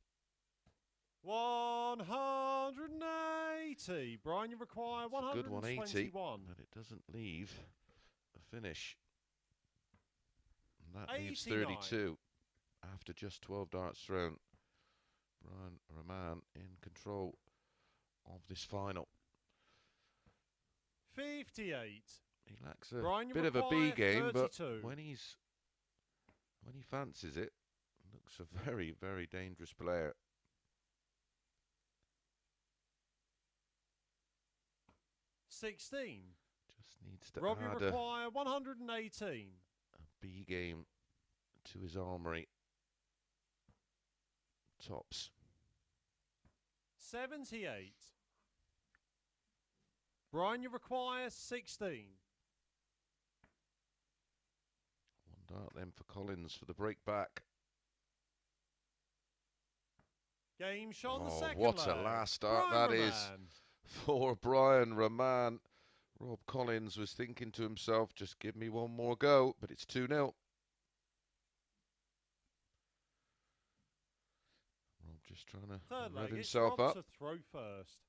180. Brian, you require 121. Good 180, but it doesn't leave a finish. And that leaves 32 after just 12 darts thrown. Brian Raman in control of this final. 58. He lacks a Brian, bit of a B game, 32. but when he fancies it, looks a very, very dangerous player. 16. Just needs to Rob, you add require 118. a B game to his armoury. Tops. 78. Brian, you require 16. One dart then for Collins for the break back. Game shot on the Oh, second what a leg. last start Brian that is Raman. for Brian Raman. Rob Collins was thinking to himself, just give me one more go, but it's 2-0. Rob just trying to Third rev leg, it's himself Rob up. to throw first.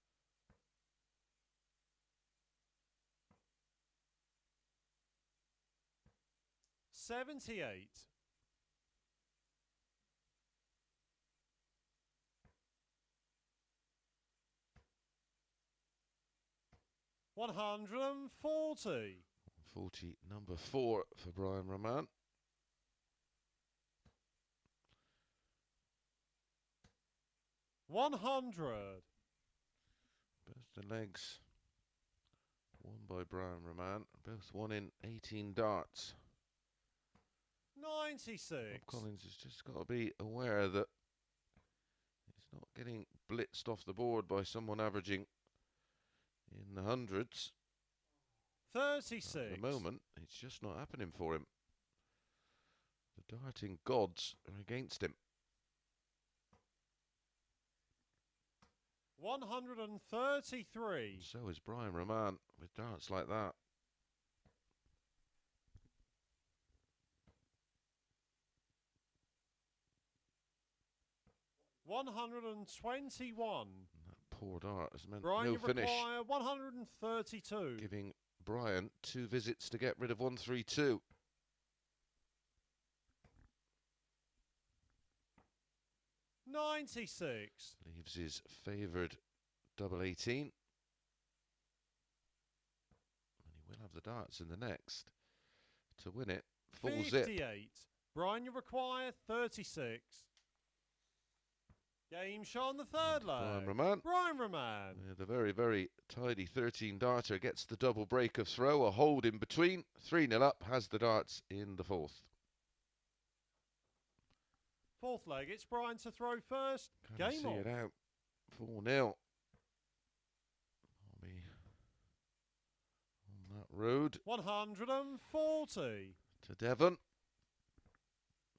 $78. 140. 40, number 4 for Brian Raman. $100. Both the legs won by Brian Raman. Both won in 18 darts. 96. Rob Collins has just got to be aware that he's not getting blitzed off the board by someone averaging in the hundreds. 36. At the moment, it's just not happening for him. The darting gods are against him. 133. So is Brian Raman with darts like that. $121. That poor dart has meant Brian, no you finish. require 132. Giving Brian 2 visits to get rid of 132. $96. Leaves his favoured double 18. And he will have the darts in the next to win it. Full 58. zip. Brian, you require 36. Game shot on the third Brian leg. Raman. Brian Raman. The very, very tidy 13 darter gets the double break of throw, a hold in between. 3-0 up, has the darts in the fourth. Fourth leg, it's Brian to throw first. Can't Game see on. it out. 4-0. I'll be on that road 140. to Devon.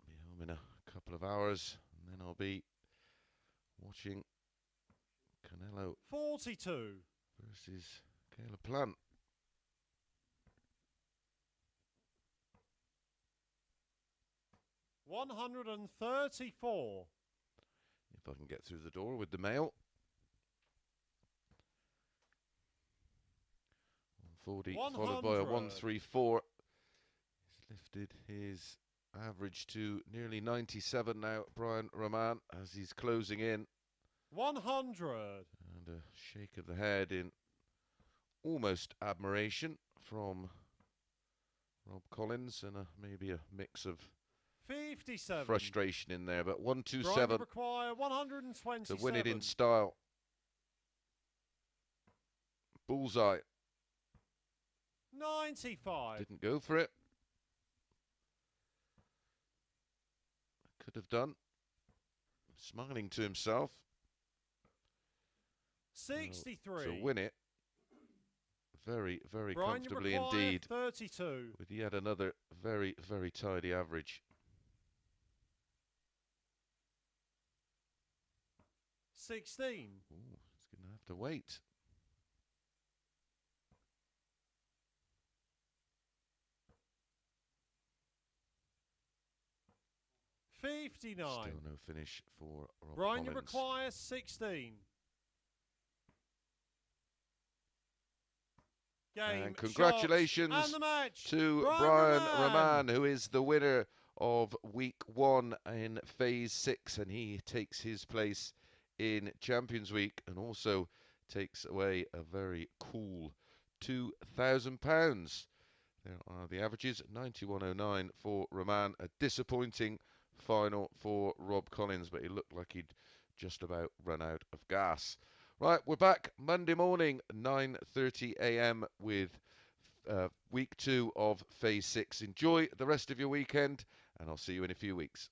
Be home in a couple of hours, and then I'll be watching Canelo 42. versus Caleb Plant. $134. If I can get through the door with the mail. 140 followed by a 134. He's lifted his average to nearly 97 now, Brian Raman, as he's closing in. 100. And a shake of the head in almost admiration from Rob Collins, and maybe a mix of 57. frustration in there, but Brian, 127 you require 127. to win it in style. Bullseye. 95. Didn't go for it. Could have done. Smiling to himself. 63. To win it very, very Brian, comfortably you require indeed, 32. with yet another very, very tidy average. 16. Ooh, he's going to have to wait. $59. Still no finish for Rob Brian, you Collins. require 16. Game, And congratulations shots, and the match. to Brian Brian Raman. Raman, who is the winner of week 1 in phase 6, and he takes his place in Champions Week and also takes away a very cool £2,000. There are the averages: 91.09 for Raman, a disappointing final for Rob Collins, but he looked like he'd just about run out of gas. Right, we're back Monday morning, 9:30 a.m. with week 2 of phase 6. Enjoy the rest of your weekend, and I'll see you in a few weeks.